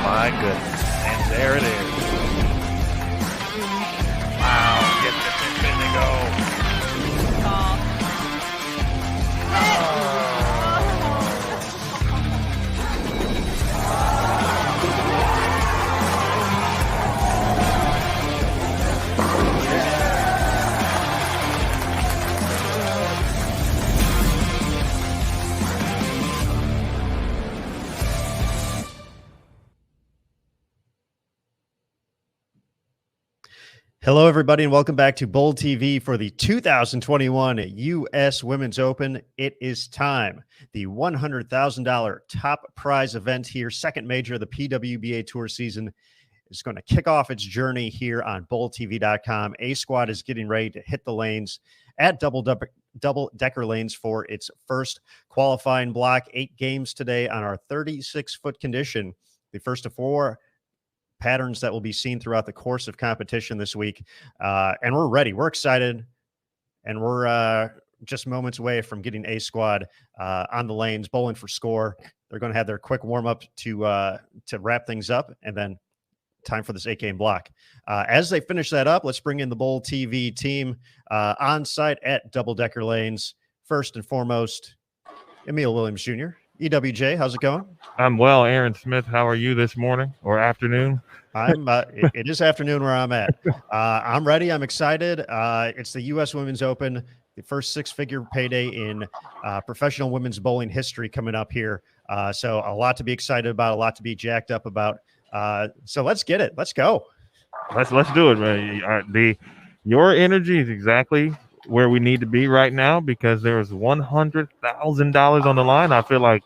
my goodness. And there it is. Wow, get the tip to go. Hello, everybody, and welcome back to Bowl TV for the 2021 U.S. Women's Open. It is time. The $100,000 top prize event here, second major of the PWBA Tour season, is going to kick off its journey here on BowlTV.com. A Squad is getting ready to hit the lanes at Double Decker Lanes for its first qualifying block. 8 games today on our 36-foot condition, the first of 4 patterns that will be seen throughout the course of competition this week. And we're ready. We're excited. And we're just moments away from getting A Squad on the lanes, bowling for score. They're going to have their quick warm-up to wrap things up, and then time for this 8-game block. As they finish that up, let's bring in the Bowl TV team on site at Double Decker Lanes. First and foremost, Emil Williams Jr., EWJ, how's it going? I'm well. Aaron Smith, how are you this morning or afternoon? It is afternoon where I'm at. I'm ready. I'm excited. It's the U.S. Women's Open, the first 6-figure payday in professional women's bowling history coming up here. So a lot to be excited about, a lot to be jacked up about. So let's get it. Let's go. Let's do it, man. Your energy is exactly where we need to be right now because there's $100,000 on the line. I feel like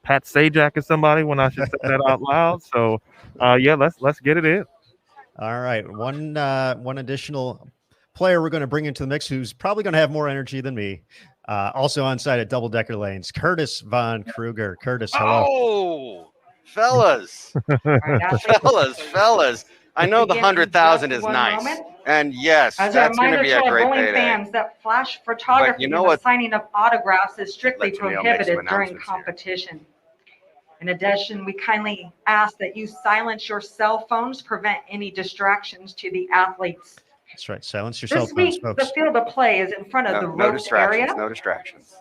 Pat Sajak is somebody when I should say that out loud. So, yeah, let's get it in. All right, one additional player we're going to bring into the mix who's probably going to have more energy than me. Also on site at Double Decker Lanes, Curtis Von Kruger. Curtis, hello. Oh, fellas, fellas. I know the 100,000 is nice, and yes, that's going to be a great payday. Fans that flash photography But you know what? signing of autographs is strictly Let Jamil make prohibited some during announcements competition. In addition, we kindly ask that you silence your cell phones to prevent any distractions to the athletes. That's right. Silence your cell This phones, week, folks. the field of play is in front of the No ropes area, distractions. No distractions.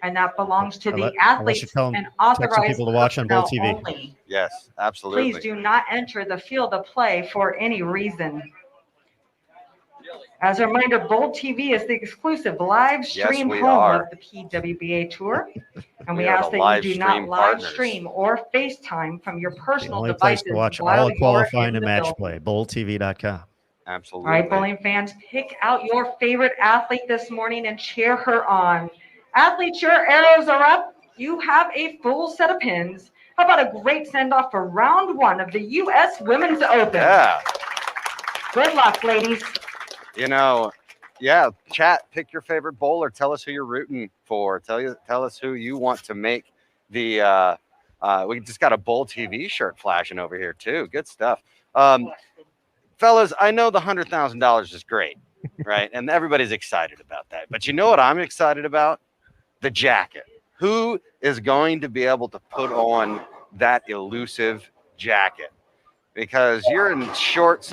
and that belongs to the Unless you athletes tell 'em- and tell some authorized people to watch on Bowl personnel TV. only. Yes, absolutely. Please do not enter the field of play for any reason. As a reminder, Bold TV is the exclusive live stream we home are. of the PWBA Tour. And We we are ask the that live you do not stream live partners. stream or FaceTime from your The personal only place devices to watch while all you're qualifying in and the match building. play. BowlTV.com. Absolutely. All right, bowling fans, pick out your favorite athlete this morning and cheer her on. Athletes, your arrows are up. You have a full set of pins. How about a great send-off for round 1 of the U.S. Women's Open? Yeah. Good luck, ladies. You know, yeah, chat, pick your favorite bowler. Tell us who you're rooting for. Tell us who you want to make the we just got a Bowl TV shirt flashing over here too. Good stuff. Fellas, I know the $100,000 is great, right? And everybody's excited about that. But you know what I'm excited about? The jacket. Who is going to be able to put on that elusive jacket? Because you're on a short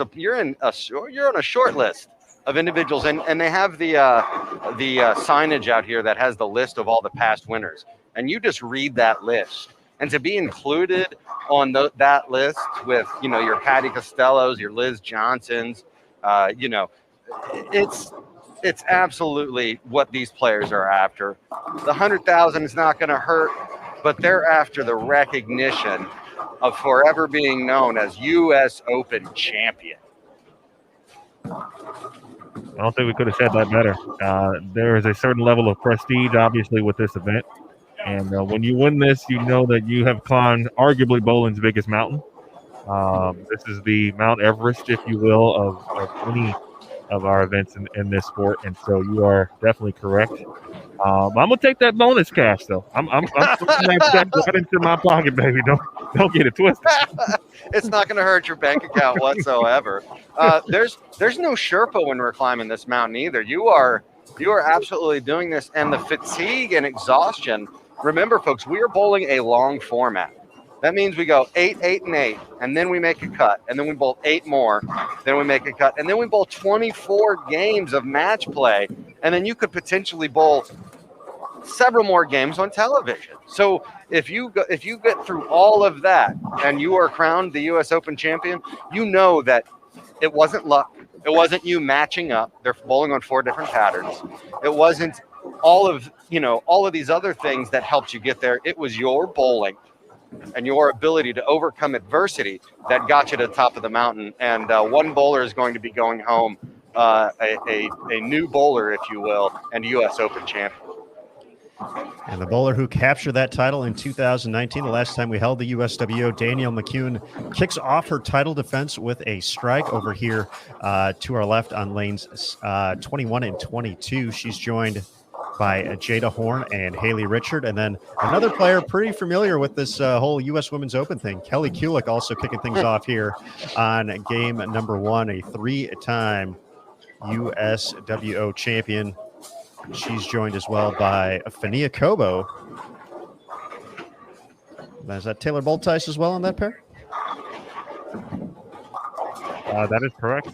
list of individuals, and they have the signage out here that has the list of all the past winners, and you just read that list, and to be included on that list with your Patty Costellos, your Liz Johnsons, it's absolutely what these players are after. The 100,000 is not going to hurt, but they're after the recognition of forever being known as U.S. Open champion. I don't think we could have said that better. There is a certain level of prestige, obviously, with this event. And when you win this, you know that you have climbed arguably bowling's biggest mountain. This is the Mount Everest, if you will, of any of our events in this sport. And so you are definitely correct. I'm gonna take that bonus cash though. I'm putting that check right into my pocket, baby. Don't get it twisted. It's not going to hurt your bank account whatsoever. There's no Sherpa when we're climbing this mountain either. You are absolutely doing this, and the fatigue and exhaustion. Remember, folks, we are bowling a long format. That means we go 8, 8, and 8, and then we make a cut, and then we bowl 8 more, then we make a cut, and then we bowl 24 games of match play, and then you could potentially bowl several more games on television. So if you get through all of that and you are crowned the U.S. Open champion, you know that it wasn't luck. It wasn't you matching up. They're bowling on 4 different patterns. It wasn't all of these other things that helped you get there. It was your bowling and your ability to overcome adversity that got you to the top of the mountain. And one bowler is going to be going home a new bowler, if you will, and U.S. Open champion. And the bowler who captured that title in 2019, the last time we held the USWO, Danielle McCune, kicks off her title defense with a strike over here to our left on lanes 21 and 22. She's joined by Jada Horn and Haley Richard. And then another player pretty familiar with this whole U.S. Women's Open thing, Kelly Kulick, also kicking things off here on game number 1, a 3-time USWO champion. She's joined as well by Fania Kobo. Is that Taylor Boltice as well on that pair? That is correct.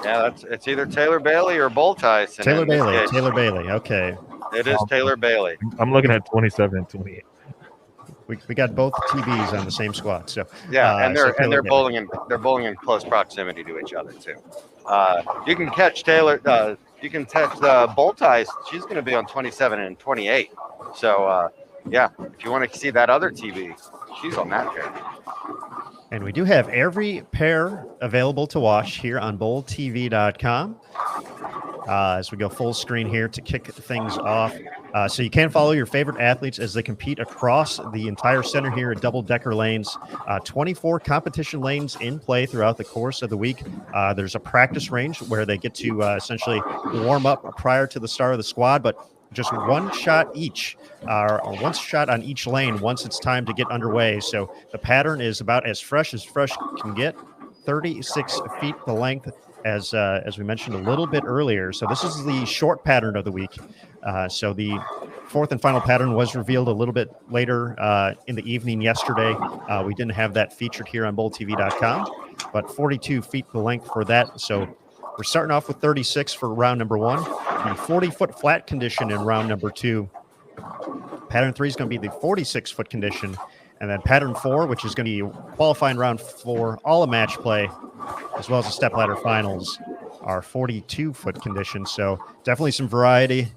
Yeah, it's either Taylor Bailey or Boltice. Taylor Bailey. Taylor Bailey. Okay. It is Taylor Bailey. I'm looking at 27 and 28. We got both TBs on the same squad. So yeah, and they're Bailey. bowling in close proximity to each other too. You can catch Taylor. You can catch Boltice. She's going to be on 27 and 28. So yeah, if you want to see that other TB, she's on that pair. And we do have every pair available to watch here on bowltv.com. As we go full screen here to kick things off. So you can follow your favorite athletes as they compete across the entire center here at double-decker lanes. 24 competition lanes in play throughout the course of the week. There's a practice range where they get to essentially warm up prior to the start of the squad, but just one shot each, or one shot on each lane once it's time to get underway. So the pattern is about as fresh can get, 36 feet the length, as we mentioned a little bit earlier. So this is the short pattern of the week. So the fourth and final pattern was revealed a little bit later in the evening yesterday. We didn't have that featured here on bowltv.com, but 42 feet the length for that. So we're starting off with 36 for round number 1, the 40-foot flat condition in round number 2. Pattern 3 is going to be the 46-foot condition. And then pattern 4, which is going to be qualifying round 4, all a match play, as well as the stepladder finals, are 42-foot conditions. So definitely some variety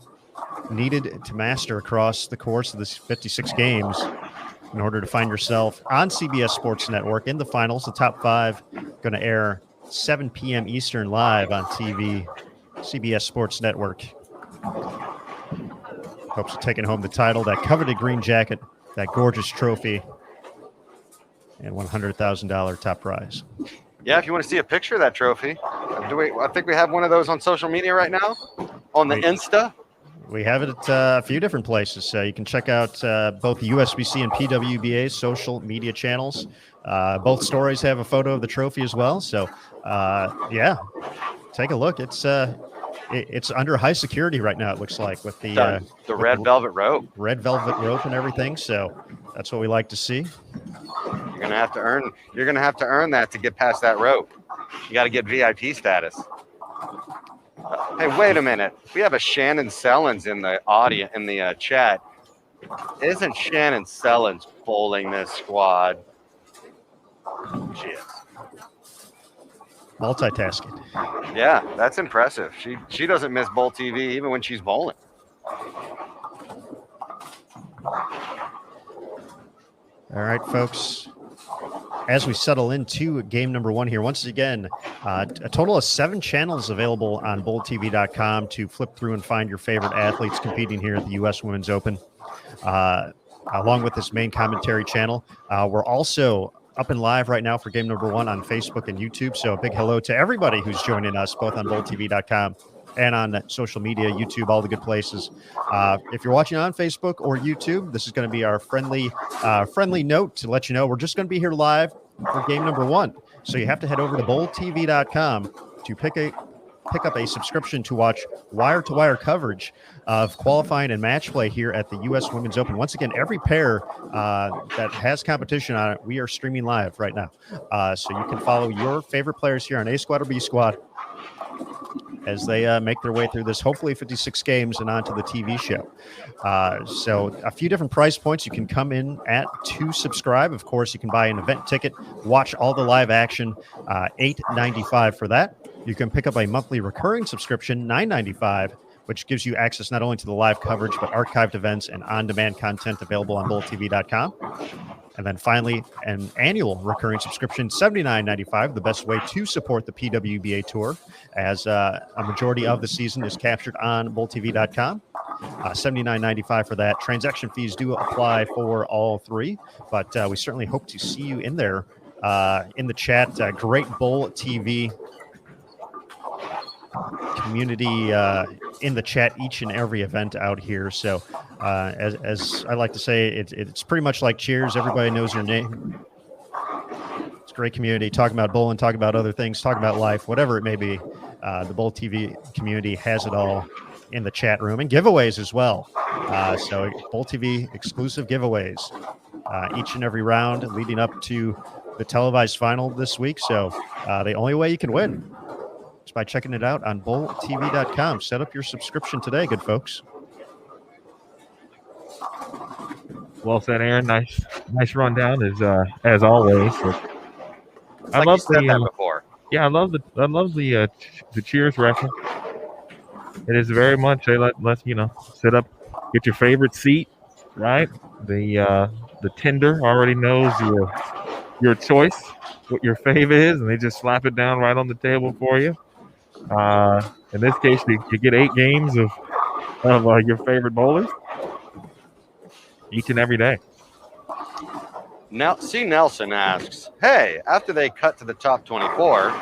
needed to master across the course of this 56 games in order to find yourself on CBS Sports Network in the finals. The top 5 going to air 7 p.m. Eastern live on TV, CBS Sports Network. Hopes of taking home the title, that coveted green jacket, that gorgeous trophy, and $100,000 top prize. Yeah, if you want to see a picture of that trophy, I think we have one of those on social media right now, on the Insta. We have it at a few different places. You can check out both the USBC and PWBA social media channels. Both stories have a photo of the trophy as well. So, yeah, take a look. It's under high security right now, it looks like, with the red velvet rope. Red velvet rope and everything. So that's what we like to see. You're gonna have to earn that to get past that rope. You got to get VIP status. Hey, wait a minute. We have a Shannon Sellens in the audience, in the chat. Isn't Shannon Sellens bowling this squad? She is. Multitasking. Yeah, that's impressive. She doesn't miss Bowl TV even when she's bowling. All right, folks. As we settle into game number 1 here, once again, a total of 7 channels available on bowltv.com to flip through and find your favorite athletes competing here at the U.S. Women's Open. Along with this main commentary channel, we're also up and live right now for game number 1 on Facebook and YouTube. So a big hello to everybody who's joining us, both on bowltv.com and on social media, YouTube, all the good places. If you're watching on Facebook or YouTube, this is going to be our friendly note to let you know we're just going to be here live for game number 1. So you have to head over to bowltv.com to pick a pick up a subscription to watch wire-to-wire coverage of qualifying and match play here at the U.S. Women's Open. Once again, every pair that has competition on it, we are streaming live right now. So you can follow your favorite players here on A Squad or B Squad as they make their way through this, hopefully 56 games and onto the TV show. So a few different price points you can come in at to subscribe. Of course, you can buy an event ticket, watch all the live action, $8.95 for that. You can pick up a monthly recurring subscription, $9.95, which gives you access not only to the live coverage, but archived events and on-demand content available on BullTV.com. And then finally, an annual recurring subscription, $79.95, the best way to support the PWBA Tour, as a majority of the season is captured on BullTV.com. $79.95 for that. Transaction fees do apply for all three, but we certainly hope to see you in there in the chat. Great Bull TV community in the chat each and every event out here. So as I like to say, it's pretty much like Cheers. Everybody knows your name. It's a great community, talking about bowling, talking about other things, talking about life, whatever it may be. The Bull TV community has it all in the chat room, and giveaways as well. So Bull TV exclusive giveaways each and every round leading up to the televised final this week. So the only way you can win is by checking it out on BullTV.com. Set up your subscription today, good folks. Well said, Aaron. Nice rundown as always. I love that before. Yeah, I love the Cheers reference. It is very much let's sit up, get your favorite seat, right? The tender already knows your choice, what your fave is, and they just slap it down right on the table for you. In this case, you get 8 games of your favorite bowlers each and every day. Now, C. Nelson asks, hey, after they cut to the top 24,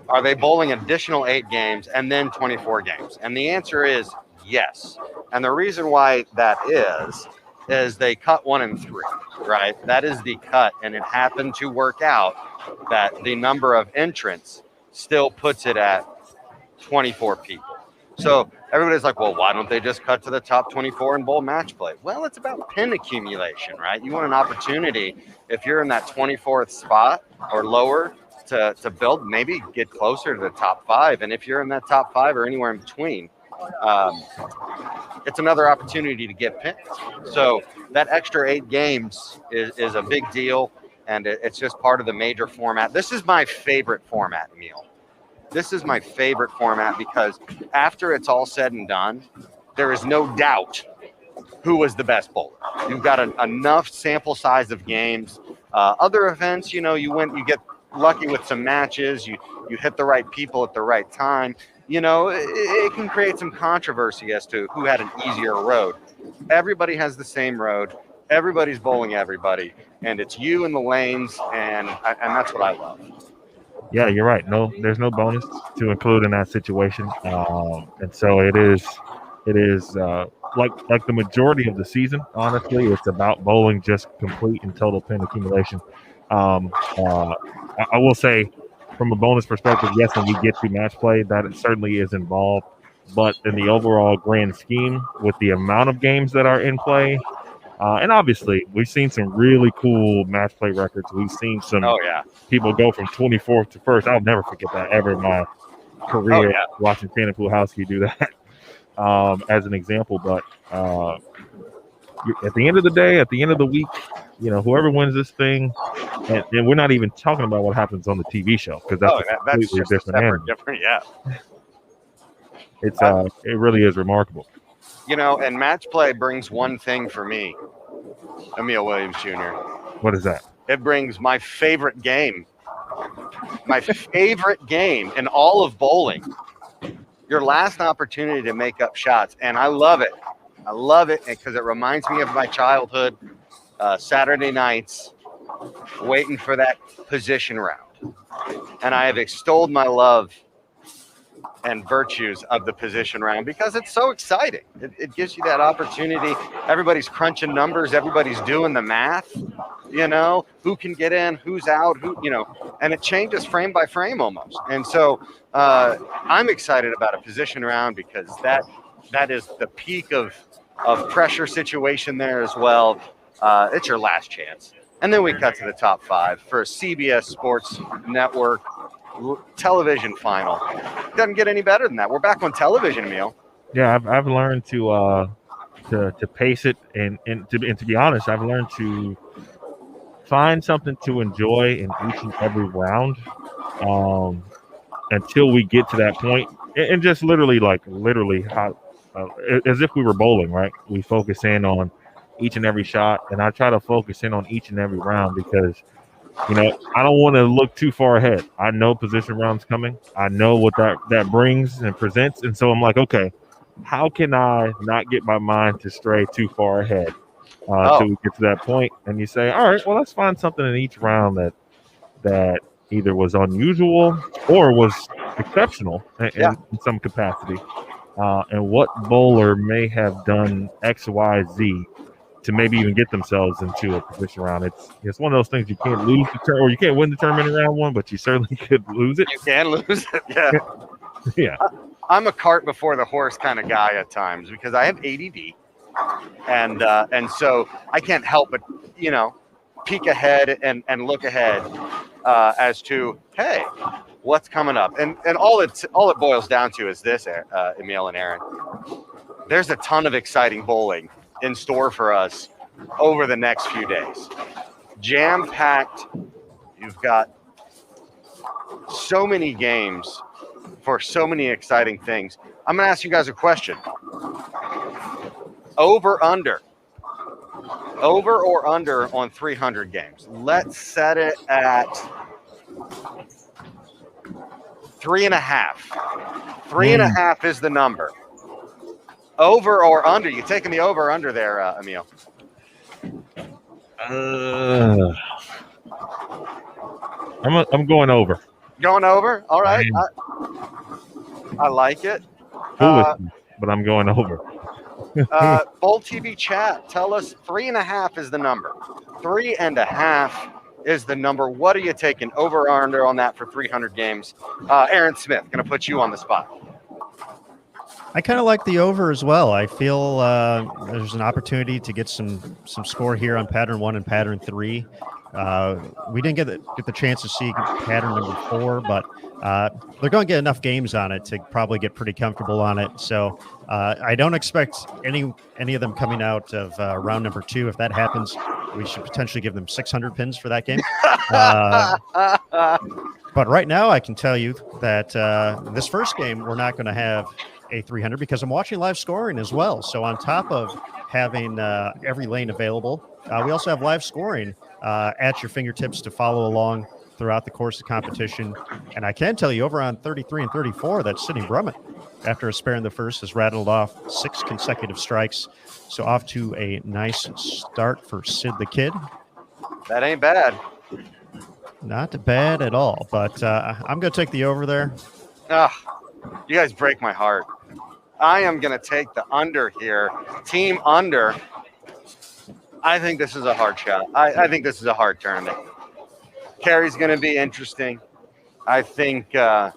are they bowling additional 8 games and then 24 games? And the answer is yes. And the reason why that is they cut 1 and 3, right? That is the cut. And it happened to work out that the number of entrants still puts it at 24 people. So everybody's like, well, why don't they just cut to the top 24 and bowl match play? Well, it's about pin accumulation, right? You want an opportunity, if you're in that 24th spot or lower, to build, maybe get closer to the top 5. And if you're in that top 5 or anywhere in between, it's another opportunity to get pins. So that extra 8 games is a big deal, and it's just part of the major format. This is my favorite format, Neil. This is my favorite format because after it's all said and done, there is no doubt who was the best bowler. You've got enough sample size of games. Other events, you get lucky with some matches. You hit the right people at the right time. It can create some controversy as to who had an easier road. Everybody has the same road. Everybody's bowling everybody, and it's you in the lanes, and that's what I love. Yeah, you're right. No, there's no bonus to include in that situation, and so it is like the majority of the season. Honestly, it's about bowling just complete and total pin accumulation. I will say, from a bonus perspective, yes, when we get to match play, that it certainly is involved. But in the overall grand scheme, with the amount of games that are in play, and obviously we've seen some really cool match play records. We've seen some people go from 24th to 1st. I'll never forget that ever in my career, watching Shannon Puhalski do that as an example. But at the end of the day, at the end of the week, whoever wins this thing, and we're not even talking about what happens on the TV show, because that's completely different. Yeah. It's it really is remarkable. And match play brings one thing for me, Emil Williams Jr. What is that? It brings my favorite game. My favorite game in all of bowling. Your last opportunity to make up shots. And I love it. I love it because it reminds me of my childhood, Saturday nights, waiting for that position round. And I have extolled my love and virtues of the position round because it's so exciting. It gives you that opportunity. Everybody's crunching numbers. Everybody's doing the math, who can get in, who's out, and it changes frame by frame almost. And so I'm excited about a position round because that is the peak of pressure situation there as well. It's your last chance. And then we cut to the top 5 for a CBS Sports Network television final. Doesn't get any better than that. We're back on television, Emil. Yeah, I've learned to pace it, and to be honest, I've learned to find something to enjoy in each and every round until we get to that point, and just literally how as if we were bowling, right? We focus in on each and every shot, and I try to focus in on each and every round because I don't want to look too far ahead. I know position rounds coming. I know what that brings and presents. And so I'm like, okay, how can I not get my mind to stray too far ahead till we get to that point? And you say, all right, well, let's find something in each round that either was unusual or was exceptional in some capacity. And what bowler may have done X, Y, Z to maybe even get themselves into a position round. It's one of those things you can't lose or you can't win the tournament in round 1, but you certainly could lose it. You can lose it, yeah. Yeah. I'm a cart before the horse kind of guy at times because I have ADD, and so I can't help but peek ahead and look ahead as to hey, what's coming up, and all it boils down to is this, Emil and Aaron. There's a ton of exciting bowling in store for us over the next few days. Jam-packed. You've got so many games for so many exciting things. I'm going to ask you guys a question. Over or under on 300 games? Let's set it at 3.5. 3.5 is the number. Over or under? You taking the over or under there, Emil? I'm going over. Going over? All right. I like it. But I'm going over. Bold TV chat, tell us 3.5 is the number. 3.5 is the number. What are you taking over or under on that for 300 games? Aaron Smith, going to put you on the spot. I kind of like the over as well. I feel there's an opportunity to get some score here on pattern 1 and pattern 3. We didn't get the chance to see pattern number 4, but they're going to get enough games on it to probably get pretty comfortable on it. So I don't expect any of them coming out of round number 2. If that happens, we should potentially give them 600 pins for that game. But right now, I can tell you that this first game, we're not going to have a 300 because I'm watching live scoring as well. So on top of having every lane available, we also have live scoring at your fingertips to follow along throughout the course of competition. And I can tell you over on 33 and 34 that Sidney Brummett, after a spare in the first, has rattled off 6 consecutive strikes. So off to a nice start for Sid the Kid. That ain't bad. Not bad at all, but I'm going to take the over there. You guys break my heart. I am going to take the under here. Team under. I think this is a hard shot. I think this is a hard tournament. Carrie's going to be interesting. I think, it's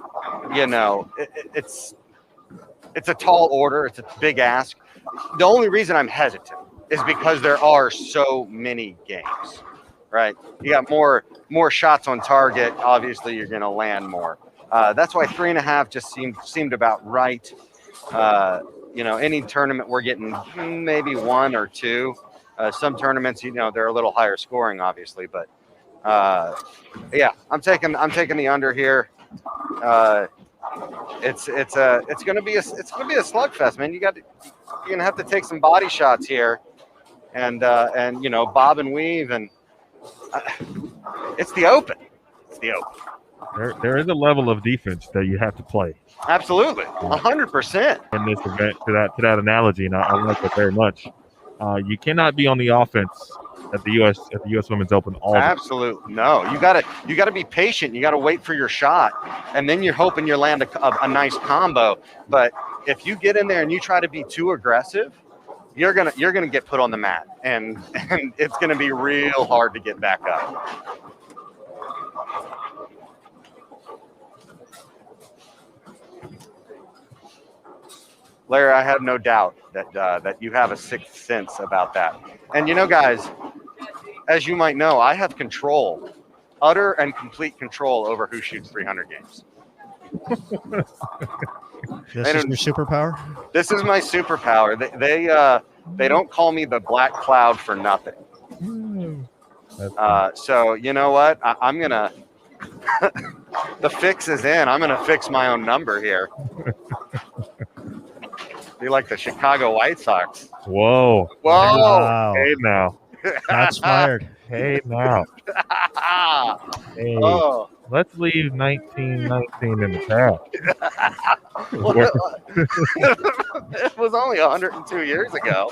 a tall order. It's a big ask. The only reason I'm hesitant is because there are so many games, right? You got more shots on target. Obviously, you're going to land more. That's why 3.5 just seemed about right. Any tournament we're getting maybe 1 or 2. Some tournaments, they're a little higher scoring, obviously, but I'm taking the under here. It's gonna be a slugfest, man. You're gonna have to take some body shots here, and bob and weave, and it's the Open. It's the Open. There is a level of defense that you have to play. Absolutely, 100%. In this event, to that analogy, and I like it very much. You cannot be on the offense at the U.S. Women's Open all the time. Absolutely. No, you gotta be patient. You gotta wait for your shot, and then you're hoping you land a nice combo. But if you get in there and you try to be too aggressive, you're gonna get put on the mat, and it's gonna be real hard to get back up. Larry, I have no doubt that you have a sixth sense about that. And guys, as you might know, I have control, utter and complete control over who shoots 300 games. This is your superpower? This is my superpower. They don't call me the Black Cloud for nothing. So you know what? I'm gonna. The fix is in. I'm gonna fix my own number here. Be like the Chicago White Sox. Whoa! Wow. Hey now. Shots fired. Hey now. Hey. Oh. Let's leave 1919 in the past. It was only 102 years ago.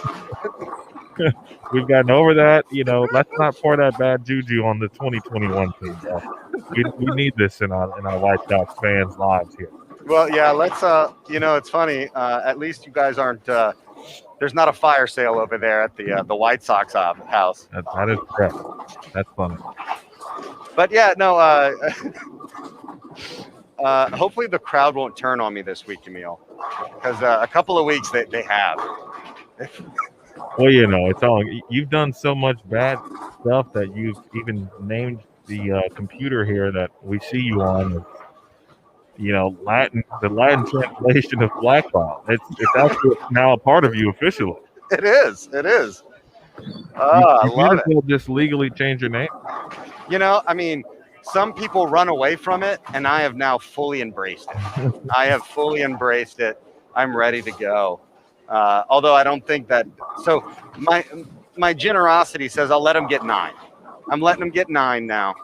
We've gotten over that. Let's not pour that bad juju on the 2021 team. We need this in our White Sox fans' lives here. Well, yeah, let's, it's funny. At least you guys aren't, there's not a fire sale over there at the White Sox house. That is correct. That's funny. But yeah, no, hopefully the crowd won't turn on me this week, Emil, because a couple of weeks they have. Well, it's all, you've done so much bad stuff that you've even named the computer here that we see you on. The Latin translation of blackball. It's actually now a part of you officially. It is. I love it. Just legally change your name. I mean, some people run away from it, and I have now fully embraced it. I have fully embraced it. I'm ready to go. Although I don't think that. So my generosity says I'll let them get 9. I'm letting them get 9 now.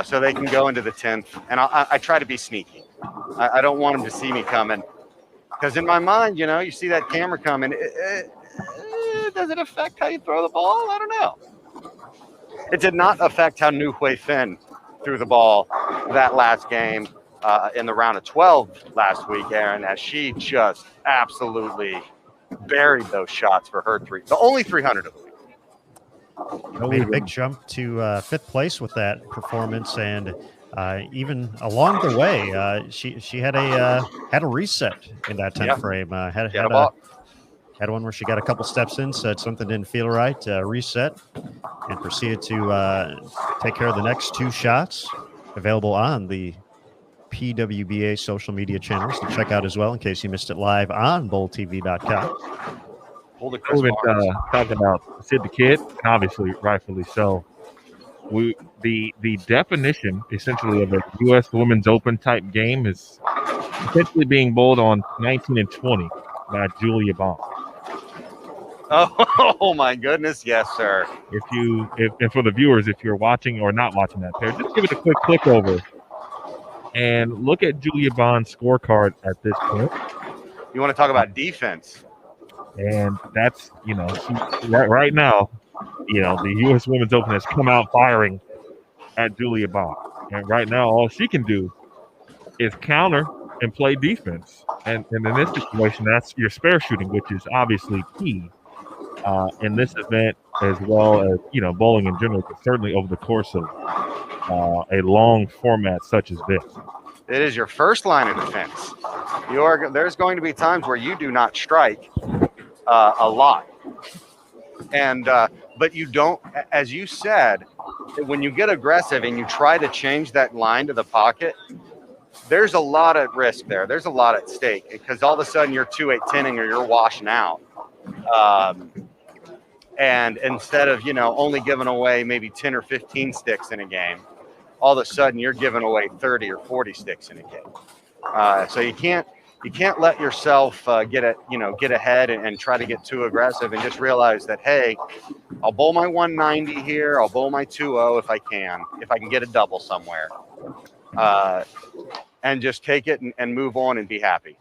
So they can go into the 10th, and I try to be sneaky. I don't want them to see me coming, because in my mind, you see that camera coming. Does it affect how you throw the ball? I don't know. It did not affect how Nu Hui Fin threw the ball that last game in the round of 12 last week, Aaron, as she just absolutely buried those shots for her three. The only 300 of the week. Made a big jump to 5th place with that performance, and even along the way, she had a reset in that 10th frame. Had one where she got a couple steps in, said something didn't feel right, reset, and proceeded to take care of the next 2 shots. Available on the PWBA social media channels to check out as well in case you missed it live on bowltv.com. We've been talking about Sid the Kid, and obviously, rightfully so. The definition, essentially, of a U.S. Women's Open type game is essentially being bowled on 19 and 20 by Julia Bond. Oh my goodness, yes, sir. If for the viewers, if you're watching or not watching that pair, just give it a quick click over and look at Julia Bond's scorecard at this point. You want to talk about defense? And that's, right now, the U.S. Women's Open has come out firing at Julia Bond. And right now, all she can do is counter and play defense. And in this situation, that's your spare shooting, which is obviously key in this event, as well as, bowling in general, but certainly over the course of a long format such as this. It is your first line of defense. There's going to be times where you do not strike a lot. And but you don't, as you said, when you get aggressive and you try to change that line to the pocket, there's a lot at risk there. There's a lot at stake, because all of a sudden you're 2-8-10ing or you're washing out. And instead of, only giving away maybe 10 or 15 sticks in a game, all of a sudden you're giving away 30 or 40 sticks in a game. So you can't let yourself get ahead and try to get too aggressive, and just realize that, hey, I'll bowl my 190 here. I'll bowl my 2-0 if I can get a double somewhere, and just take it and move on and be happy.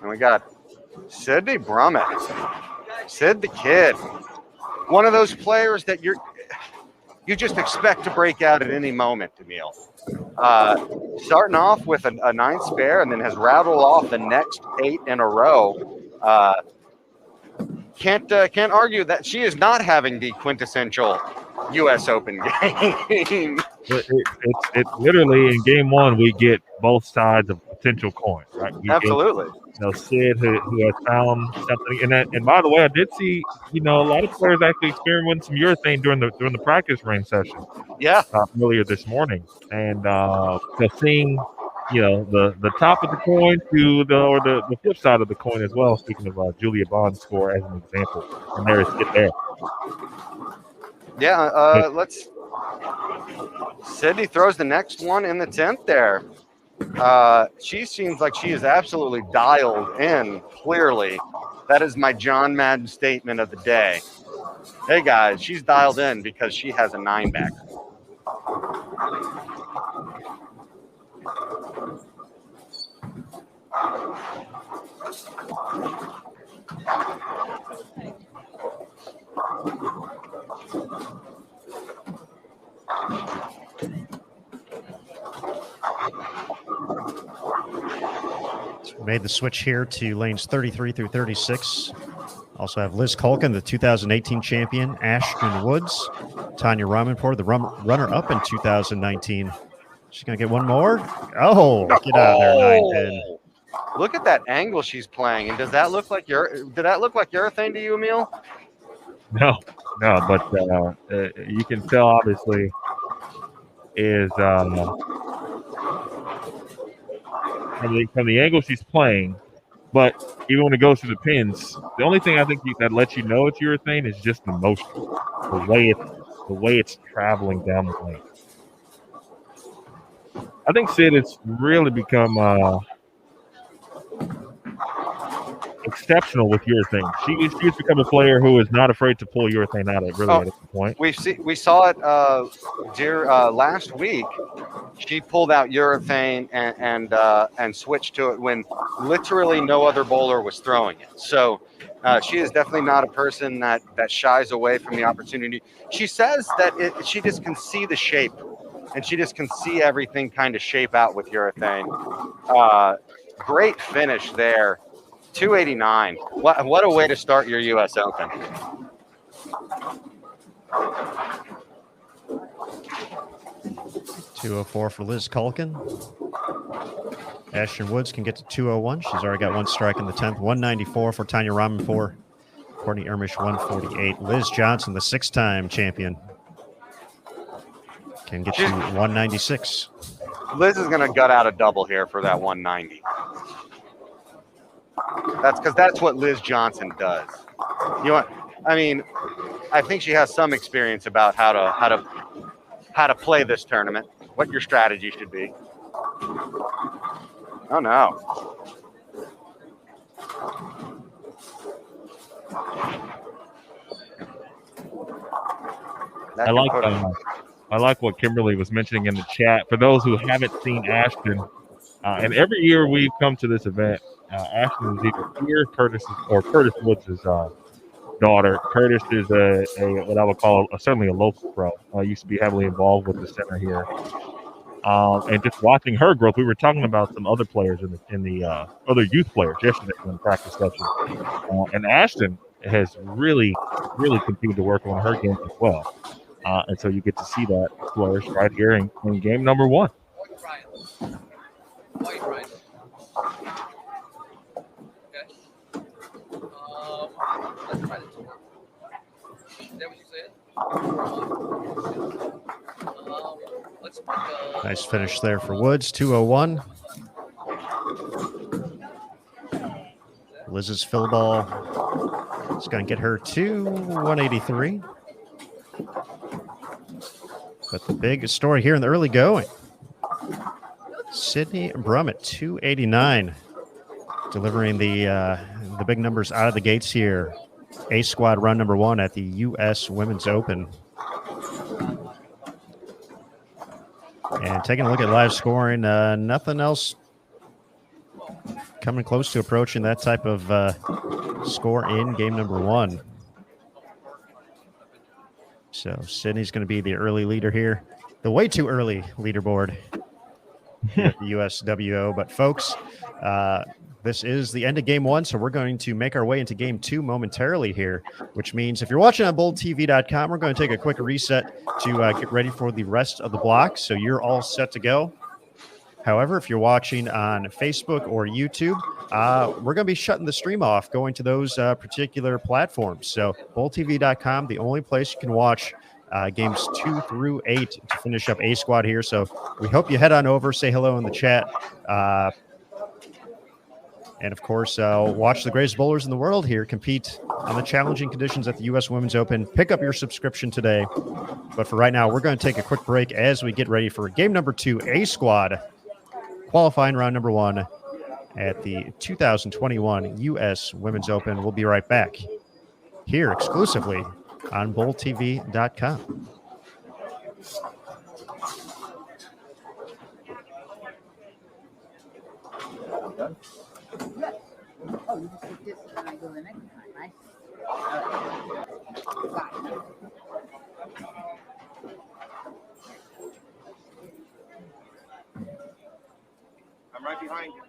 And we got Sydney Brummett. Sid the Kid. One of those players that you just expect to break out at any moment, Emil. Starting off with a 9 spare and then has rattled off the next 8 in a row. Can't argue that she is not having the quintessential U.S. Open game. It's literally in game one we get both sides of potential coin, right? Absolutely. Sid who has found something, and by the way, I did see a lot of players actually experimenting some urethane during the practice range session. Yeah. Earlier this morning, and seeing the top of the coin to the flip side of the coin as well. Speaking of Julia Bond's score as an example, and there is it there. Yeah. Sydney throws the next one in the 10th there. She seems like she is absolutely dialed in clearly. That is my John Madden statement of the day. Hey guys, she's dialed in because she has a 9 back. Made the switch here to lanes 33 through 36. Also have Liz Culkin, the 2018 champion, Ashton Woods, Tanya Ramanpour, the runner-up in 2019. She's going to get one more. Oh, get out of there, 9-10. Look at that angle she's playing. And did that look like urethane to you, Emil? No, but you can tell obviously is from the angle she's playing, but even when it goes through the pins, the only thing I think that lets you know it's urethane is just the motion, the way it's traveling down the lane. I think Sid has really become exceptional with urethane. She's become a player who is not afraid to pull urethane out at this point. We saw it last week. She pulled out urethane and switched to it when literally no other bowler was throwing it. So she is definitely not a person that shies away from the opportunity. She says that she just can see the shape, and she just can see everything kind of shape out with urethane. Great finish there. 289. What a way to start your U.S. Open. .204 for Liz Culkin. Ashton Woods can get to 201. She's already got one strike in the 10th. 194 for Tanya Ramanpour. Courtney Ermish, 148. Liz Johnson, the 6-time champion, can get to 196. Liz is going to gut out a double here for that 190. That's what Liz Johnson does. I think she has some experience about how to play this tournament, what your strategy should be. Oh no. I like what Kimberly was mentioning in the chat. For those who haven't seen Ashton, and every year we come to this event, Ashton is either here, Curtis Woods' daughter. Curtis is a what I would call certainly a local pro. Used to be heavily involved with the center here, and just watching her growth. We were talking about some other players in the other youth players yesterday in the practice session, and Ashton has really continued to work on her game as well, and so you get to see that flourish right here in game number 1. Nice finish there for Woods, 201. Liz's fill ball is going to get her to 183. But the big story here in the early going, Sydney Brummett, 289, delivering the big numbers out of the gates here. A squad run number 1 at the U.S. Women's Open. And taking a look at live scoring, nothing else coming close to approaching that type of score in game number 1. So Sydney's going to be the early leader here. The way too early leaderboard here at the USWO. But folks, this is the end of game 1, so we're going to make our way into game 2 momentarily here, which means if you're watching on boldtv.com, we're going to take a quick reset to get ready for the rest of the block, so you're all set to go. However, if you're watching on Facebook or YouTube, we're going to be shutting the stream off, going to those particular platforms. So boldtv.com, the only place you can watch games 2 through 8 to finish up A Squad here. So we hope you head on over, say hello in the chat. And, of course, watch the greatest bowlers in the world here compete on the challenging conditions at the U.S. Women's Open. Pick up your subscription today. But for right now, we're going to take a quick break as we get ready for game number 2, A Squad, qualifying round number 1 at the 2021 U.S. Women's Open. We'll be right back here exclusively on BowlTV.com. Oh, you just take this and then I go the next time, right? Got it. I'm right behind you.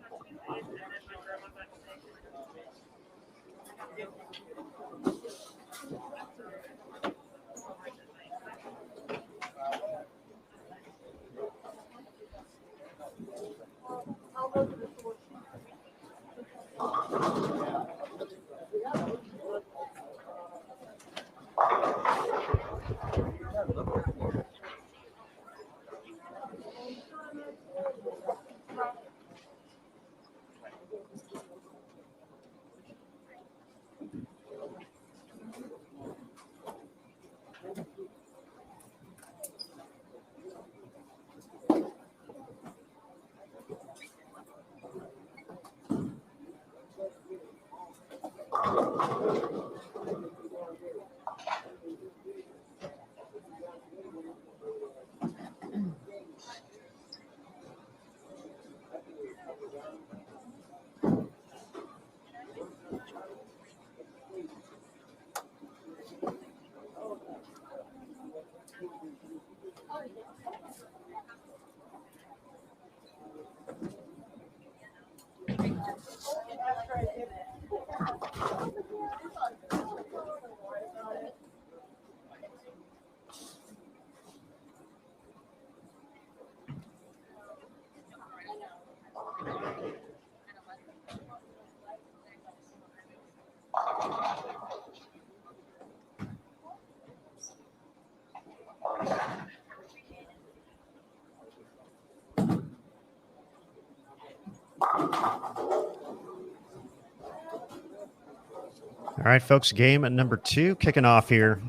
All right, folks, game number 2 kicking off here.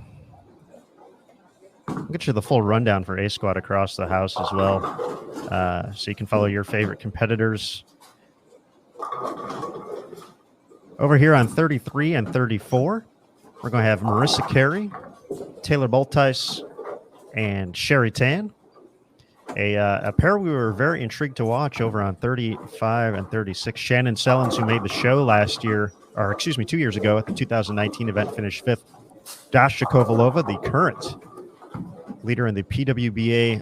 I'll get you the full rundown for A Squad across the house as well, so you can follow your favorite competitors. Over here on 33 and 34, we're going to have Marissa Carey, Taylor Boltice, and Sherry Tan. A pair we were very intrigued to watch over on 35 and 36. Shannon Sellens, who made the show last year, or excuse me, 2 years ago at the 2019 event, finished 5th. Dasha Kovalova, the current leader in the PWBA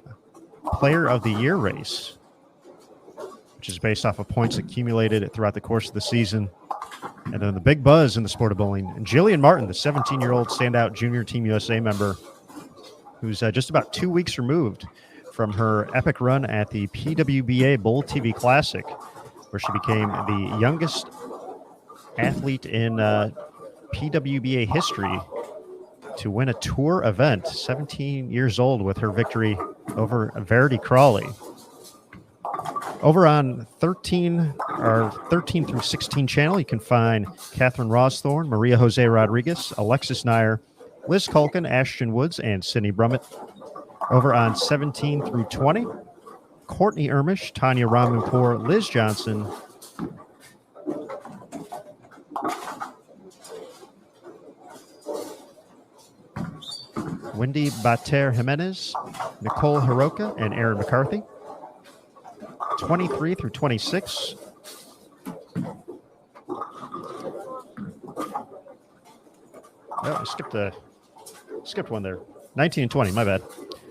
Player of the Year race, which is based off of points accumulated throughout the course of the season. And then the big buzz in the sport of bowling, and Jillian Martin, the 17-year-old standout junior Team USA member, who's just about 2 weeks removed from her epic run at the PWBA Bowl TV Classic, where she became the youngest athlete in PWBA history to win a tour event, 17 years old, with her victory over Verity Crawley. Over on 13 through 16 channel, you can find Catherine Rosthorn, Maria Jose Rodriguez, Alexis Nair, Liz Culkin, Ashton Woods, and Sydney Brummett. Over on 17 through 20, Courtney Ermish, Tanya Ramanpour, Liz Johnson, Wendy Bater Jimenez, Nicole Hiroka, and Aaron McCarthy. 23 through 26, Oh, I skipped one there. 19 and 20, my bad.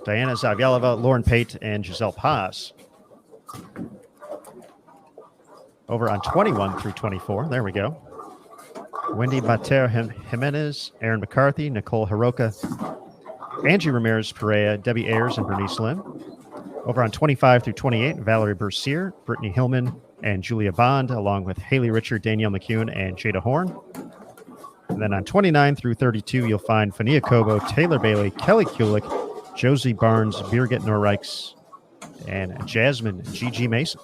Diana Zavyalova, Lauren Pate, and Giselle Paz. Over on 21 through 24. There we go. Wendy Mateo Jimenez, Aaron McCarthy, Nicole Hiroka, Angie Ramirez Perea, Debbie Ayers, and Bernice Lim. Over on 25 through 28, Valerie Bercier, Brittany Hillman, and Julia Bond, along with Haley Richard, Danielle McCune, and Jada Horn. And then on 29 through 32, you'll find Fania Kobo, Taylor Bailey, Kelly Kulik, Josie Barnes, Birgit Norreichs, and Jasmine Gigi Mason.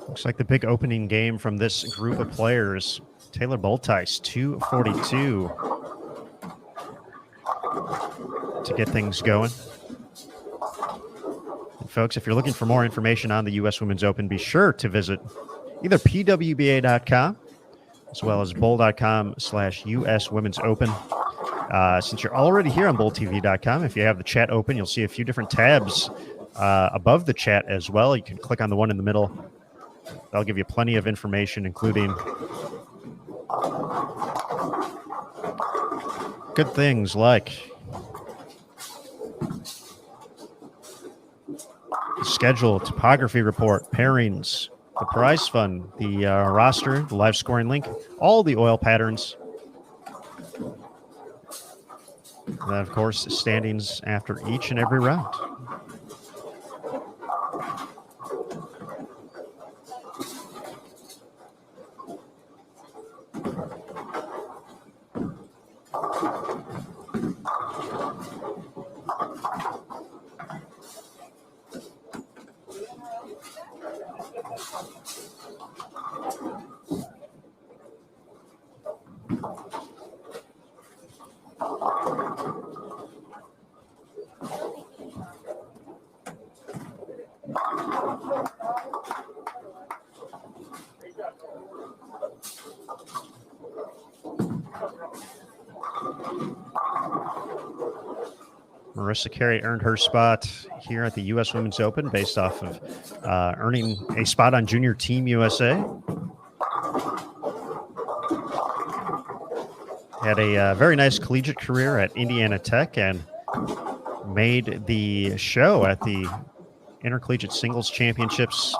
Looks like the big opening game from this group of players. Taylor Boltice, 242 to get things going. And folks, if you're looking for more information on the U.S. Women's Open, be sure to visit either PWBA.com as well as bowl.com/US Women's Open. Since you're already here on BowlTV.com, if you have the chat open, you'll see a few different tabs above the chat as well. You can click on the one in the middle. That'll give you plenty of information, including good things like the schedule, topography report, pairings, the prize fund, the roster, the live scoring link, all the oil patterns. And then, of course, standings after each and every round. Marissa Carey earned her spot here at the U.S. Women's Open based off of earning a spot on Junior Team USA. Had a very nice collegiate career at Indiana Tech and made the show at the Intercollegiate Singles Championships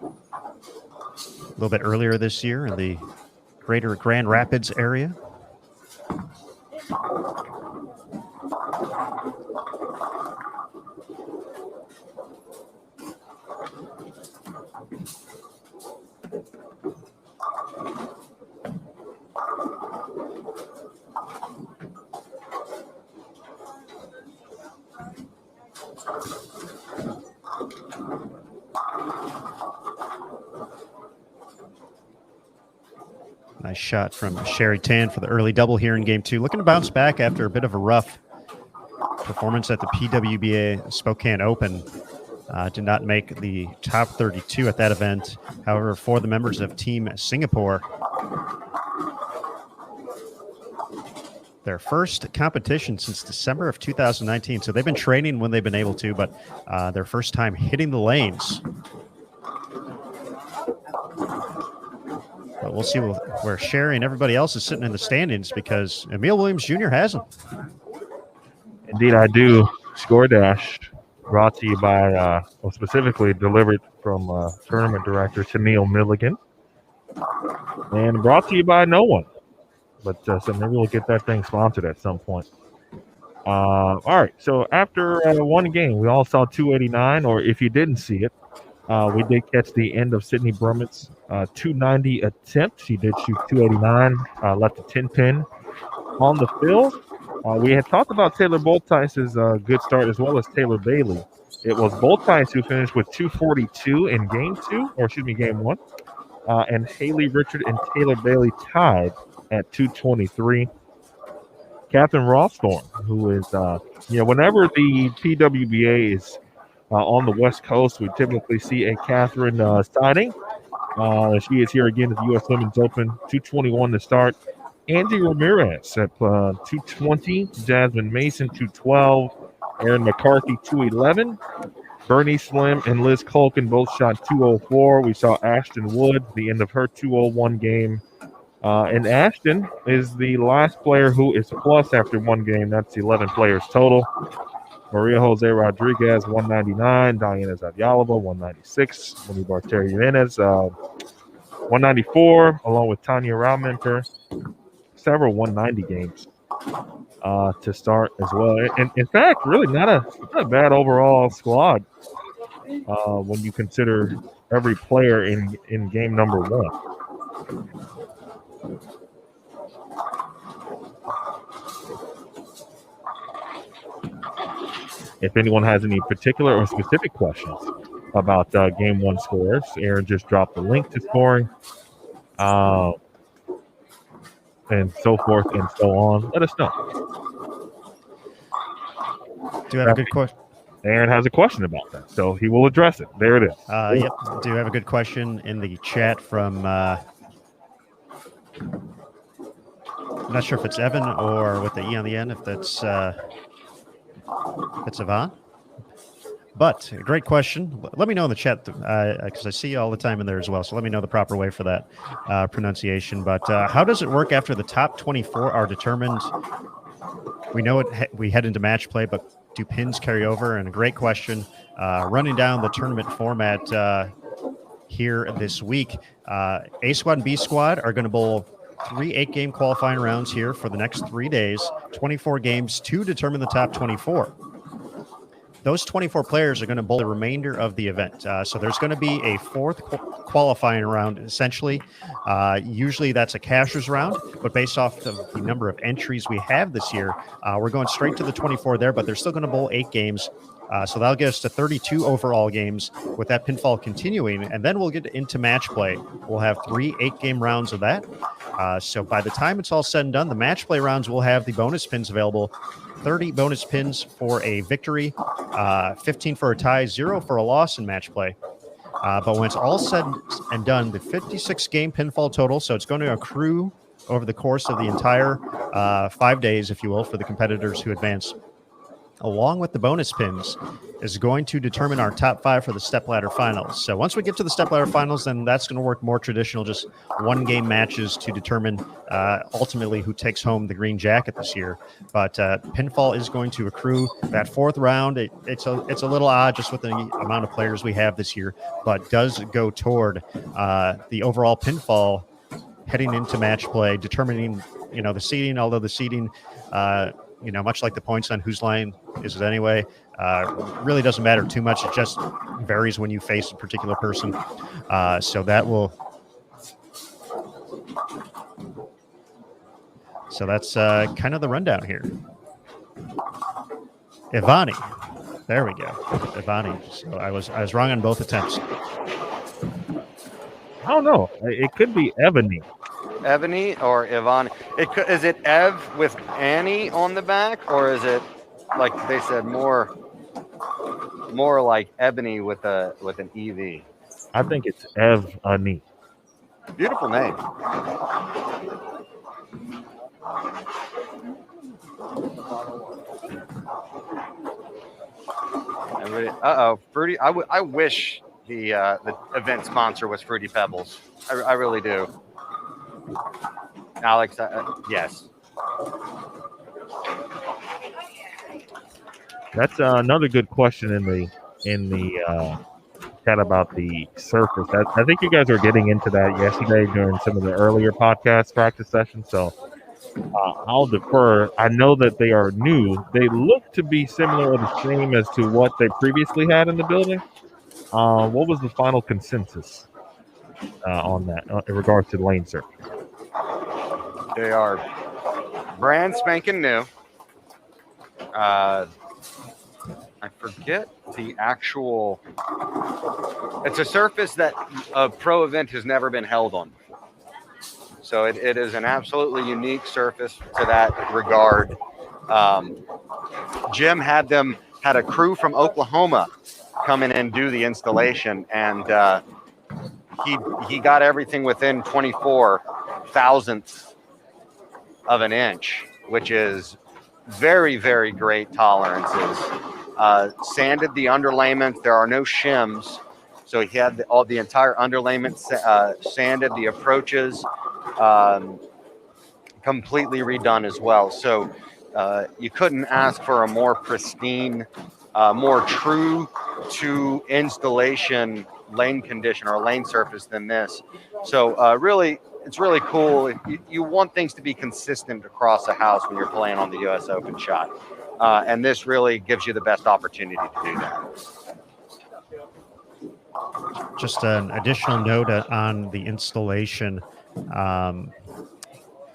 a little bit earlier this year in the greater Grand Rapids area. Nice shot from Sherry Tan for the early double here in game two. Looking to bounce back after a bit of a rough performance at the PWBA Spokane Open. Did not make the top 32 at that event. However, for the members of Team Singapore, their first competition since December of 2019. So they've been training when they've been able to, but their first time hitting the lanes. But we'll see where Sherry and everybody else is sitting in the standings because Emil Williams Jr. has them. Indeed, I do. Score Dash, brought to you by, specifically delivered from tournament director Tennille Milligan, and brought to you by no one. But so maybe we'll get that thing sponsored at some point. All right. So after one game, we all saw 289, or if you didn't see it, we did catch the end of Sydney Brummett's 290 attempt. She did shoot 289, left a 10 pin on the field. We had talked about Taylor Boltice's good start as well as Taylor Bailey. It was Boltice who finished with 242 in game one. And Haley Richard and Taylor Bailey tied at 223. Catherine Rawsthorne, who is, whenever the PWBA is on the West Coast, we typically see a Catherine signing. She is here again at the U.S. Women's Open, 221 to start. Angie Ramirez at 220, Jasmine Mason 212, Erin McCarthy 211, Bernie Slim and Liz Culkin both shot 204. We saw Ashton Wood, the end of her 201 game. And Ashton is the last player who is plus after one game. That's 11 players total. Maria Jose Rodriguez, 199. Diana Zavyalova, 196. Moni Barteri Jimenez, 194, along with Tanya Raumenter. Several 190 games to start as well. And in fact, really not a bad overall squad when you consider every player in game number one. If anyone has any particular or specific questions about game one scores, Aaron just dropped the link to scoring. And so forth and so on. Let us know. Do you have a good question? Aaron has a question about that, so he will address it. There it is. Yep. Do you have a good question in the chat from, I'm not sure if it's Evan or with the E on the end, if that's Yvonne. But a great question. Let me know in the chat because I see you all the time in there as well. So let me know the proper way for that pronunciation. But how does it work after the top 24 are determined? We know we head into match play, but do pins carry over? And a great question. Running down the tournament format here this week, A squad and B squad are going to bowl 3 8-game qualifying rounds here for the next 3 days, 24 games to determine the top 24. Those 24 players are going to bowl the remainder of the event. So there's going to be a fourth qualifying round, essentially. Usually that's a cashier's round, but based off of the number of entries we have this year, we're going straight to the 24 there, but they're still going to bowl 8 games. So that'll get us to 32 overall games with that pinfall continuing, and then we'll get into match play. We'll have 3 8-game rounds of that. So by the time it's all said and done, the match play rounds will have the bonus pins available. 30 bonus pins for a victory, 15 for a tie, 0 for a loss in match play. But when it's all said and done, the 56-game pinfall total, so it's going to accrue over the course of the entire 5 days, if you will, for the competitors who advance, along with the bonus pins, is going to determine our top 5 for the stepladder finals. So once we get to the stepladder finals, then that's going to work more traditional, just 1-game matches to determine ultimately who takes home the green jacket this year. But pinfall is going to accrue that 4th round. It's a little odd just with the amount of players we have this year, but does go toward the overall pinfall heading into match play, determining the seeding. Although the seeding, much like the points on whose line is it anyway, really doesn't matter too much. It just varies when you face a particular person. So that's kind of the rundown here. Ivani. There we go. Ivani. So I was wrong on both attempts. I don't know. It could be Ebony. Ebony or Ivani? Is it Ev with Annie on the back, or is it like they said more like Ebony with an EV? I think it's Evany. Beautiful name. Fruity. I wish the event sponsor was Fruity Pebbles. I really do. Alex, yes. That's another good question in the chat about the surface. I think you guys were getting into that yesterday during some of the earlier podcast practice sessions. So I'll defer. I know that they are new. They look to be similar or the same as to what they previously had in the building. What was the final consensus on that in regards to the lane surface? They are brand spanking new. I forget the actual. It's a surface that a pro event has never been held on before. So it is an absolutely unique surface to that regard. Jim had a crew from Oklahoma come in and do the installation, and he got everything within 24 thousandths of an inch, which is very, very great tolerances. Sanded the underlayment. There are no shims, so he had all the entire underlayment sanded. The approaches completely redone as well. So you couldn't ask for a more pristine, more true to installation lane condition or lane surface than this. So really, it's really cool. You want things to be consistent across the house when you're playing on the U.S. Open shot. And this really gives you the best opportunity to do that. Just an additional note on the installation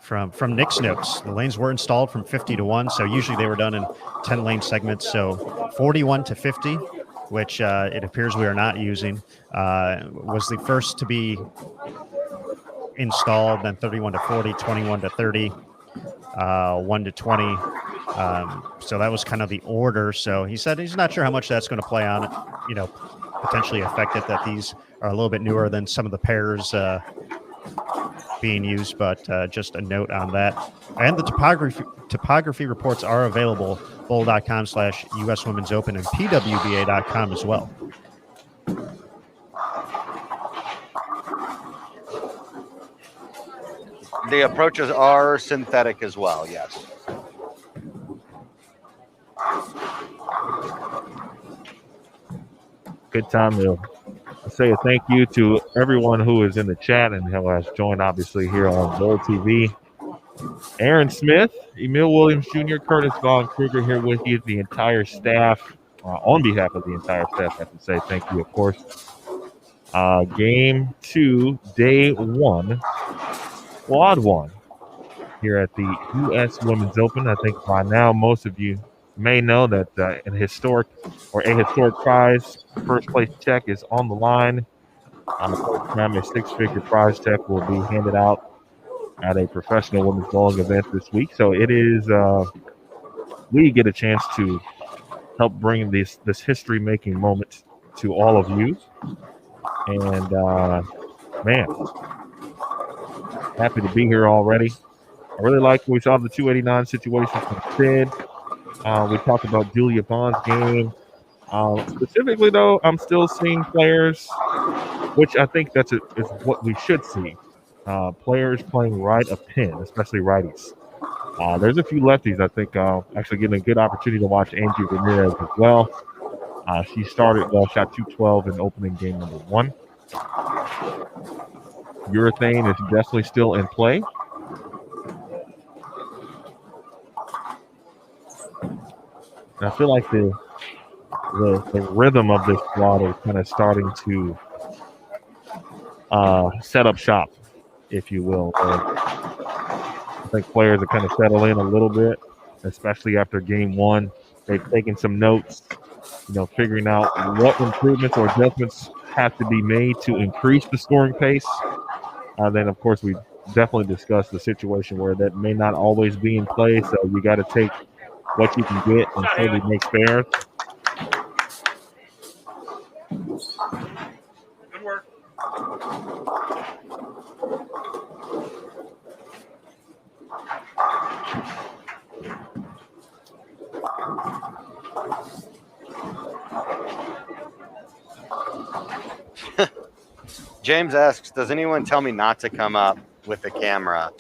from Nick's notes. The lanes were installed from 50 to 1, so usually they were done in 10 lane segments. So 41 to 50, which it appears we are not using, was the first to be installed, then 31 to 40, 21 to 30, 1 to 20. So that was kind of the order. So he said he's not sure how much that's going to play on it, potentially affect it, that these are a little bit newer than some of the pairs being used, but just a note on that. And the topography reports are available, bowl.com/US Women's Open and PWBA.com as well. The approaches are synthetic as well, yes. Good time to say a thank you to everyone who is in the chat and who has joined, obviously, here on Bowl TV. Aaron Smith, Emil Williams Jr., Curtis Vaughn Kruger here with you, the entire staff. On behalf of the entire staff, I have to say thank you, of course. Game 2, day 1, quad 1 here at the U.S. Women's Open. I think by now most of you may know that a historic prize, first place check, is on the line. On the first time, a six-figure prize check will be handed out at a professional women's bowling event this week. So it is, we get a chance to help bring this history-making moment to all of you. And, man, happy to be here already. I really like when we saw the 289 situation from Sid. We talked about Julia Bond's game. Specifically, though, I'm still seeing players, which I think is what we should see. Players playing right a pin, especially righties. There's a few lefties, I think, actually getting a good opportunity to watch Angie Ramirez as well. She shot 212 in opening game number 1. Urethane is definitely still in play. And I feel like the rhythm of this squad is kind of starting to set up shop, if you will. I think players are kind of settled in a little bit, especially after game 1. They've taken some notes, figuring out what improvements or adjustments have to be made to increase the scoring pace. Then, of course, we definitely discussed the situation where that may not always be in play, so you got to take what you can get until it makes fair. Good work. James asks, does anyone tell me not to come up with the camera?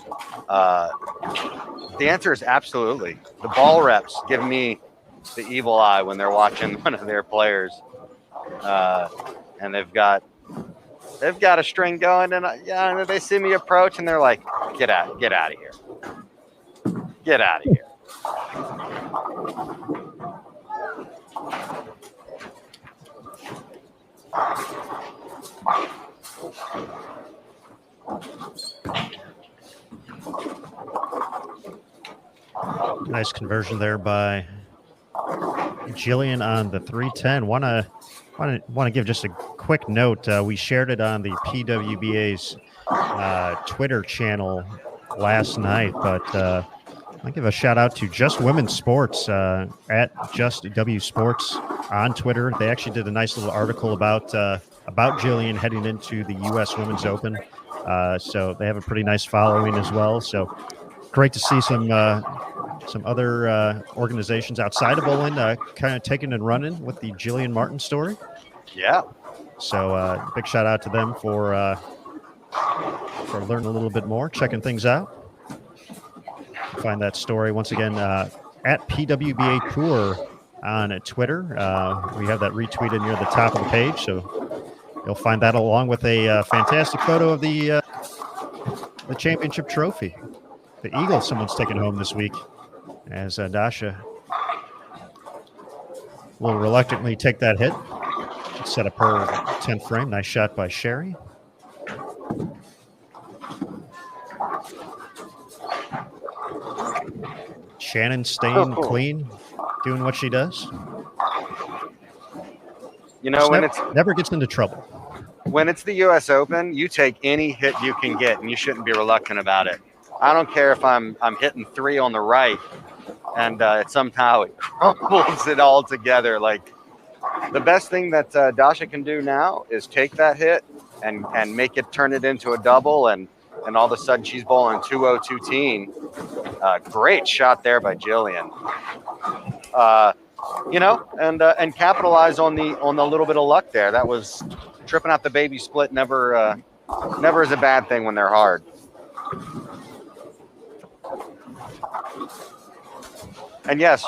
The answer is absolutely. The ball reps give me the evil eye when they're watching one of their players, and they've got a string going, and and they see me approach, and they're like, "Get out of here! Get out of here!" Nice conversion there by Jillian on the 310. Want to give just a quick note. We shared it on the PWBA's Twitter channel last night, but I'll give a shout out to Just Women's Sports at Just W Sports on Twitter. They actually did a nice little article about Jillian heading into the U.S. Women's Open. So they have a pretty nice following as well. So great to see some other organizations outside of bowling kind of taking and running with the Jillian Martin story. Yeah. So big shout out to them for learning a little bit more, checking things out. Find that story once again at PWBA Tour on Twitter. We have that retweeted near the top of the page, so you'll find that along with a fantastic photo of the championship trophy. The Eagle someone's taking home this week, as Dasha will reluctantly take that hit. Set up her 10th frame. Nice shot by Sherry. Shannon staying clean, doing what she does. You know, when it's never gets into trouble. When it's the U.S. Open, you take any hit you can get, and you shouldn't be reluctant about it. I don't care if I'm hitting 3 on the right, and somehow it crumbles it all together. Like, the best thing that Dasha can do now is take that hit and make it, turn it into a double, and all of a sudden she's bowling 2-0-2-teen. Great shot there by Jillian. And capitalize on the little bit of luck there. That was tripping out the baby split. Never is a bad thing when they're hard. And yes,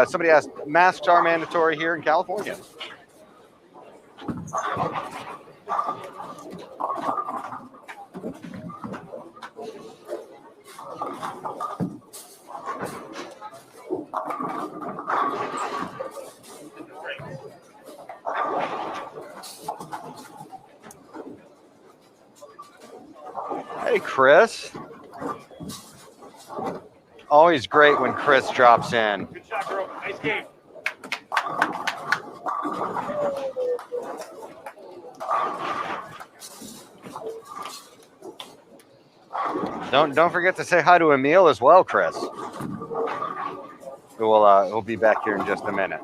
somebody asked, masks are mandatory here in California. Hey, Chris. Always great when Chris drops in. Good shot, girl. Nice game. Don't forget to say hi to Emil as well, Chris. We'll be back here in just a minute.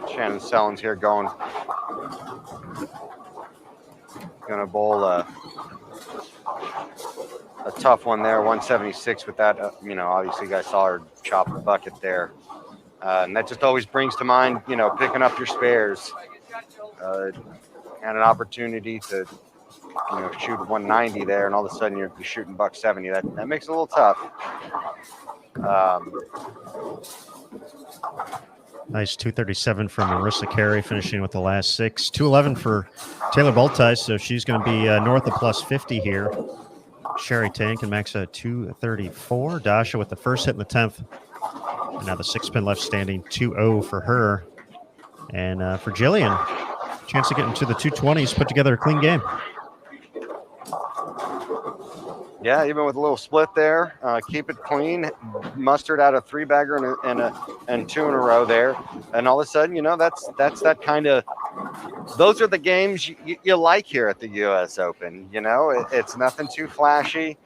Shannon Sellens here going to bowl a tough one there, 176 with that. Obviously you guys saw her chop the bucket there. And that just always brings to mind, picking up your spares and an opportunity to, shoot 190 there, and all of a sudden you're shooting $170. That makes it a little tough. Nice 237 from Marissa Carey, finishing with the last 6. 211 for Taylor Boltice, so she's going to be north of plus 50 here. Sherry Tank and Max at 234. Dasha with the first hit in the 10th. And now the 6-pin left standing, 2-0 for her. And for Jillian, chance to get into the 220s, put together a clean game. Yeah, even with a little split there, keep it clean, mustered out a 3-bagger and 2 in a row there, and all of a sudden, that's that kind of. Those are the games you like here at the U.S. Open. It's nothing too flashy.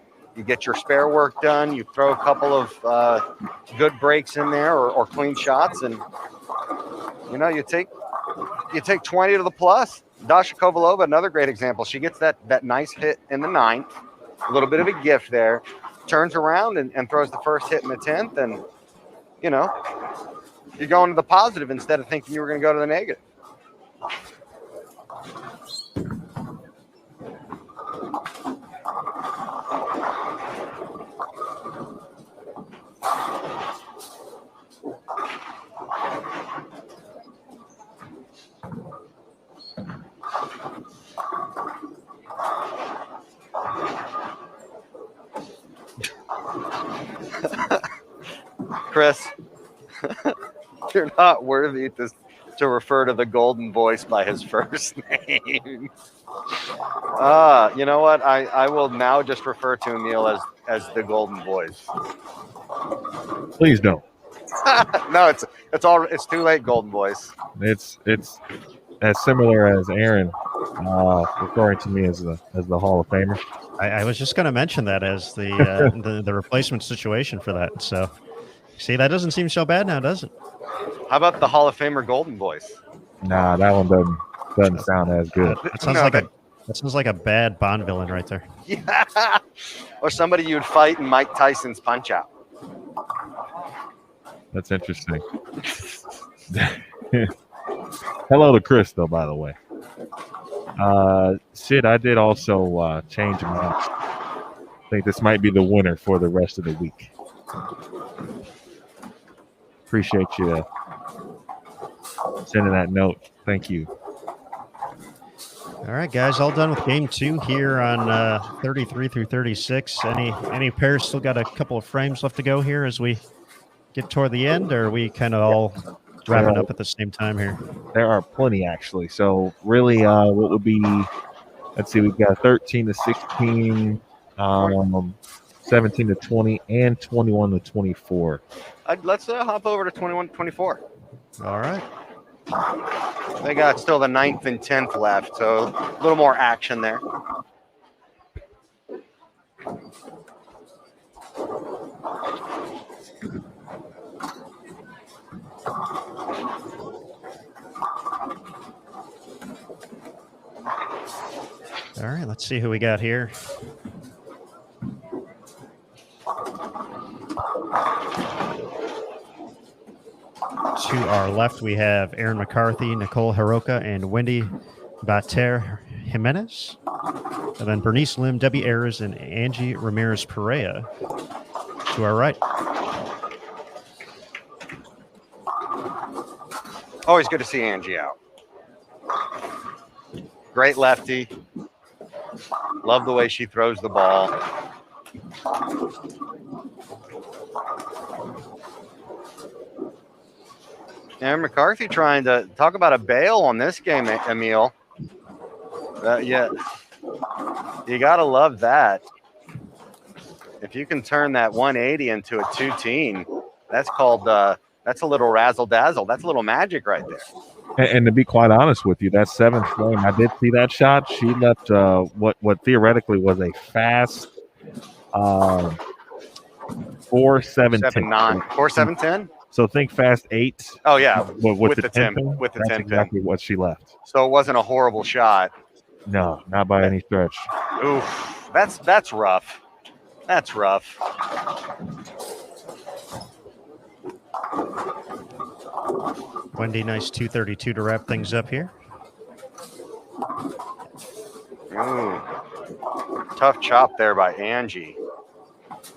You get your spare work done. You throw a couple of good breaks in there or clean shots, and you take 20 to the plus. Dasha Kovalova, another great example. She gets that nice hit in the 9th, a little bit of a gift there, turns around and throws the first hit in the 10th, and you're going to the positive instead of thinking you were going to go to the negative. Chris, you're not worthy to refer to the golden voice by his first name. You know what? I will now just refer to Emil as the golden voice. Please don't. No, it's too late, golden voice. It's as similar as Aaron referring to me as the Hall of Famer. I was just going to mention that as the replacement situation for that. So, see, that doesn't seem so bad now, does it? How about the Hall of Famer golden voice? Nah, that one doesn't sound as good. That sounds like a bad Bond villain right there. Yeah, or somebody you'd fight in Mike Tyson's Punch Out. That's interesting. Hello to Chris, though, by the way. Sid, I did also change my match. I think this might be the winner for the rest of the week. Appreciate you sending that note. Thank you. All right, guys, all done with game 2 here on 33 through 36. Any pairs still got a couple of frames left to go here as we get toward the end, or are we kind of all wrapping up at the same time here? There are plenty, actually. So really, what would be, let's see, we've got 13 to 16, 17 to 20, and 21 to 24. Let's hop over to 21 to 24. All right. They got still the 9th and 10th left, so a little more action there. All right, let's see who we got here. To our left, we have Aaron McCarthy, Nicole Hiroka, and Wendy Bater Jimenez. And then Bernice Lim, Debbie Ayers, and Angie Ramirez Perea to our right. Always good to see Angie out. Great lefty. Love the way she throws the ball. Aaron McCarthy trying to talk about a bail on this game, Emil. Yeah, you got to love that. If you can turn that 180 into a 210, that's called, that's a little razzle dazzle. That's a little magic right there. And to be quite honest with you, that 7th frame, I did see that shot. She left what theoretically was a fast 4-7-10. 7-9. 4-7-10? So think fast 8. Oh, yeah. With the 10 10. With the 10 That's exactly what she left. So it wasn't a horrible shot. No, not by any stretch. Oof. That's rough. That's rough. Wendy, nice 232 to wrap things up here. Ooh. Tough chop there by Angie.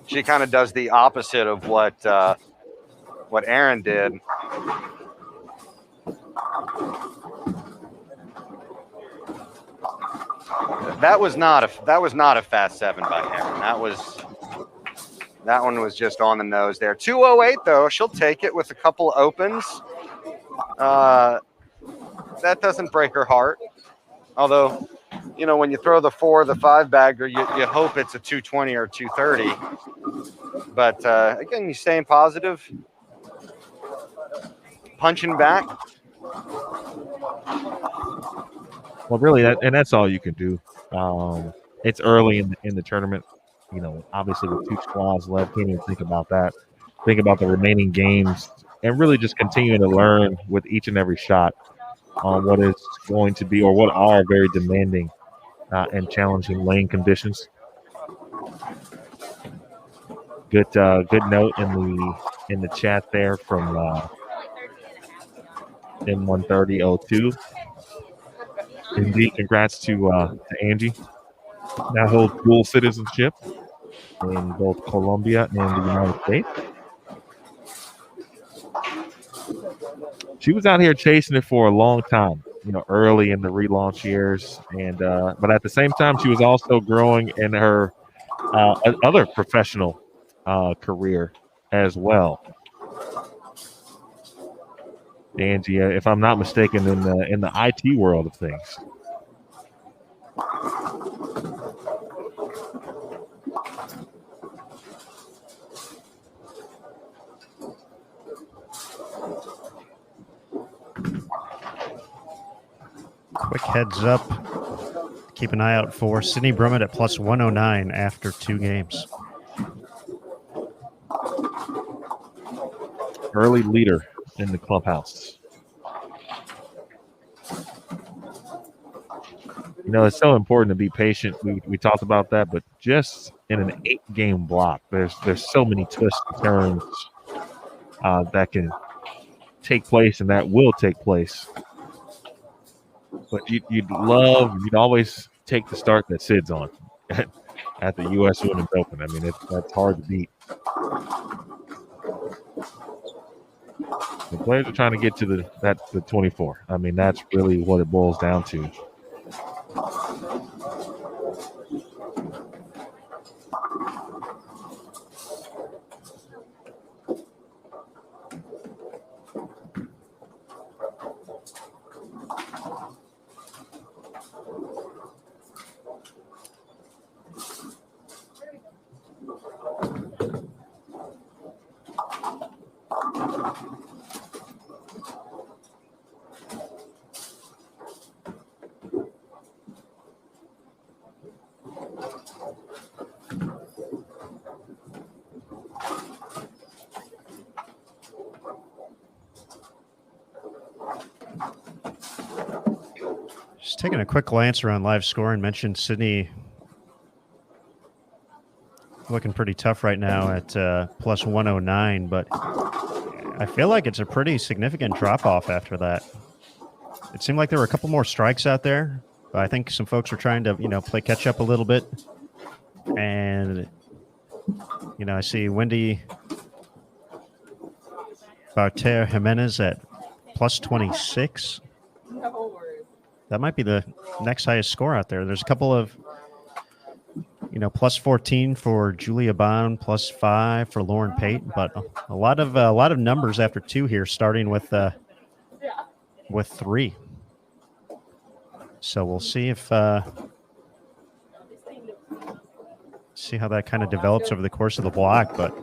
She kind of does the opposite of what Aaron did. That was not a fast 7 by Aaron. That one was just on the nose there. 208 though, she'll take it with a couple opens. That doesn't break her heart. Although, you know, when you throw the 4 or the 5 bagger, you hope it's a 220 or 230. But again, you staying positive, punching back. Well, really, that's all you can do. It's early in the tournament. obviously with 2 squads left, can't even think about that. Think about the remaining games and really just continuing to learn with each and every shot on what is going to be or what are very demanding and challenging lane conditions. Good note in the chat there from M13002. Indeed, congrats to Angie. Now holds dual citizenship in both Colombia and the United States. She was out here chasing it for a long time, early in the relaunch years, and but at the same time, she was also growing in her other professional career as well. Angie, if I'm not mistaken, in the IT world of things. Quick heads up. Keep an eye out for Sydney Brummett at plus 109 after 2 games. Early leader in the clubhouse. It's so important to be patient. We talked about that, but just in an 8-game block, there's so many twists and turns that can take place and that will take place. But you'd always take the start that Sid's on at the U.S. Women's Open. I mean, that's hard to beat. The players are trying to get to the 24. I mean, that's really what it boils down to. Just taking a quick glance around live score and mentioned Sydney looking pretty tough right now at plus 109, but I feel like it's a pretty significant drop-off after that. It seemed like there were a couple more strikes out there, but I think some folks were trying to, play catch-up a little bit. And, I see Wendy Barter Jimenez at plus 26. That might be the next highest score out there. There's a couple of, plus 14 for Julia Bond, plus 5 for Lauren Pate, but a lot of numbers after 2 here, starting with 3. So we'll see if see how that kind of develops over the course of the block, but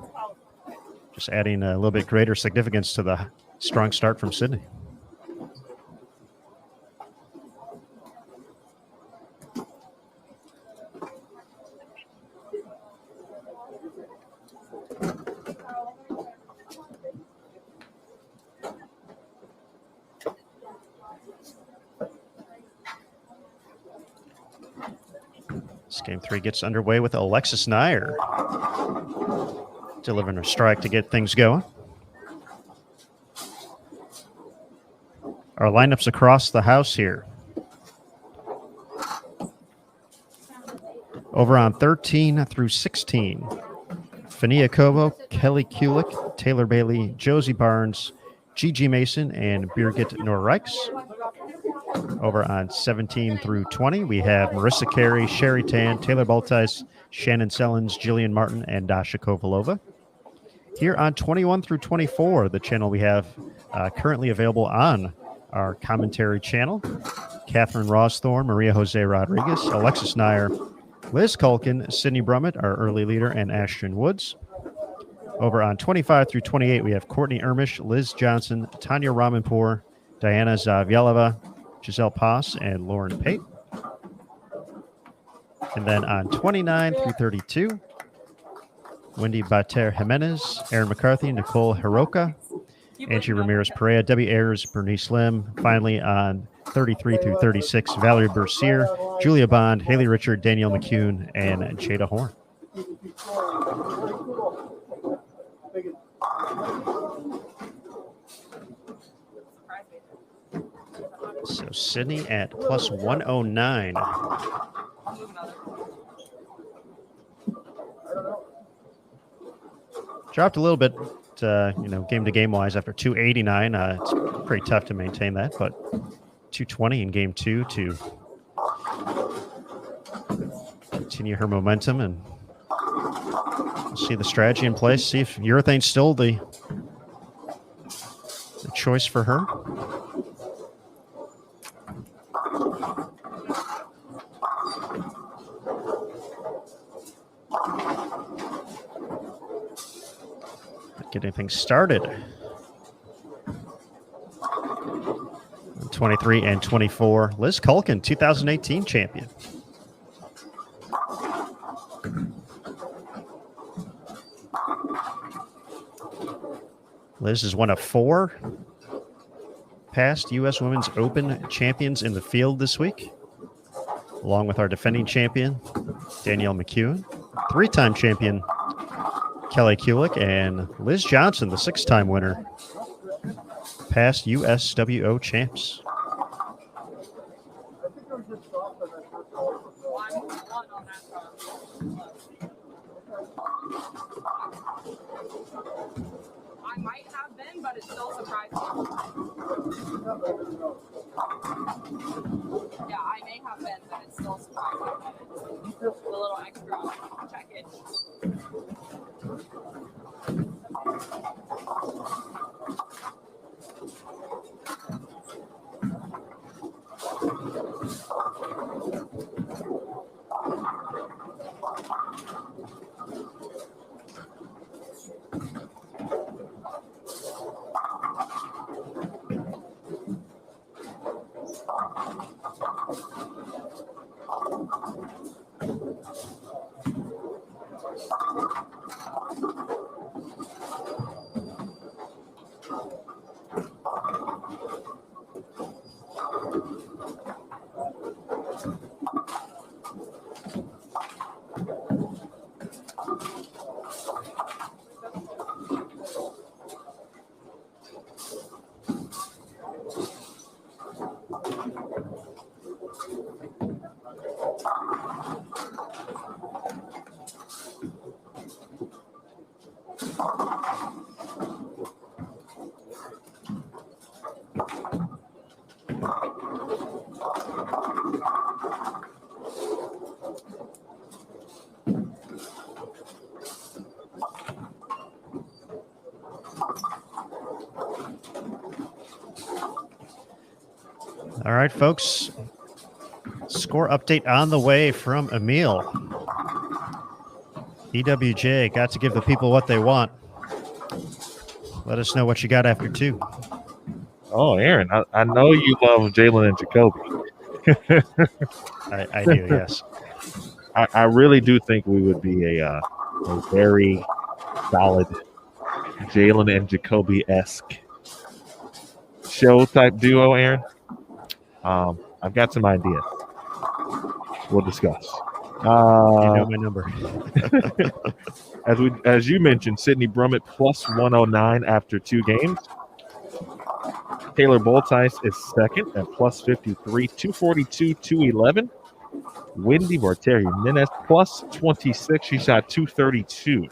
just adding a little bit greater significance to the strong start from Sydney. Game 3 gets underway with Alexis Nair delivering a strike to get things going. Our lineups across the house here. Over on 13 through 16, Fania Kovo, Kelly Kulik, Taylor Bailey, Josie Barnes, Gigi Mason, and Birgit Norreichs. Over on 17 through 20, we have Marissa Carey, Sherry Tan, Taylor Baltais, Shannon Sellens, Jillian Martin, and Dasha Kovalova. Here on 21 through 24, the channel we have currently available on our commentary channel, Catherine Rosthorn, Maria Jose Rodriguez, Alexis Nair, Liz Culkin, Sydney Brummett, our early leader, and Ashton Woods. Over on 25 through 28, we have Courtney Ermish, Liz Johnson, Tanya Ramanpour, Diana Zavyelova, Giselle Pass, and Lauren Pate. And then on 29 through 32, Wendy Bater Jimenez, Aaron McCarthy, Nicole Hiroka, Angie Ramirez Perea, Debbie Ayers, Bernice Lim. Finally, on 33 through 36, Valerie Bercier, Julia Bond, Haley Richard, Danielle McCune, and Jada Horn. So Sydney at plus 109. Dropped a little bit, game to game wise after 289. It's pretty tough to maintain that, but 220 in game 2 to continue her momentum, and we'll see the strategy in place. See if urethane's still the choice for her. Get anything started. 23 and 24. Liz Culkin, 2018 champion. Liz is one of 4 past U.S. Women's Open champions in the field this week, along with our defending champion, Danielle McCune, 3-time champion, Kelly Kulick, and Liz Johnson, the 6-time winner, past USWO champs. I might have been, but it still surprised me. Yeah, I may have been, but it still surprised me. The little extra check-in. All right, folks. Score update on the way from Emil. EWJ got to give the people what they want. Let us know what you got after 2. Oh, Aaron, I know you love Jalen and Jacoby. I do, yes. I really do think we would be a very solid Jalen and Jacoby-esque show type duo, Aaron. I've got some ideas. We'll discuss. You know my number. As you mentioned, Sydney Brummett plus 109 after 2 games. Taylor Boltice is second at plus 53, 242, 211. Wendy Barter Jimenez plus 26. She shot 232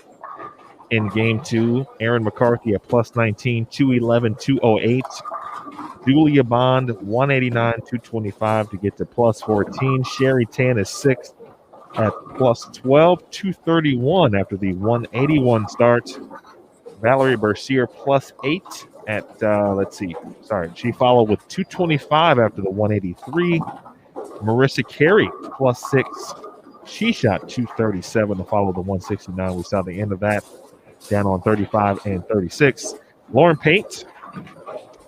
in game 2. Aaron McCarthy at plus 19, 211, 208. Julia Bond, 189, 225 to get to plus 14. Sherry Tan is 6th at plus 12, 231 after the 181 start. Valerie Bercier plus 8 at, she followed with 225 after the 183. Marissa Carey plus 6. She shot 237 to follow the 169. We saw the end of that down on 35 and 36. Lauren Pate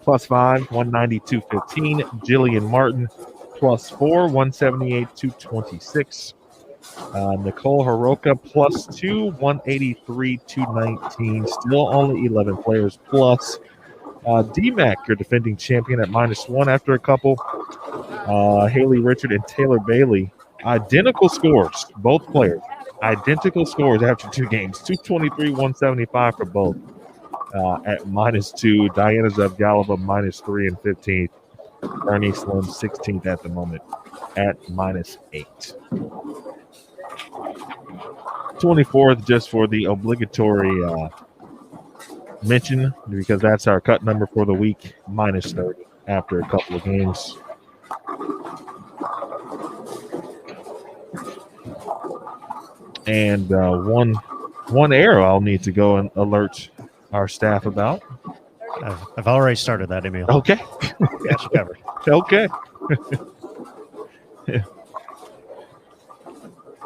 plus 5, 190, 215. Jillian Martin plus 4, 178, 226. Nicole Haroka +2, 183, 219. Still only 11 players plus. DMAC, your defending champion, at -1 after a couple. Haley Richard and Taylor Bailey, identical scores, both players. Identical scores after 2 games, 223, 175 for both. At -2, Diana Zavgalova -3 and 15th. Ernie Slim 16th at the moment at -8. 24th just for the obligatory mention, because that's our cut number for the week, -30 after a couple of games. And one error I'll need to go and alert our staff about. I've already started that, Emil. Okay. Got you covered. Okay.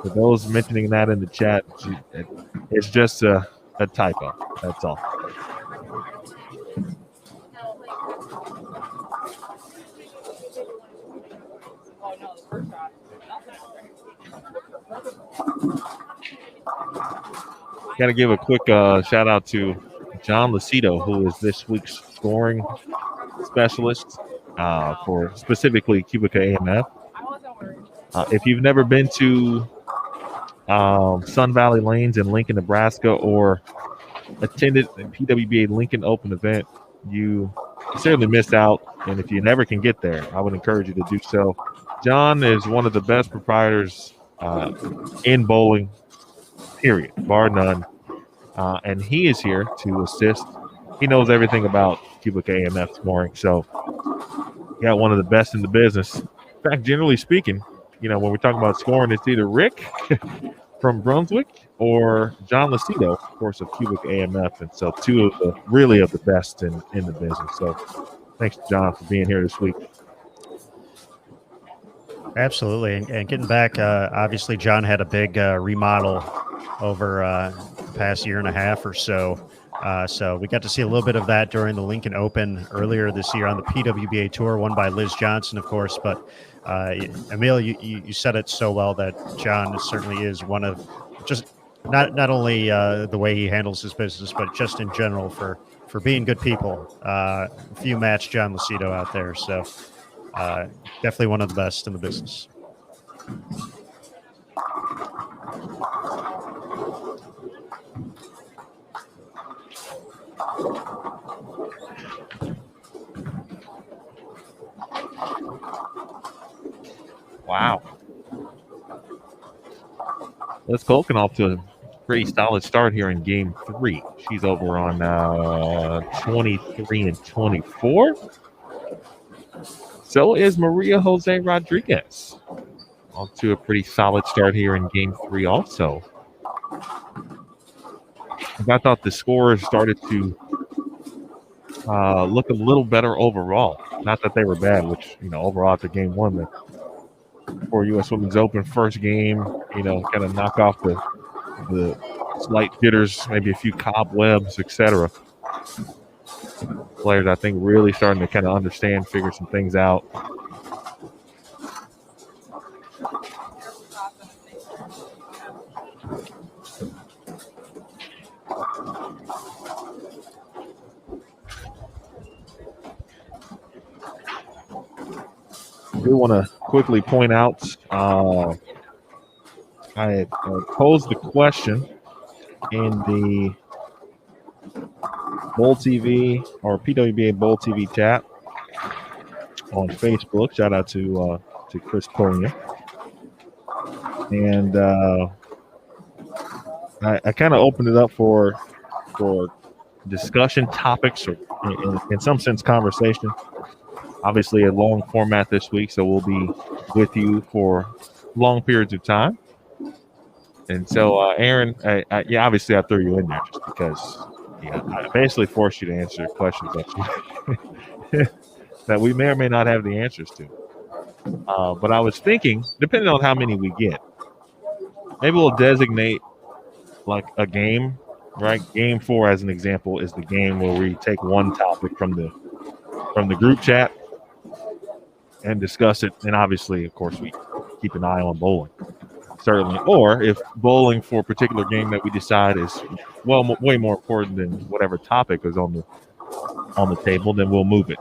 For those mentioning that in the chat, it's just a typo. That's all. Got to give a quick shout out to John Lucido, who is this week's scoring specialist for specifically Cubica AMF. If you've never been to Sun Valley Lanes in Lincoln, Nebraska, or attended a PWBA Lincoln Open event, you certainly missed out. And if you never can get there, I would encourage you to do so. John is one of the best proprietors in bowling, period, bar none. And he is here to assist. He knows everything about Cubica AMF scoring. So, yeah, one of the best in the business. In fact, generally speaking, when we're talking about scoring, it's either Rick from Brunswick or John Lucido, of course, of Cubica AMF. And so 2 of the best in the business. So thanks to John for being here this week. Absolutely. And getting back, obviously, John had a big remodel over the past year and a half or so. So we got to see a little bit of that during the Lincoln Open earlier this year on the PWBA Tour, won by Liz Johnson, of course. But Emil, you said it so well that John certainly is one of just not only the way he handles his business, but just in general for being good people. Few match John Lucido out there. So definitely one of the best in the business. Wow. Liz Colkin off to a pretty solid start here in game 3. She's over on 23 and 24. So is Maria Jose Rodriguez. Off to a pretty solid start here in game 3 also. I thought the scores started to look a little better overall. Not that they were bad, which, overall after game 1, for U.S. Women's Open first game, kind of knock off the slight jitters, maybe a few cobwebs, etc. Players, I think, really starting to kind of understand, figure some things out. I do want to quickly point out, I had posed the question in the Bowl TV or PWBA Bowl TV chat on Facebook. Shout out to Chris Konya. And I kind of opened it up for discussion topics or in some sense conversation. Obviously a long format this week, so we'll be with you for long periods of time. And so, Aaron, obviously I threw you in there just because I basically forced you to answer questions that we may or may not have the answers to. But I was thinking, depending on how many we get, maybe we'll designate like a game, right? Game 4, as an example, is the game where we take one topic from the group chat and discuss it. And obviously, of course, we keep an eye on bowling. certainly. Or if bowling for a particular game that we decide is way more important than whatever topic is on the table, then we'll move it.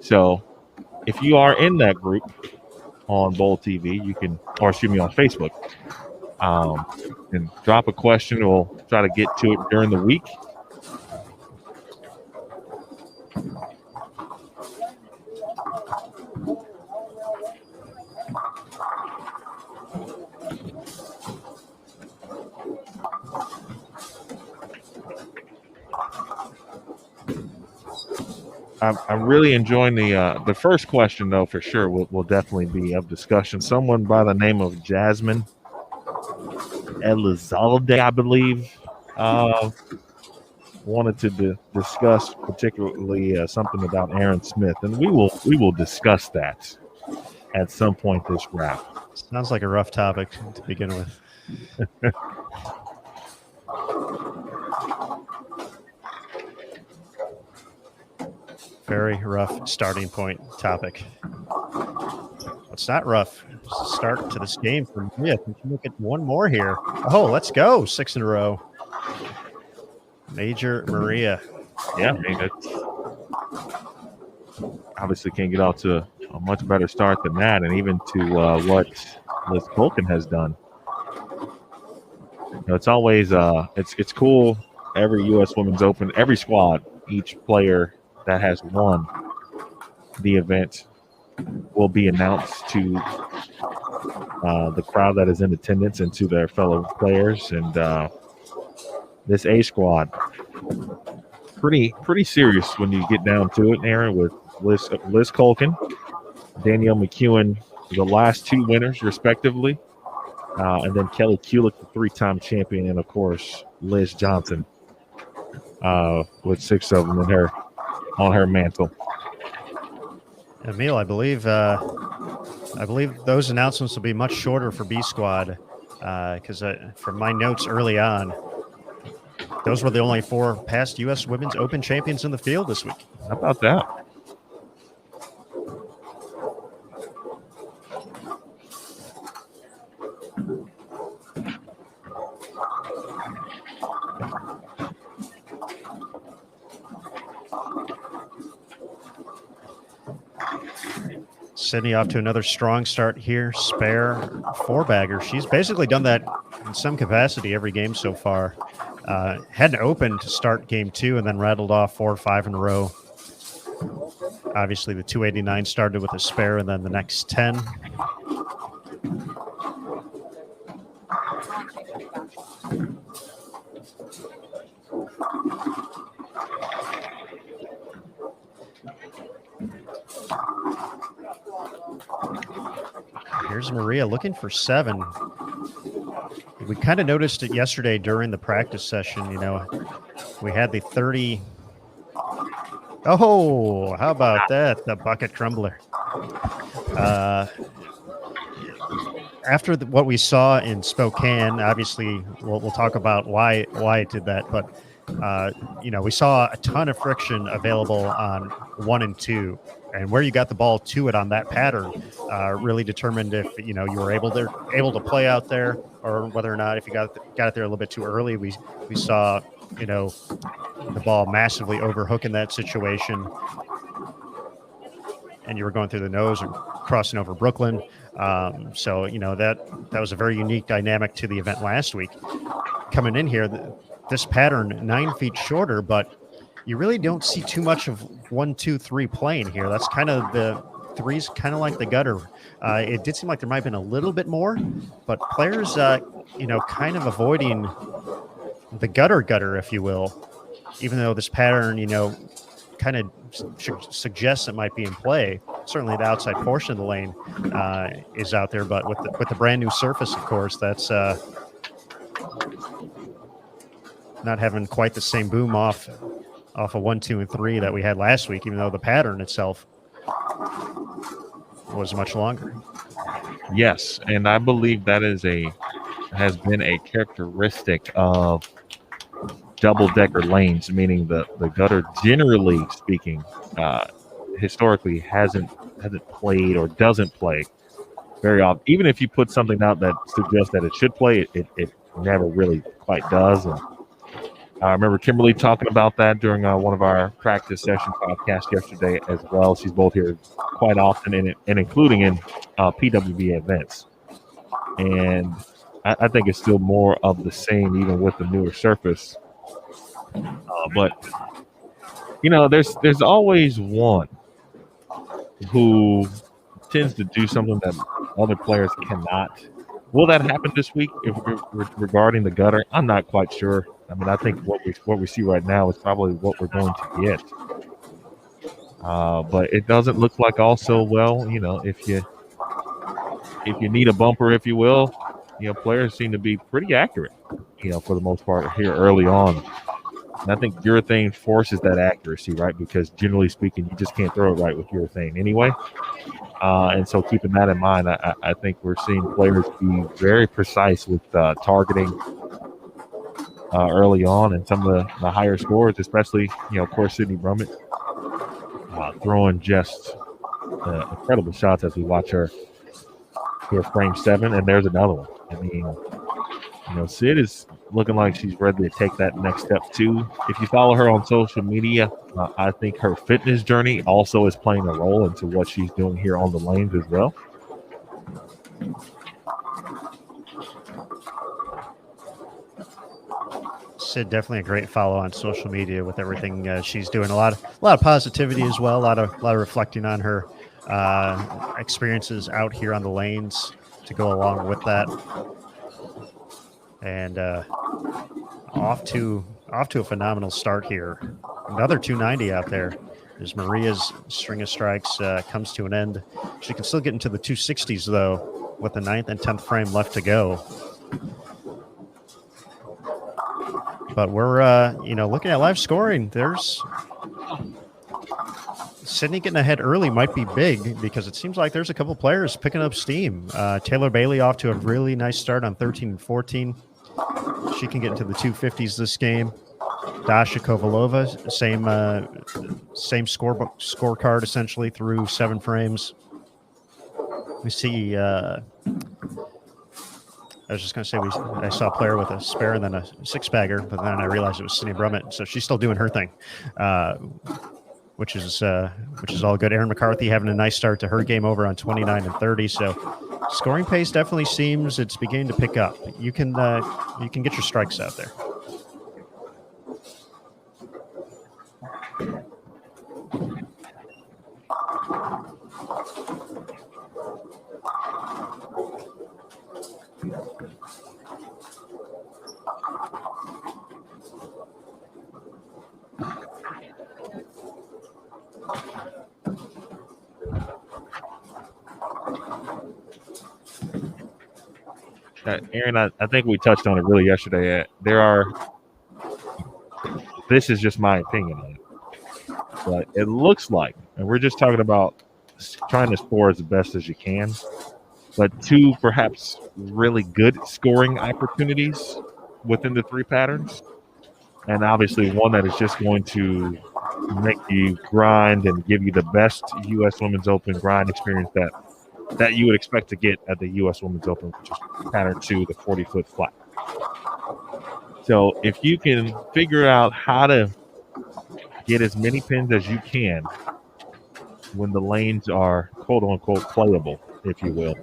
So if you are in that group on Bowl TV, you can, or excuse me, on Facebook, and drop a question. We'll try to get to it during the week. I'm really enjoying the first question, though, for sure will definitely be of discussion. Someone by the name of Jasmine Elizalde, I believe, wanted to discuss particularly something about Aaron Smith, and we will discuss that at some point this draft. Sounds like a rough topic to begin with. Very rough starting point topic. It's not rough. Start to this game for me. I think you look at one more here. Oh, let's go. 6 in a row. Major Maria. Yeah, I mean, it's obviously can't get out to a much better start than that, and even to what Liz Colkin has done. You know, it's always it's cool. Every U.S. Women's Open, every squad, each player that has won the event will be announced to the crowd that is in attendance and to their fellow players. And this A squad, pretty serious when you get down to it, Aaron, with Liz Colkin, Danielle McEwen, the last two winners respectively, and then Kelly Kulick, the three-time champion, and of course Liz Johnson, with 6 of them on her mantle. Emil, I believe those announcements will be much shorter for B Squad because from my notes early on, those were the only 4 past U.S. Women's Open champions in the field this week. How about that? Sydney off to another strong start here. Spare 4-bagger. She's basically done that in some capacity every game so far. Hadn't opened to start game 2 and then rattled off 4 or 5 in a row. Obviously, the 289 started with a spare and then the next 10. Here's Maria looking for 7. We kind of noticed it yesterday during the practice session. You know, we had the 30. Oh, how about that? The bucket crumbler. After what we saw in Spokane, obviously we'll talk about why it did that. But, you know, we saw a ton of friction available on 1 and 2. And where you got the ball to it on that pattern really determined if, you know, you were able to play out there, or whether or not if you got it there a little bit too early. We saw, you know, the ball massively overhook in that situation, and you were going through the nose and crossing over Brooklyn. So, you know, that was a very unique dynamic to the event last week. Coming in here, this pattern 9 feet shorter, but you really don't see too much of 1, 2, 3 playing here. That's kind of the 3's kind of like the gutter. It did seem like there might have been a little bit more, but players, you know, kind of avoiding the gutter, if you will, even though this pattern, you know, kind of suggests it might be in play. Certainly the outside portion of the lane is out there, but with the brand new surface, of course, that's not having quite the same boom off of 1, 2, and 3 that we had last week, even though the pattern itself was much longer. Yes, and I believe that has been a characteristic of double-decker lanes, meaning the gutter, generally speaking, historically hasn't played or doesn't play very often. Even if you put something out that suggests that it should play, it never really quite does. And I remember Kimberly talking about that during one of our practice session podcasts yesterday as well. She's both here quite often and including in PWBA events. And I think it's still more of the same, even with the newer surface. But there's always one who tends to do something that other players cannot. Will that happen this week regarding the gutter? I'm not quite sure. I mean, I think what we see right now is probably what we're going to get. But it doesn't look like also, well, if you need a bumper, if you will, players seem to be pretty accurate, for the most part here early on. And I think urethane forces that accuracy, right? Because generally speaking, you just can't throw it right with urethane anyway. And so keeping that in mind, I think we're seeing players be very precise with targeting early on, and some of the higher scores, especially, of course, Sydney Brummett throwing just incredible shots as we watch her here frame 7, and there's another one. I mean, Sid is looking like she's ready to take that next step too. If you follow her on social media, I think her fitness journey also is playing a role into what she's doing here on the lanes as well. Sid, definitely a great follow on social media with everything she's doing. A lot of positivity as well. A lot of reflecting on her experiences out here on the lanes to go along with that. And off to a phenomenal start here. Another 290 out there as Maria's string of strikes comes to an end. She can still get into the 260s though, with the 9th and 10th frame left to go. But we're looking at live scoring. There's Sydney getting ahead early might be big because it seems like there's a couple players picking up steam. Taylor Bailey off to a really nice start on 13 and 14. She can get into the 250s this game. Dasha Kovalova, same scorecard essentially through 7 frames. We see. I was just going to say I saw a player with a spare and then a 6-bagger, but then I realized it was Sydney Brummett, so she's still doing her thing, which is all good. Erin McCarthy having a nice start to her game over on 29 and 30. So scoring pace definitely seems it's beginning to pick up. You can get your strikes out there. Aaron, I think we touched on it really yesterday. This is just my opinion on it, but it looks like, and we're just talking about trying to score as best as you can, but 2 perhaps really good scoring opportunities within the 3 patterns, and obviously one that is just going to make you grind and give you the best U.S. Women's Open grind experience that you would expect to get at the U.S. Women's Open, which is pattern 2, the 40-foot flat. So if you can figure out how to get as many pins as you can when the lanes are quote-unquote playable, if you will,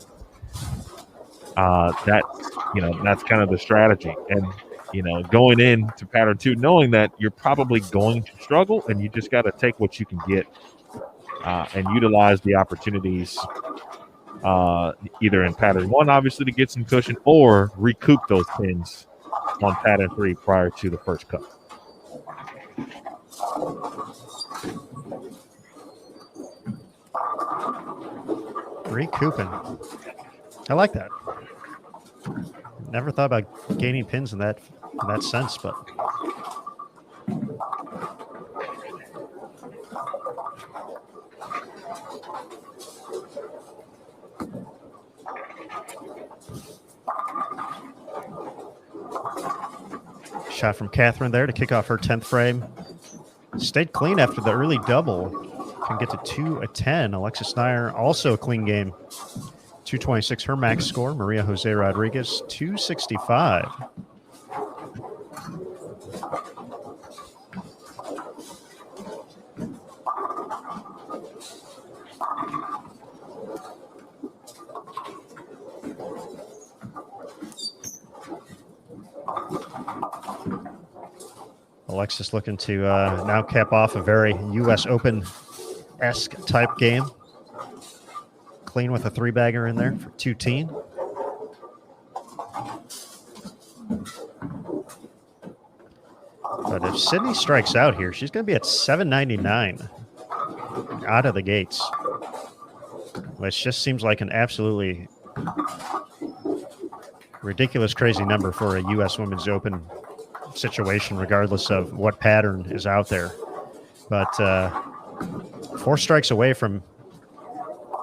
that's kind of the strategy. And, going into pattern 2, knowing that you're probably going to struggle and you just got to take what you can get and utilize the opportunities either in pattern 1, obviously, to get some cushion, or recoup those pins on pattern 3 prior to the first cut. Recouping. I like that. Never thought about gaining pins in that sense, but shot from Catherine there to kick off her 10th frame. Stayed clean after the early double. Can get to 2 a 10. Alexis Nyer also a clean game 226 her max score. Maria Jose Rodriguez 265. Alexis looking to now cap off a very U.S. Open-esque type game. Clean with a three-bagger in there for 2-teen. But if Sydney strikes out here, she's going to be at 799 out of the gates, which just seems like an absolutely ridiculous, crazy number for a U.S. Women's Open situation, regardless of what pattern is out there. But 4 strikes away from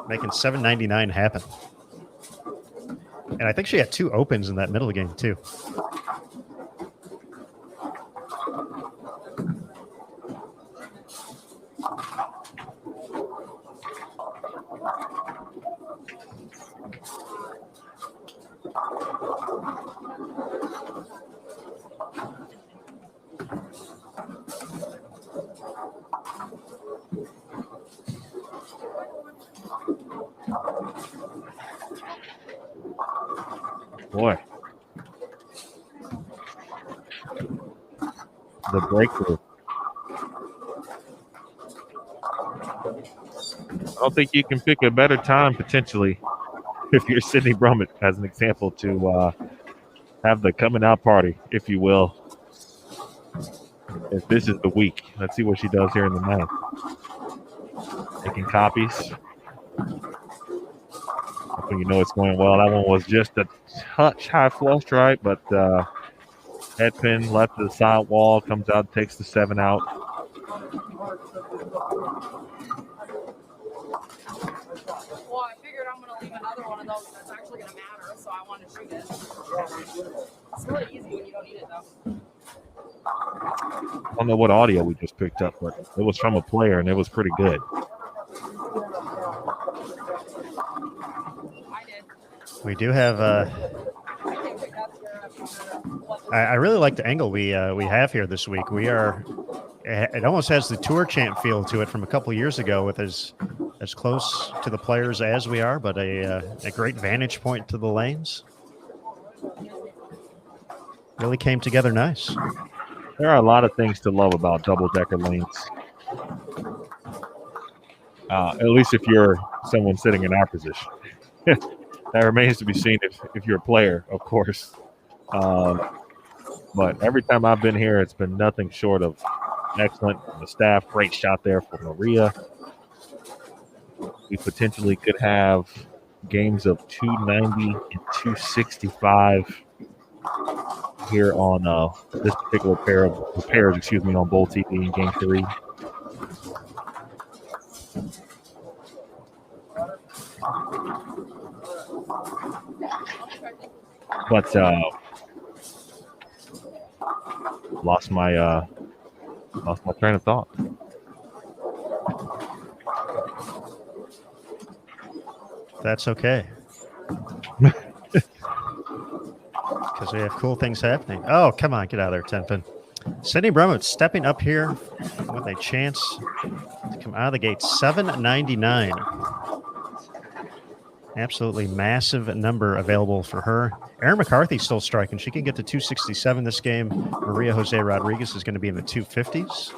making 799 happen. And I think she had 2 opens in that middle of the game, too. Boy. The breakthrough. I don't think you can pick a better time, potentially, if you're Sydney Brummett, as an example, to have the coming out party, if you will. If this is the week. Let's see what she does here in the ninth. Making copies. I think you know it's going well. That one was just a touch high flush, right? But head pin left to the side wall, comes out, takes the 7 out. Well, I figured I'm going to leave another one of those that's actually going to matter, so I want to shoot it. It's really easy when you don't need it, though. I don't know what audio we just picked up, but it was from a player, and it was pretty good. I did. We do have I really like the angle we have here this week. It almost has the tour champ feel to it from a couple of years ago, with as close to the players as we are, but a great vantage point to the lanes. Really came together nice. There are a lot of things to love about double-decker lanes. At least if you're someone sitting in our position. That remains to be seen if you're a player, of course. But every time I've been here, it's been nothing short of excellent. The staff, great shot there for Maria. We potentially could have games of 290 and 265 here on this particular pairs, on Bowl TV in Game 3. But lost my train of thought. That's okay. Because we have cool things happening. Oh, come on, get out of there, Tenpin. Sydney Brummett stepping up here with a chance to come out of the gate. 799. Absolutely massive number available for her. Erin McCarthy still striking. She can get to 267 this game. Maria Jose Rodriguez is going to be in the 250s.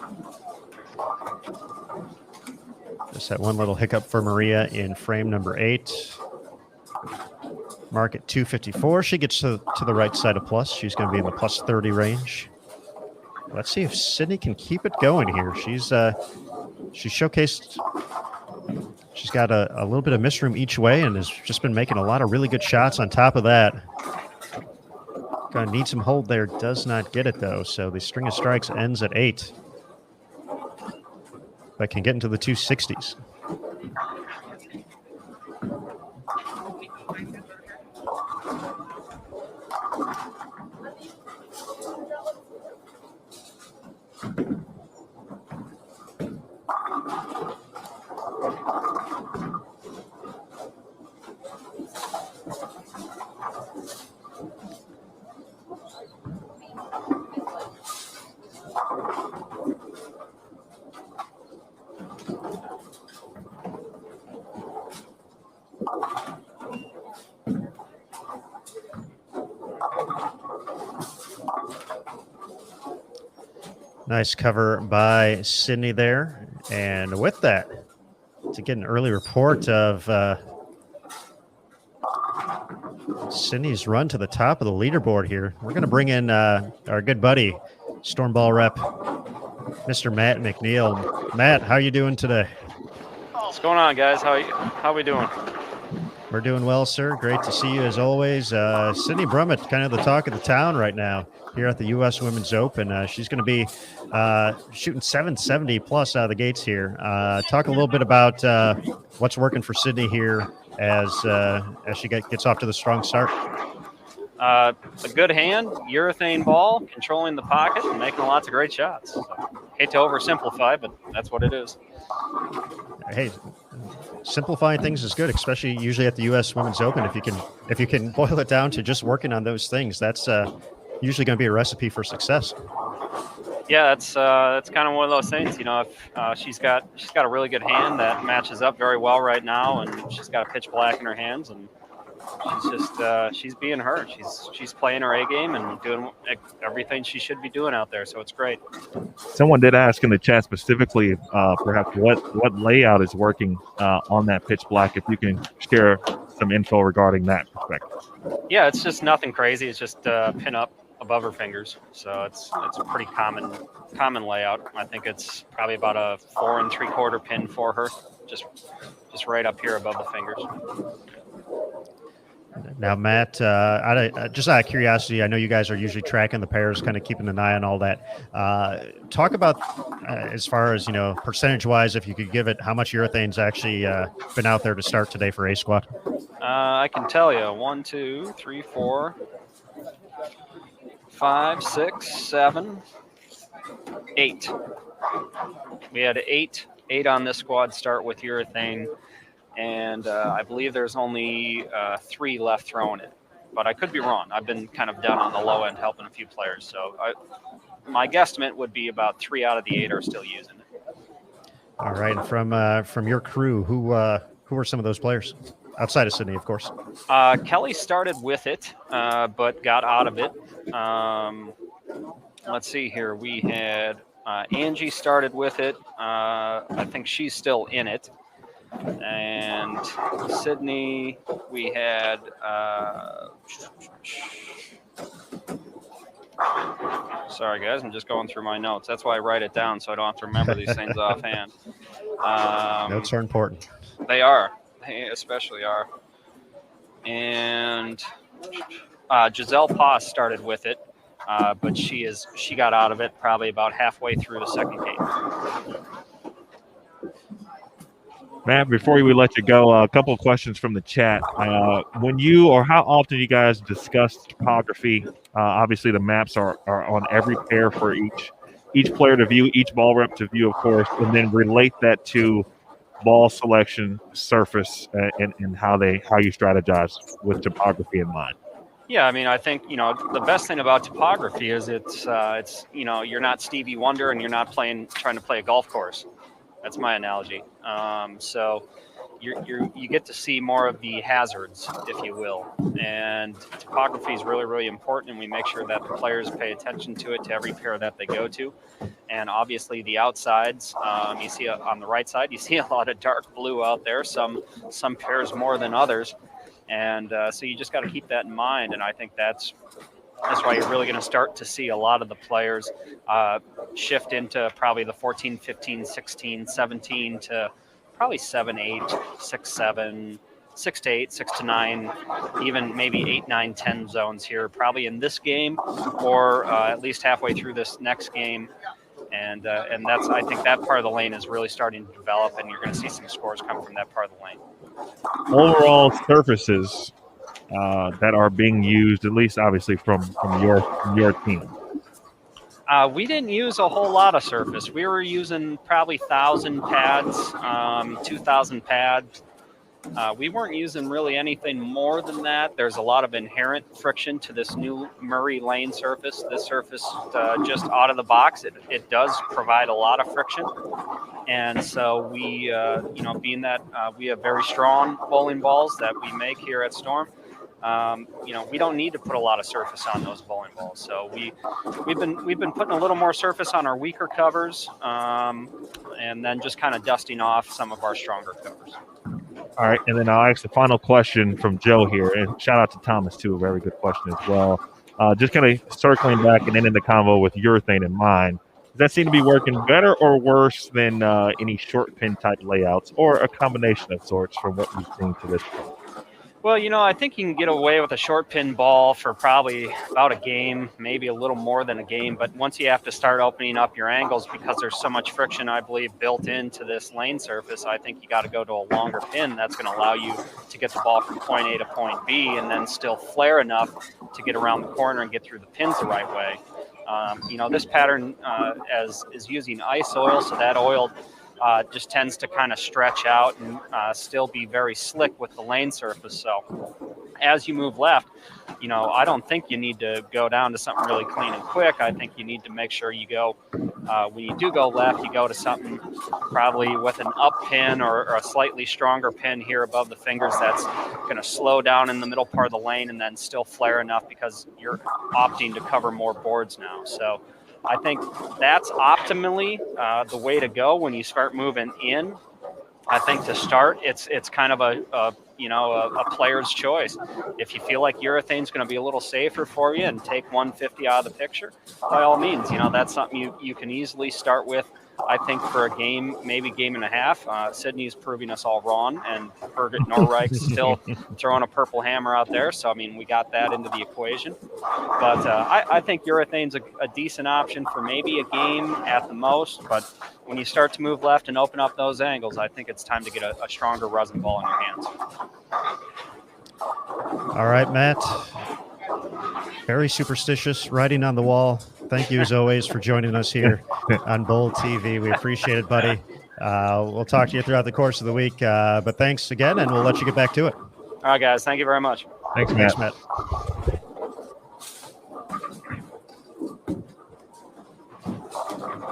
Just that one little hiccup for Maria in frame number 8. Mark at 254. She gets to the right side of plus. She's going to be in the plus 30 range. Let's see if Sydney can keep it going here. She's showcased. She's got a little bit of misroom each way and has just been making a lot of really good shots on top of that. Going to need some hold there. Does not get it, though. So the string of strikes ends at 8. But can get into the 260s. Nice cover by Sydney there. And with that, to get an early report of Sydney's run to the top of the leaderboard here, we're going to bring in our good buddy, Stormball rep, Mr. Matt McNeil. Matt, how are you doing today? What's going on, guys? How we doing? We're doing well, sir. Great to see you as always. Sydney Brummett, kind of the talk of the town right now here at the U.S. Women's Open. She's going to be shooting 770 plus out of the gates here. Talk a little bit about what's working for Sydney here as she gets off to the strong start. A good hand, urethane ball, controlling the pocket, and making lots of great shots. So, hate to oversimplify, but that's what it is. Hey, simplifying things is good, especially usually at the U.S. Women's Open. If you can boil it down to just working on those things, that's usually going to be a recipe for success. Yeah, that's kind of one of those things. You know, if she's got a really good hand that matches up very well right now, and she's got a pitch black in her hands, and she's being her. She's playing her A game and doing everything she should be doing out there. So it's great. Someone did ask in the chat specifically, perhaps what layout is working on that pitch black. If you can share some info regarding that perspective. Yeah, it's just nothing crazy. It's just pin up above her fingers. So it's a pretty common layout. I think it's probably about a 4 3/4 pin for her, just right up here above the fingers. Now, Matt, just out of curiosity, I know you guys are usually tracking the pairs, kind of keeping an eye on all that. Talk about as far as, percentage-wise, if you could give it, how much urethane's actually been out there to start today for A Squad? I can tell you 1, 2, 3, 4, 5, 6, 7, 8. We had eight on this squad start with urethane. And I believe there's only 3 left throwing it, but I could be wrong. I've been kind of down on the low end helping a few players, so my guesstimate would be about 3 out of the 8 are still using it. All right, and from your crew, who are some of those players outside of Sydney, of course? Kelly started with it, but got out of it. Let's see here. We had Angie started with it. I think she's still in it. And Sydney, we had sorry guys, I'm just going through my notes. That's why I write it down, so I don't have to remember these things offhand. Notes are important. They are. They especially are. And Giselle Poss started with it, but she got out of it probably about halfway through the second game. Matt, before we let you go, a couple of questions from the chat. When you or how often you guys discuss topography? Obviously, the maps are on every pair for each player to view, each ball rep to view, of course, and then relate that to ball selection, surface, and how you strategize with topography in mind. Yeah, I mean, I think, the best thing about topography is it's you're not Stevie Wonder and you're not trying to play a golf course. That's my analogy. So you get to see more of the hazards, if you will. And topography is really, really important, and we make sure that the players pay attention to it to every pair that they go to. And obviously the outsides, you see on the right side, you see a lot of dark blue out there, some pairs more than others. And so you just got to keep that in mind. And I think that's why you're really going to start to see a lot of the players shift into probably the 14, 15, 16, 17 to probably 7, 8, 6, 7, 6 to 8, 6 to 9, even maybe 8, 9, 10 zones here, probably in this game or at least halfway through this next game. And that's, I think that part of the lane is really starting to develop, and you're going to see some scores come from that part of the lane. Overall surfaces that are being used, at least obviously from your team. We didn't use a whole lot of surface. We were using probably 1,000 pads, 2,000 pads. We weren't using really anything more than that. There's a lot of inherent friction to this new Murray Lane surface. This surface, just out of the box, it does provide a lot of friction. And so we, being that we have very strong bowling balls that we make here at Storm, We don't need to put a lot of surface on those bowling balls. So we've been putting a little more surface on our weaker covers, and then just kind of dusting off some of our stronger covers. All right, and then I'll ask the final question from Joe here, and shout out to Thomas too, a very good question as well. Just kind of circling back and ending the convo with urethane in mind. Does that seem to be working better or worse than any short pin type layouts, or a combination of sorts from what you've seen to this point? Well, I think you can get away with a short pin ball for probably about a game, maybe a little more than a game. But once you have to start opening up your angles because there's so much friction, I believe, built into this lane surface, I think you got to go to a longer pin. That's going to allow you to get the ball from point A to point B and then still flare enough to get around the corner and get through the pins the right way. This pattern is using ice oil, so that oil just tends to kind of stretch out and still be very slick with the lane surface. So as you move left, I don't think you need to go down to something really clean and quick. I think you need to make sure you go, when you do go left, you go to something probably with an up pin or a slightly stronger pin here above the fingers that's going to slow down in the middle part of the lane and then still flare enough because you're opting to cover more boards now. So I think that's optimally the way to go when you start moving in. I think to start, it's kind of a player's choice. If you feel like urethane's going to be a little safer for you and take 150 out of the picture, by all means, that's something you can easily start with. I think for a game, maybe game and a half, Sydney's proving us all wrong, and Birgit Norreich's still throwing a purple hammer out there. So, we got that into the equation. But I think urethane's a decent option for maybe a game at the most. But when you start to move left and open up those angles, I think it's time to get a stronger resin ball in your hands. All right, Matt. Very superstitious writing on the wall. Thank you, as always, for joining us here on Bowl TV. We appreciate it, buddy. We'll talk to you throughout the course of the week. But thanks again, and we'll let you get back to it. All right, guys. Thank you very much. Thanks, Matt. Thanks, Matt.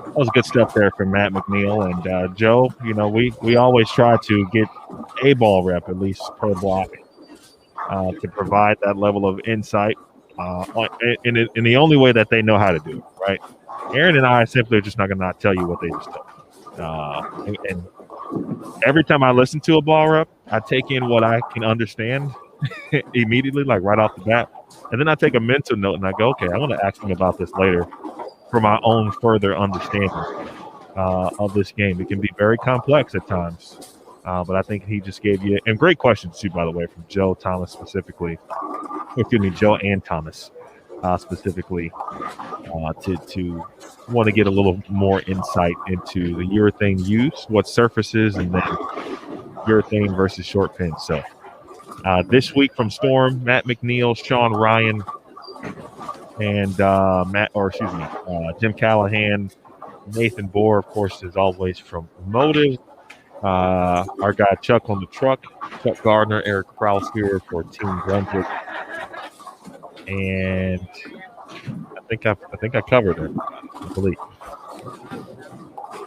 That was good stuff there from Matt McNeil. And Joe, we always try to get a ball rep, at least per block, to provide that level of insight in the only way that they know how to do it, right? Aaron and I simply are just not going to not tell you what they just told me. And every time I listen to a ball rep, I take in what I can understand immediately, like right off the bat. And then I take a mental note and I go, okay, I want to ask them about this later for my own further understanding of this game. It can be very complex at times. But I think he just gave you, and great questions too, by the way, from Joe Thomas specifically. Excuse me, Joe and Thomas specifically, to want to get a little more insight into the urethane use, what surfaces, and then urethane versus short pin. So this week from Storm, Matt McNeil, Sean Ryan, and Jim Callahan, Nathan Bohr, of course, as always from Motive. Our guy Chuck on the truck, Chuck Gardner, Eric Krause here for Team Brunswick, and I think I covered it, I believe.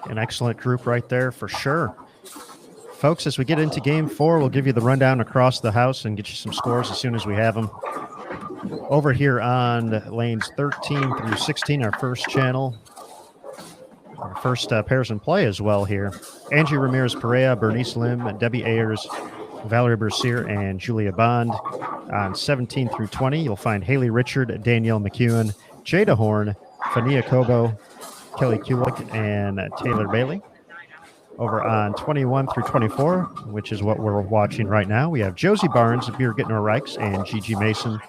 An excellent group right there for sure. Folks, as we get into Game 4, we'll give you the rundown across the house and get you some scores as soon as we have them. Over here on lanes 13 through 16, our first channel. Our first pairs in play as well here. Angie Ramirez-Perea, Bernice Lim, Debbie Ayers, Valerie Bercier, and Julia Bond. On 17 through 20, you'll find Haley Richard, Danielle McEwen, Jada Horn, Fania Kobo, Kelly Kulik, and Taylor Bailey. Over on 21 through 24, which is what we're watching right now, we have Josie Barnes, Birgit Norreichs, and Gigi Mason,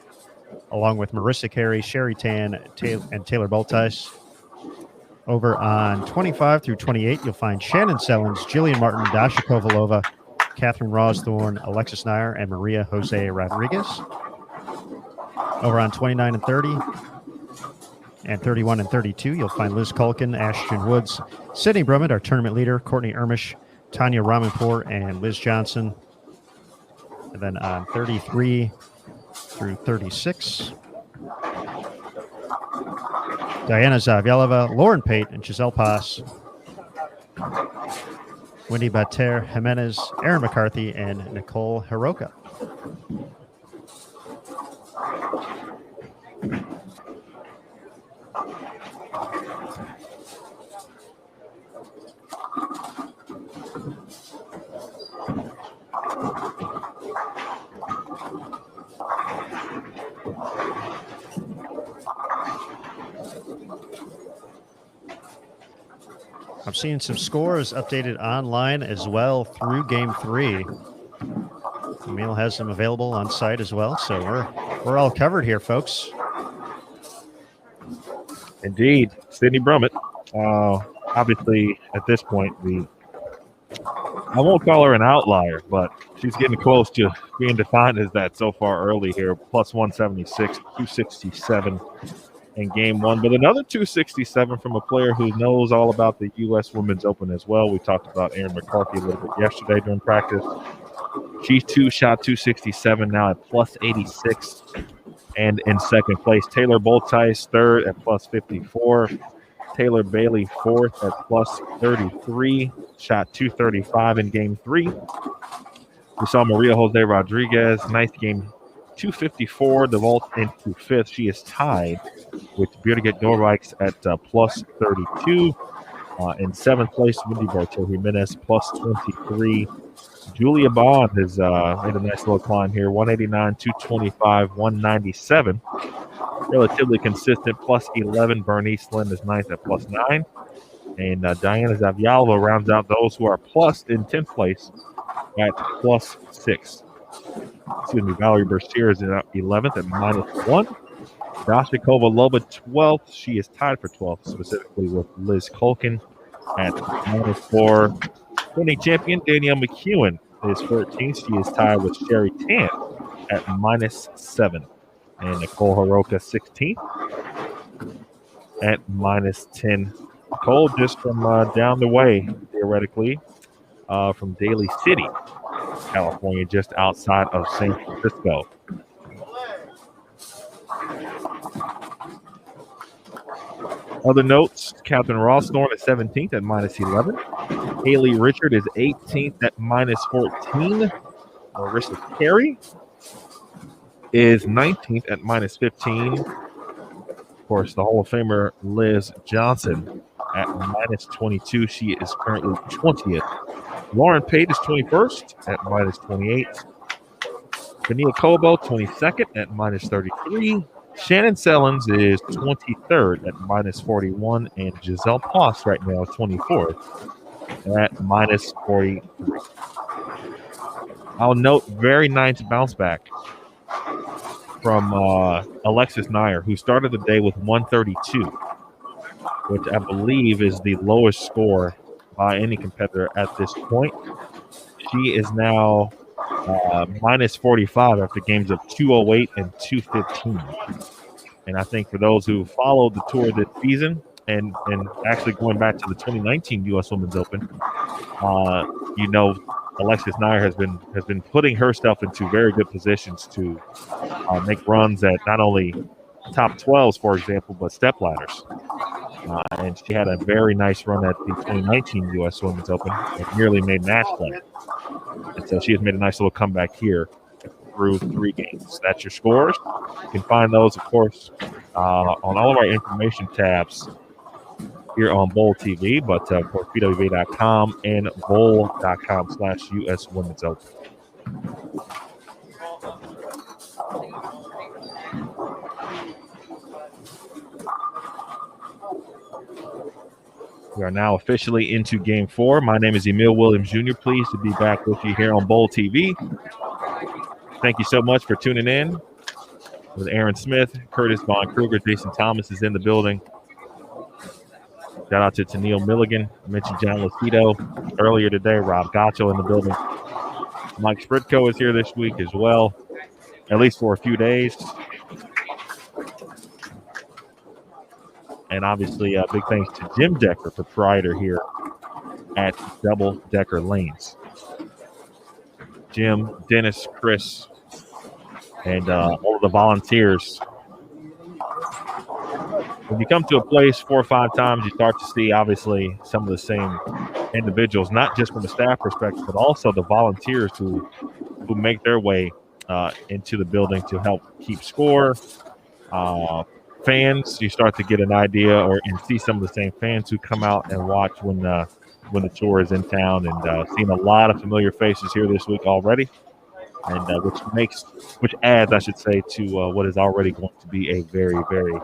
along with Marissa Carey, Sherry Tan, and Taylor Boltice. Over on 25 through 28, you'll find Shannon Sellens, Jillian Martin, Dasha Kovalova, Catherine Rosthorn, Alexis Nair, and Maria Jose Rodriguez. Over on 29 and 30, and 31 and 32, you'll find Liz Culkin, Ashton Woods, Sydney Brummett, our tournament leader, Courtney Ermish, Tanya Ramanpour, and Liz Johnson. And then on 33 through 36, Diana Zavyalova, Lauren Pate, and Giselle Pass, Wendy Bater Jimenez, Aaron McCarthy, and Nicole Hiroka. I'm seeing some scores updated online as well through game 3. Emil has them available on site as well, so we're all covered here, folks. Indeed, Sydney Brummett. Obviously, at this point, I won't call her an outlier, but she's getting close to being defined as that so far early here. Plus 176, 267 in game 1. But another 267 from a player who knows all about the U.S. Women's Open as well. We talked about Erin McCarthy a little bit yesterday during practice. She's shot 267 now at plus 86 and in second place. Taylor Boltice third at plus 54. Taylor Bailey fourth at plus 33. Shot 235 in game 3. We saw Maria Jose Rodriguez, ninth game, 254, the vault into fifth. She is tied with Birgit Norvikes at plus 32. In seventh place, Wendy Bartol Jimenez plus 23. Julia Bond has made a nice little climb here, 189, 225, 197. Relatively consistent, plus 11. Bernice Lynn is ninth at plus 9. And Diana Zavialva rounds out those who are plus in 10th place at plus 6. Excuse me, Valerie Bercier is in 11th at minus 1. Dasha Kovalova 12th. She is tied for 12th, specifically with Liz Culkin at minus 4. Winning champion Danielle McEwen is 14th. She is tied with Sherry Tan at minus 7. And Nicole Haroka 16th at minus 10. Nicole just from down the way, theoretically, from Daly City, California, just outside of San Francisco. Other notes, Catherine Rawsthorne is 17th at minus 11. Haley Richard is 18th at minus 14. Marissa Carey is 19th at minus 15. Of course, the Hall of Famer Liz Johnson at minus 22. She is currently 20th. Lauren Pate is 21st at minus 28. Benia Kobo, 22nd at minus 33. Shannon Sellens is 23rd at minus 41. And Giselle Poss right now is 24th at minus 43. I'll note very nice bounce back from Alexis Nair, who started the day with 132, which I believe is the lowest score by any competitor at this point. She is now minus 45 after games of 208 and 215. And I think for those who followed the tour this season and actually going back to the 2019 U.S. Women's Open, Alexis Nair has been putting herself into very good positions to make runs at not only top 12s, for example, but step ladders. And she had a very nice run at the 2019 U.S. Women's Open and nearly made match play. And so she has made a nice little comeback here through 3 games. That's your scores. You can find those, of course, on all of our information tabs here on Bowl TV, but of course, PWBA.com and bowl.com/US Women's Open. We are now officially into Game 4. My name is Emil Williams Jr. Pleased to be back with you here on Bowl TV. Thank you so much for tuning in. With Aaron Smith, Curtis Von Kruger, Jason Thomas is in the building. Shout out to Tennille Milligan. I mentioned John Lucido earlier today. Rob Gotcho in the building. Mike Spritko is here this week as well, at least for a few days. And obviously, big thanks to Jim Decker, proprietor here at Double Decker Lanes. Jim, Dennis, Chris, and all of the volunteers. When you come to a place 4 or 5 times, you start to see, obviously, some of the same individuals, not just from a staff perspective, but also the volunteers who make their way into the building to help keep score, fans, you start to get an idea and see some of the same fans who come out and watch when the tour is in town, and seeing a lot of familiar faces here this week already, and which adds, I should say, to what is already going to be a very, very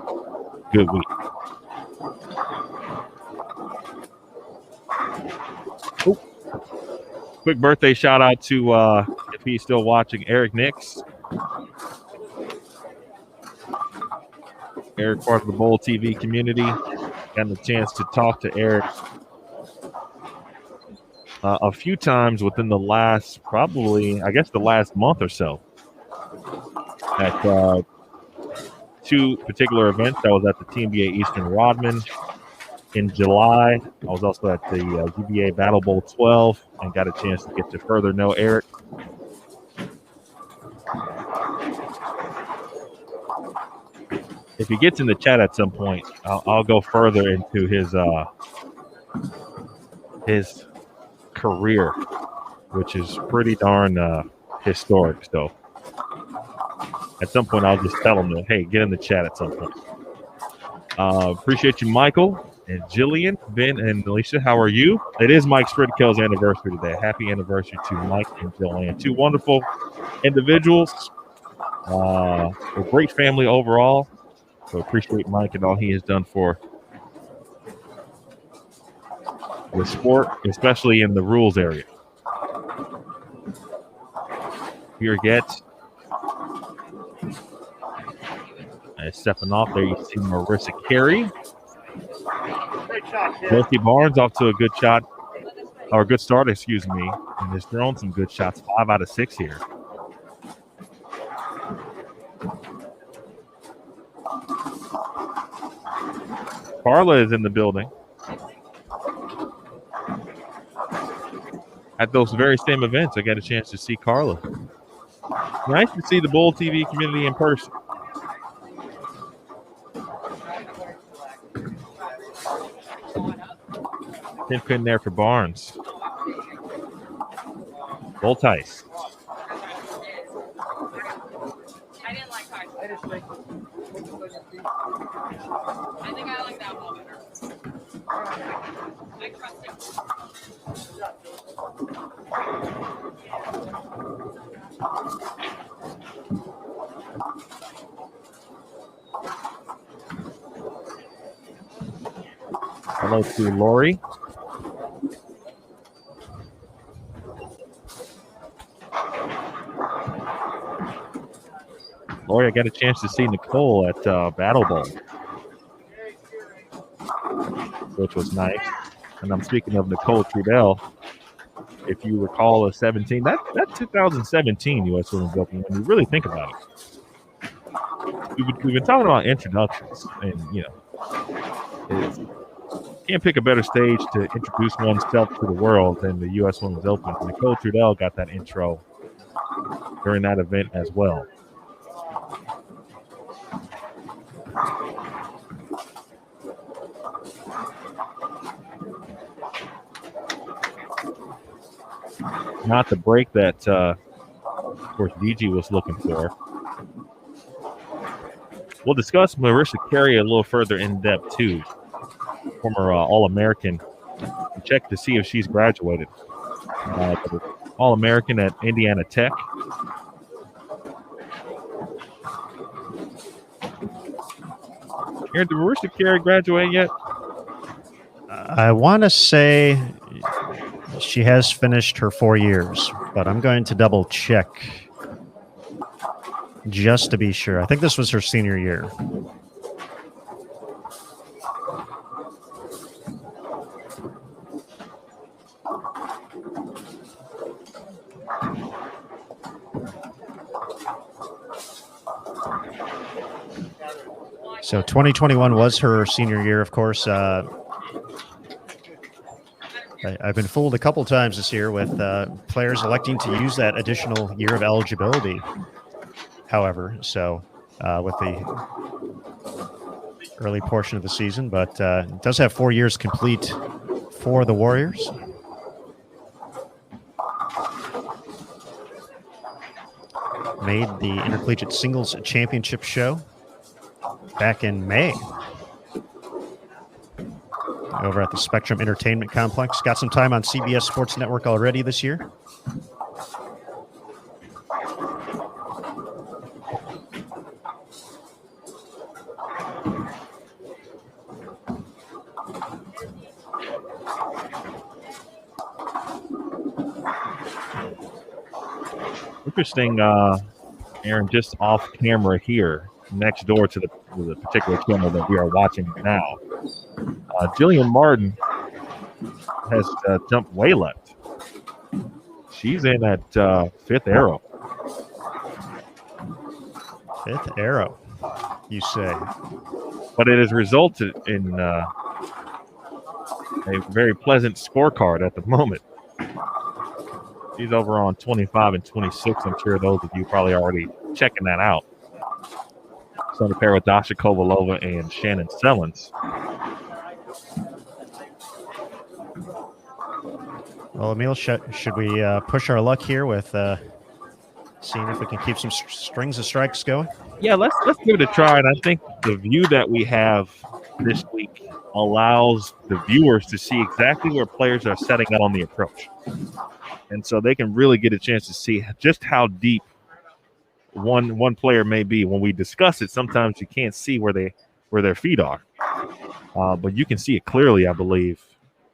good week. Ooh. Quick birthday shout out to, if he's still watching, Eric Nix. Eric, part of the Bowl TV community. Got the chance to talk to Eric a few times within the last, the last month or so, at two particular events. I was at the TNBA Eastern Rodman in July. I was also at the UBA Battle Bowl 12 and got a chance to get to further know Eric. If he gets in the chat at some point, I'll go further into his career, which is pretty darn historic. So at some point, I'll just tell him that, hey, get in the chat at some point. Appreciate you, Michael and Jillian, Ben, and Alicia. How are you? It is Mike Spridkell's anniversary today. Happy anniversary to Mike and Jillian. Two wonderful individuals. A great family overall. So appreciate Mike and all he has done for the sport, especially in the rules area. Here gets stepping off there. You see Marissa Carey. Kelsey Barnes off to a good shot, or a good start, excuse me, and has thrown some good shots. 5 out of 6 here. Carla is in the building. At those very same events, I got a chance to see Carla. Nice to see the Bowl TV community in person. Pin there for Barnes. Bowl Tice. I didn't like Tice. I think I like that one better. I trust him. Hello to Lori. Lori, I got a chance to see Nicole at Battle Bowl, which was nice. And I'm speaking of Nicole Trudell. If you recall, a 17, that 2017 U.S. Women's Open, when you really think about it, we've been talking about introductions, and can't pick a better stage to introduce oneself to the world than the U.S. Women's Open. Nicole Trudell got that intro during that event as well. Not the break that, of course, DG was looking for. We'll discuss Marissa Carey a little further in depth, too. Former All-American. Check to see if she's graduated. All-American at Indiana Tech. Aaron, did Marissa Carey graduate yet? I want to say she has finished her 4 years, but I'm going to double check just to be sure. I think this was her senior year. So 2021 was her senior year, of course. I've been fooled a couple times this year with players electing to use that additional year of eligibility. However, so with the early portion of the season, but it does have 4 years complete for the Warriors. Made the Intercollegiate Singles Championship show back in May over at the Spectrum Entertainment Complex. Got some time on CBS Sports Network already this year. Interesting, Aaron, just off camera here, next door to the particular channel that we are watching now. Jillian Martin has jumped way left. She's in at fifth arrow. Fifth arrow, you say? But it has resulted in a very pleasant scorecard at the moment. She's over on 25 and 26. I'm sure those of you probably already checking that out. So the pair with Dasha Kovalova and Shannon Sellens. Well, Emil, should we push our luck here with seeing if we can keep some strings of strikes going? Yeah, let's give it a try. And I think the view that we have this week allows the viewers to see exactly where players are setting up on the approach. And so they can really get a chance to see just how deep one player may be. When we discuss it, sometimes you can't see where their feet are. But you can see it clearly, I believe,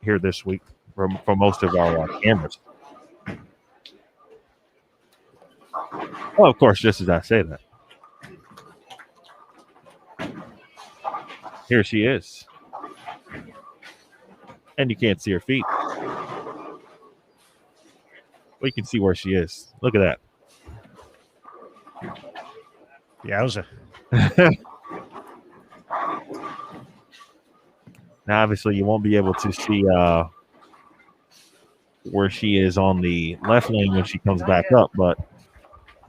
here this week for most of our cameras. Well, of course, just as I say that. Here she is. And you can't see her feet. We can see where she is. Look at that. Yowza. Now, obviously, you won't be able to see where she is on the left lane when she comes back up, but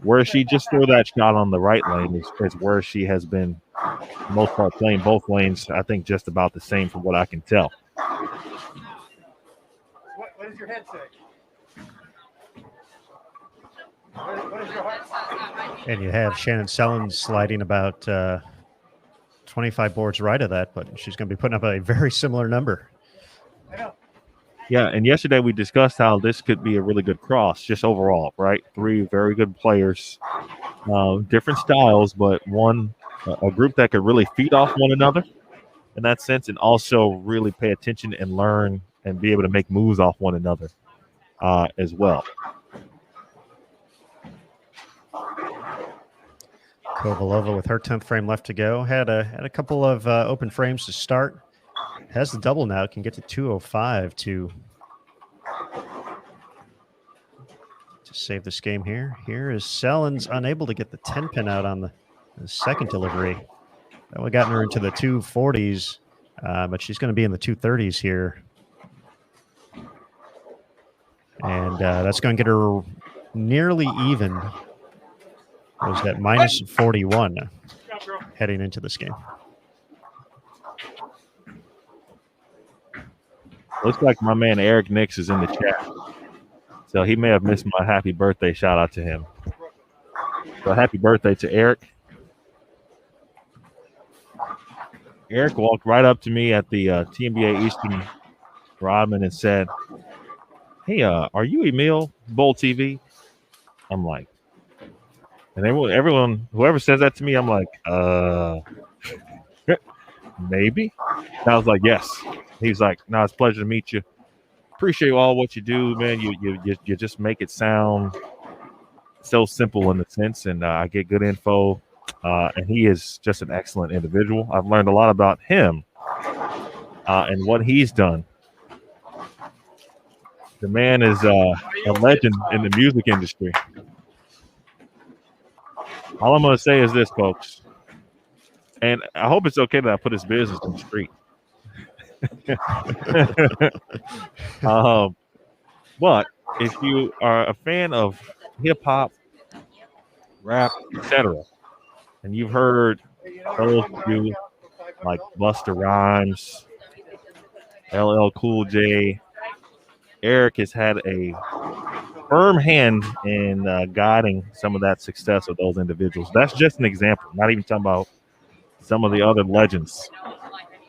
where she just threw that shot on the right lane is where she has been, for the most part, playing both lanes, I think, just about the same from what I can tell. What does your head say? What is your heart? And you have Shannon Sellens sliding about 25 boards right of that, but she's going to be putting up a very similar number. Yeah, and yesterday we discussed how this could be a really good cross, just overall, right? Three very good players, different styles, but a group that could really feed off one another in that sense, and also really pay attention and learn and be able to make moves off one another as well. Kovalova with her 10th frame left to go. Had a couple of open frames to start. Has the double now. Can get to 205 to save this game here. Here is Sellens unable to get the 10 pin out on the second delivery. That would have gotten her into the 240s, but she's going to be in the 230s here. And that's going to get her nearly even. Was that minus 41 heading into this game. Looks like my man Eric Nix is in the chat. So he may have missed my happy birthday. Shout out to him. So happy birthday to Eric. Eric walked right up to me at the TNBA Eastern Rodman and said, "Hey, are you Emil, Bowl TV?" I'm like, and everyone, whoever says that to me, I'm like, maybe. And I was like, yes. He's like, no, it's a pleasure to meet you. Appreciate all what you do, man. You just make it sound so simple in a sense, and I get good info. And he is just an excellent individual. I've learned a lot about him and what he's done. The man is a legend in the music industry. All I'm going to say is this, folks, and I hope it's okay that I put his business on the street. But if you are a fan of hip-hop, rap, etc., and you've heard those do like Busta Rhymes, LL Cool J, Eric has had a firm hand in guiding some of that success of those individuals. That's just an example. Not even talking about some of the other legends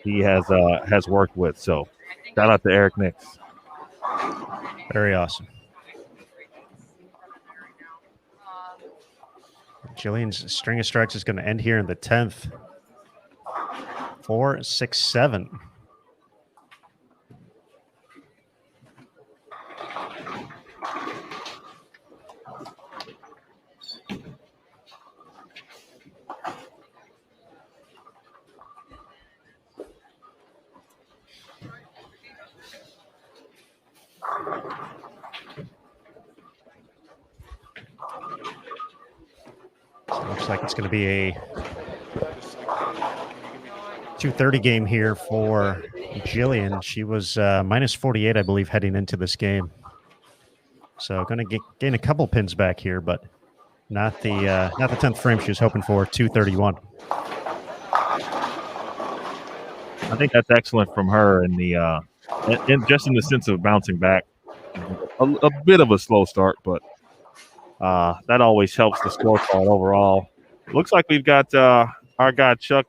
he has worked with. So shout out to Eric Nix. Very awesome. Jillian's string of strikes is going to end here in the 10th. 4, 6, 7. Looks like it's going to be a 2:30 game here for Jillian. She was minus 48, I believe, heading into this game. So going to gain a couple pins back here, but not the 10th frame she was hoping for, 231. I think that's excellent from her in the just in the sense of bouncing back. A bit of a slow start, but that always helps the scorecard overall. Looks like we've got our guy Chuck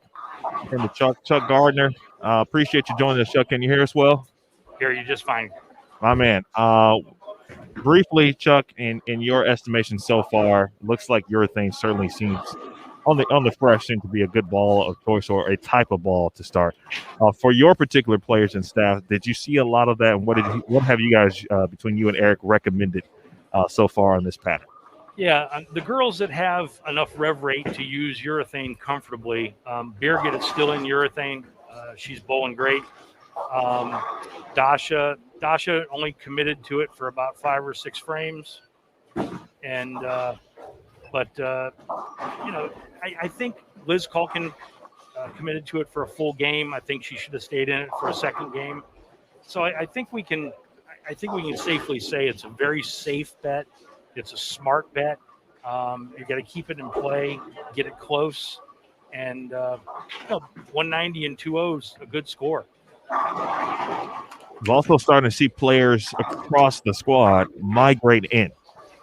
and the Chuck Gardner. Appreciate you joining us, Chuck. Can you hear us well? Hear you just fine. My man. Briefly, Chuck, in your estimation so far, looks like urethane certainly seems on the fresh seem to be a good ball of choice or a type of ball to start. For your particular players and staff, did you see a lot of that? And what have you guys between you and Eric recommended so far on this pattern? Yeah, the girls that have enough rev rate to use urethane comfortably, Birgit is still in urethane. She's bowling great. Dasha only committed to it for about 5 or 6 frames, and I think Liz Culkin committed to it for a full game. I think she should have stayed in it for a second game. So I think we can safely say it's a very safe bet. It's a smart bet. You got to keep it in play, get it close, and 190 and 2-0 is a good score. We're also starting to see players across the squad migrate in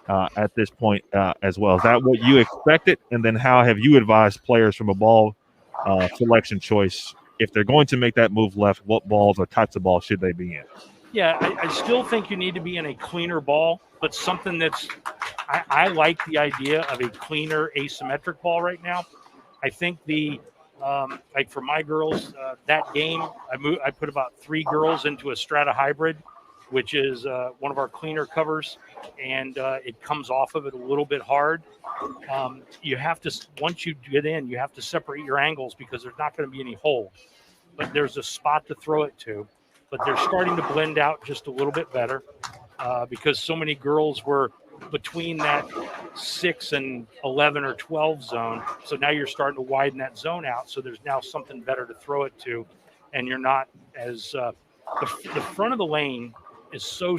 at this point as well. Is that what you expected? And then how have you advised players from a ball selection choice, if they're going to make that move left, what balls or types of balls should they be in? Yeah, I still think you need to be in a cleaner ball, but something that's I like the idea of a cleaner asymmetric ball right now. I think like for my girls, that game, I put about 3 girls into a Strata Hybrid, which is one of our cleaner covers, and it comes off of it a little bit hard. You have to, once you get in, you have to separate your angles because there's not going to be any hole, but there's a spot to throw it to. But they're starting to blend out just a little bit better because so many girls were between that 6 and 11 or 12 zone. So now you're starting to widen that zone out. So there's now something better to throw it to. And you're not as the front of the lane is so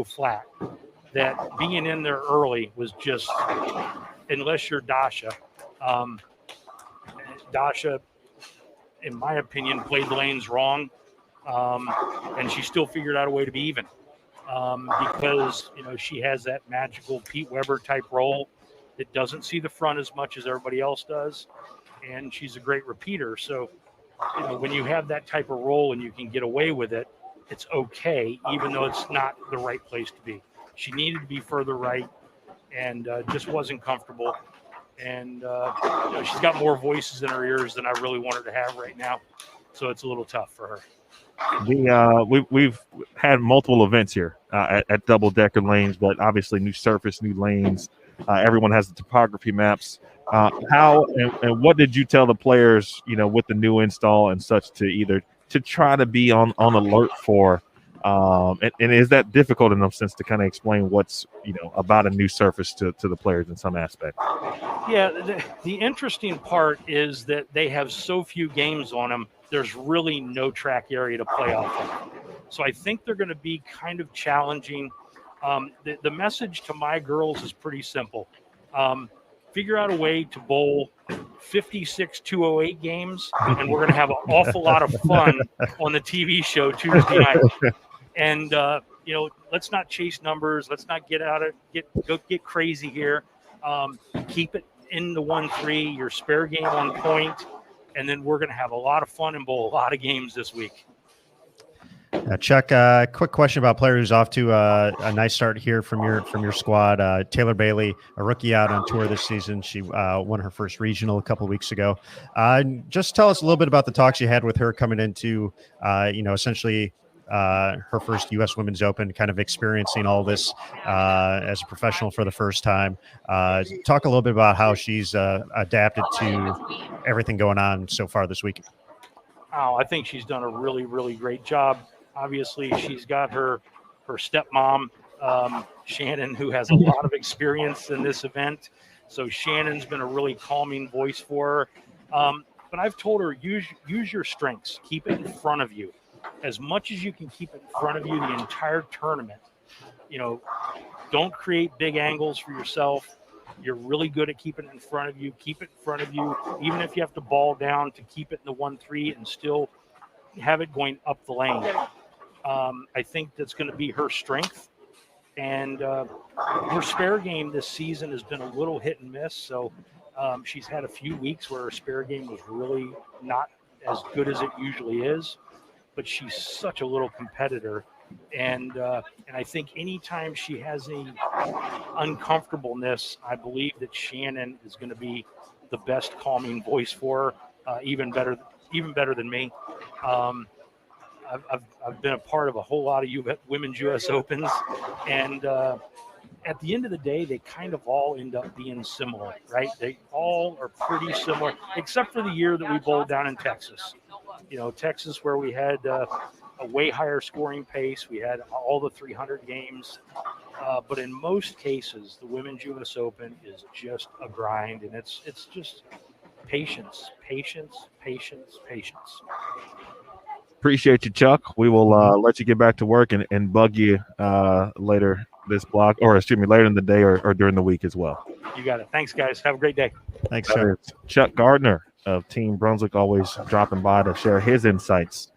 flat that being in there early was just, unless you're Dasha. Dasha, in my opinion, played the lanes wrong. And she still figured out a way to be even because, she has that magical Pete Weber type roll. It doesn't see the front as much as everybody else does. And she's a great repeater. So, when you have that type of roll and you can get away with it, it's okay, even though it's not the right place to be. She needed to be further right and just wasn't comfortable. And she's got more voices in her ears than I really want her to have right now. So it's a little tough for her. We've had multiple events here at Double Decker Lanes, but obviously new surface, new lanes. Everyone has the topography maps. How and what did you tell the players, with the new install and such, to try to be on alert for? And is that difficult in some sense to kind of explain what's about a new surface to the players in some aspect? Yeah, the interesting part is that they have so few games on them. There's really no track area to play off of. So I think they're going to be kind of challenging. The message to my girls is pretty simple. Figure out a way to bowl 56 208 games, and we're going to have an awful lot of fun on the TV show Tuesday night. And, let's not chase numbers. Let's not get crazy here. Keep it in the 1-3, your spare game on point. and then we're going to have a lot of fun and bowl a lot of games this week. Chuck, quick question about a player who's off to a nice start here from your squad. Taylor Bailey, a rookie out on tour this season. She won her first regional a couple of weeks ago. Just tell us a little bit about the talks you had with her coming into, essentially her first U.S. Women's Open, kind of experiencing all this as a professional for the first time. Talk a little bit about how she's adapted to everything going on so far this week. Oh, I think she's done a really, really great job. Obviously, she's got her stepmom, Shannon, who has a lot of experience in this event. So Shannon's been a really calming voice for her. But I've told her, use your strengths. Keep it in front of you. As much as you can keep it in front of you the entire tournament. Don't create big angles for yourself. You're really good at keeping it in front of you. Keep it in front of you, even if you have to ball down to keep it in the 1-3 and still have it going up the lane. I think that's going to be her strength. And her spare game this season has been a little hit and miss. So she's had a few weeks where her spare game was really not as good as it usually is. But she's such a little competitor. And I think anytime she has any uncomfortableness, I believe that Shannon is going to be the best calming voice for her, even better than me. I've been a part of a whole lot of women's U.S. Opens, and at the end of the day, they kind of all end up being similar, right? They all are pretty similar, except for the year that we bowled down in Texas. Texas, where we had a way higher scoring pace. We had all the 300 games. But in most cases, the Women's U.S. Open is just a grind, and it's just patience. Appreciate you, Chuck. We will let you get back to work and bug you later this block, later in the day or during the week as well. You got it. Thanks, guys. Have a great day. Thanks, Chuck. Chuck Gardner of Team Brunswick, always dropping by to share his insights.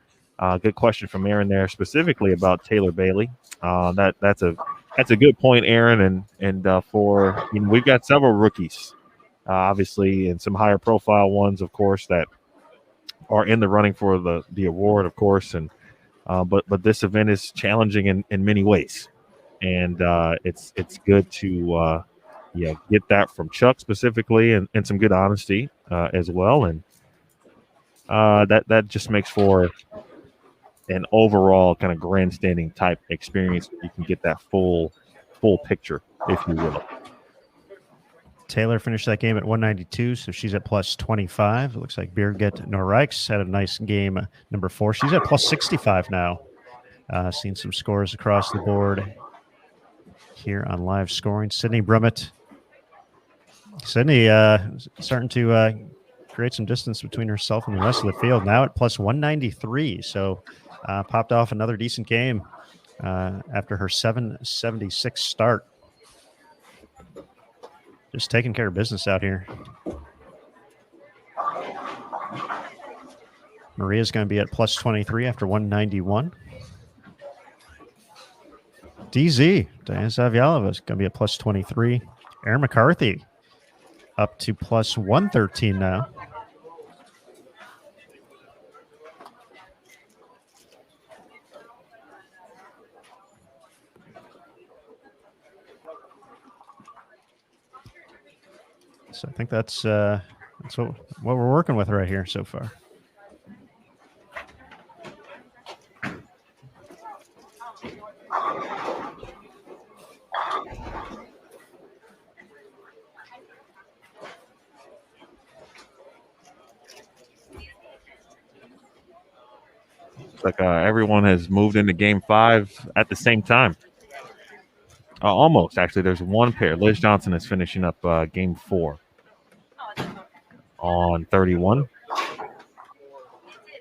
Good question from Aaron there, specifically about Taylor Bailey. That's a good point, Aaron. And for we've got several rookies, obviously, and some higher profile ones, of course, that are in the running for the award, of course. And but this event is challenging in many ways, and it's good to get that from Chuck specifically, and some good honesty as well, and that just makes for an overall kind of grandstanding type experience. You can get that full picture, if you will. Taylor finished that game at 192, so she's at plus 25. It looks like Birgit Norrijks had a nice game, number 4. She's at plus 65 now. Seen some scores across the board here on live scoring. Sydney Brummett. Sydney starting to create some distance between herself and the rest of the field, now at plus 193. So popped off another decent game after her 776 start. Just taking care of business out here. Maria's going to be at plus 23 after 191. DZ, Diana Zavialova, is going to be at plus 23. Erin McCarthy up to plus 113 now. So I think that's what we're working with right here so far. It's like everyone has moved into Game 5 at the same time. Almost, actually. There's one pair. Liz Johnson is finishing up Game 4 on 31.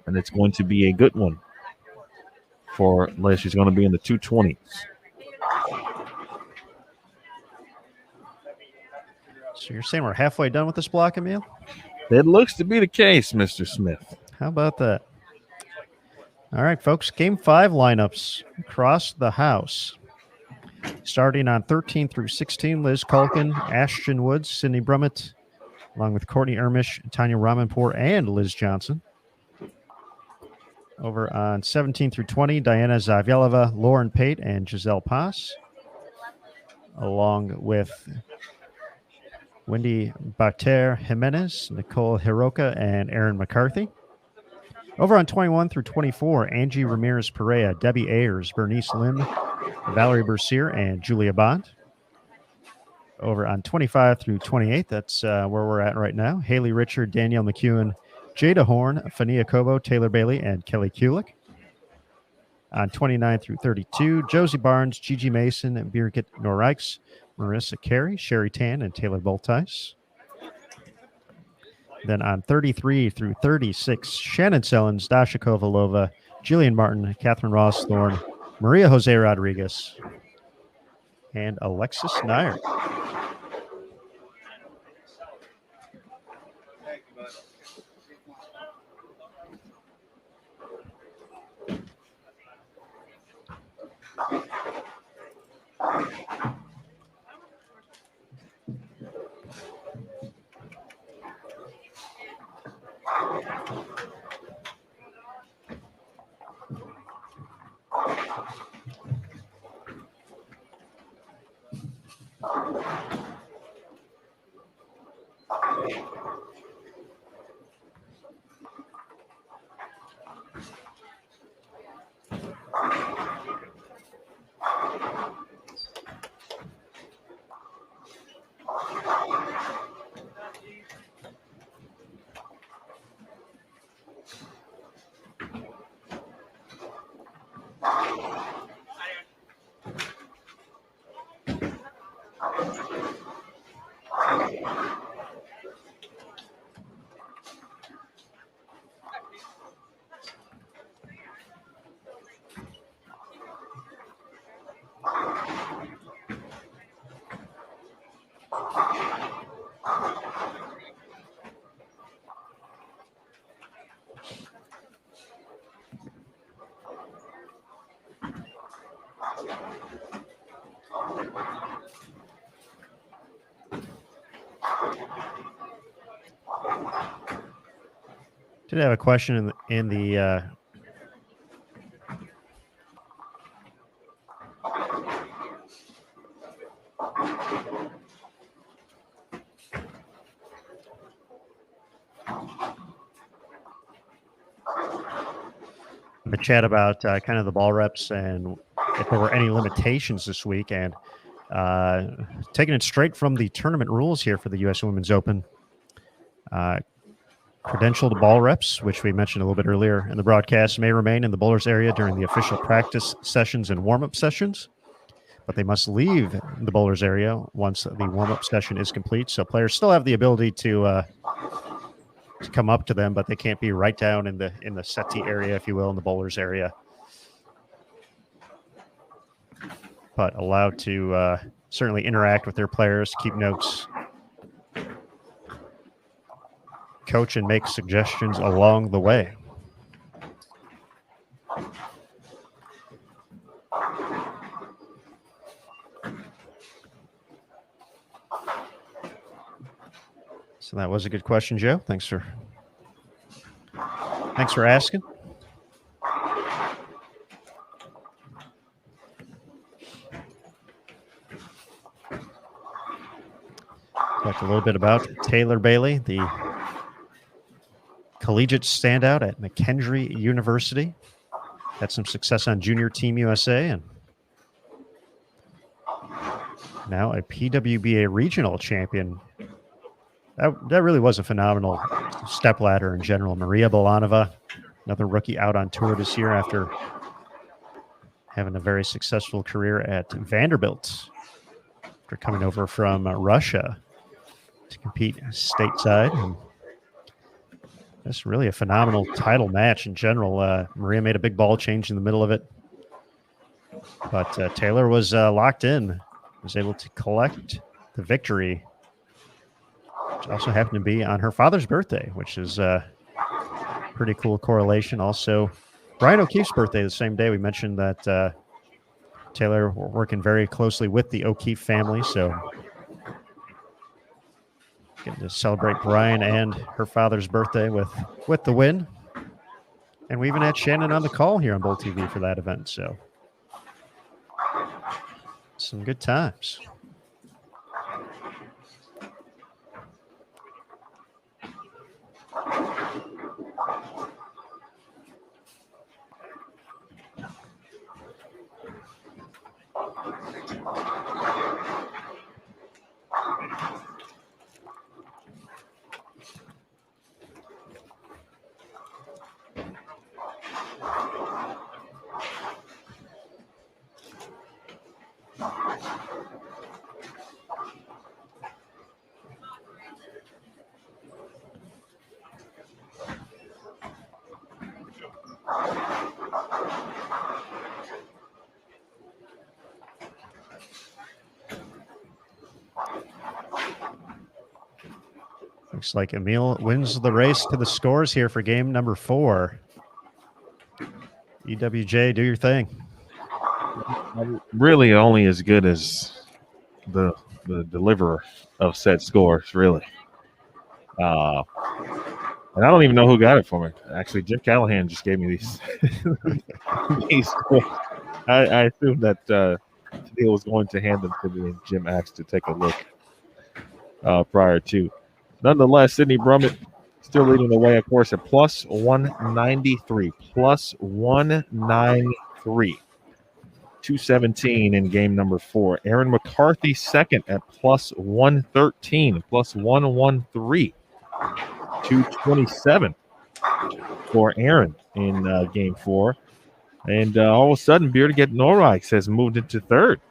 And it's going to be a good one for Liz. She's going to be in the 220s. So you're saying we're halfway done with this block, Emil? It looks to be the case, Mr. Smith. How about that? All right, folks. Game 5 lineups across the house. Starting on 13 through 16, Liz Culkin, Ashton Woods, Sydney Brummett, along with Courtney Ermish, Tanya Ramanpour, and Liz Johnson. Over on 17 through 20, Diana Zavyelova, Lauren Pate, and Giselle Paz, along with Wendy Bater Jimenez, Nicole Hiroka, and Erin McCarthy. Over on 21 through 24, Angie Ramirez Perea, Debbie Ayers, Bernice Lim, Valerie Bercier, and Julia Bond. Over on 25 through 28, that's where we're at right now. Haley Richard, Danielle McEwen, Jada Horn, Fania Kobo, Taylor Bailey, and Kelly Kulik. On 29 through 32, Josie Barnes, Gigi Mason, Birgit Norikes, Marissa Carey, Sherry Tan, and Taylor Boltice. Then on 33 through 36, Shannon Sellens, Dasha Kovalova, Jillian Martin, Catherine Ross Thorne, Maria Jose Rodriguez, and Alexis Nair. Did have a question in the chat about kind of the ball reps and if there were any limitations this week, and taking it straight from the tournament rules here for the U.S. Women's Open. Credentialed ball reps, which we mentioned a little bit earlier in the broadcast, may remain in the bowlers area during the official practice sessions and warm-up sessions, but they must leave the bowlers area once the warm-up session is complete. So players still have the ability to come up to them, but they can't be right down in the settee area, if you will, in the bowlers area. But allowed to certainly interact with their players, keep notes, coach, and make suggestions along the way. So that was a good question, Joe. Thanks for asking. Talked a little bit about Taylor Bailey, the collegiate standout at McKendree University. Had some success on Junior Team USA, and now a PWBA regional champion. That really was a phenomenal stepladder in general. Maria Bolanova, another rookie out on tour this year after having a very successful career at Vanderbilt, after coming over from Russia to compete stateside. And that's really a phenomenal title match in general. Maria made a big ball change in the middle of it, but Taylor was locked in, was able to collect the victory, which also happened to be on her father's birthday, which is a pretty cool correlation. Also, Brian O'Keefe's birthday the same day. We mentioned that Taylor working very closely with the O'Keefe family, so Getting to celebrate Brian and her father's birthday with the win. And we even had Shannon on the call here on Bull TV for that event. So some good times. Looks like Emil wins the race to the scores here for game number 4. EWJ, do your thing. Really only as good as the deliverer of said scores, really. And I don't even know who got it for me. Actually, Jim Callahan just gave me these. these I assumed that he was going to hand them to me, and Jim asked to take a look prior to. Nonetheless, Sidney Brummett still leading the way, of course, at plus 193. Plus 193. 217 in game number 4. Aaron McCarthy second at plus 113. Plus 113. 227 for Aaron in game 4. And all of a sudden, Beerdeget Norikes has moved into third.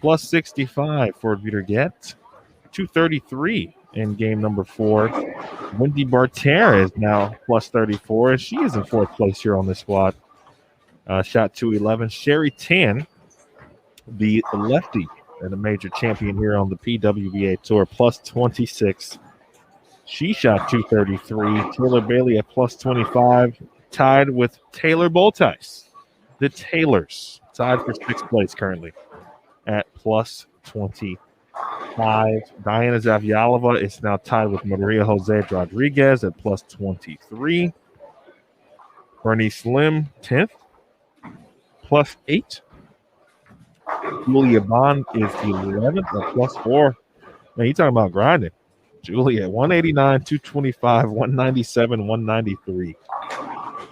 Plus 65 for Beerdeget. 233 in game number 4. Wendy Barter is now plus 34. She is in 4th place here on the squad. Shot 211. Sherry Tan, the lefty and a major champion here on the PWBA Tour, plus 26. She shot 233. Taylor Bailey at plus 25, tied with Taylor Boltice. The Taylors tied for 6th place currently at plus 25. Diana Zavyalova is now tied with Maria Jose Rodriguez at plus 23. Bernice Lim, 10th, plus 8. Julia Bond is 11th at plus 4. Man, you talking about grinding. Julia, 189, 225, 197, 193.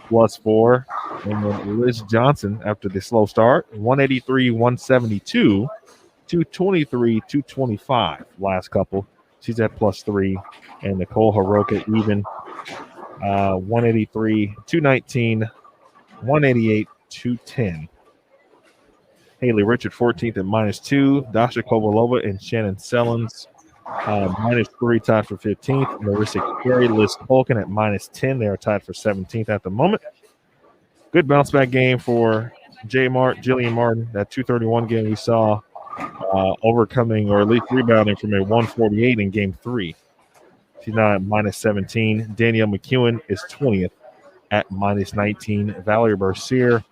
Plus 4. And then Liz Johnson, after the slow start, 183, 172, 223, 225. Last couple. She's at plus 3. And Nicole Haroka even 183, 219, 188, 210. Haley Richard 14th at minus 2. Dasha Kovalova and Shannon Sellens minus 3, tied for 15th. Marissa Carey, Liz Tolkien at minus 10. They are tied for 17th at the moment. Good bounce back game for Jillian Martin. That 231 game we saw overcoming or at least rebounding from a 148 in game 3. She's now at minus 17. Danielle McEwen is 20th at minus 19. Valerie Bercier,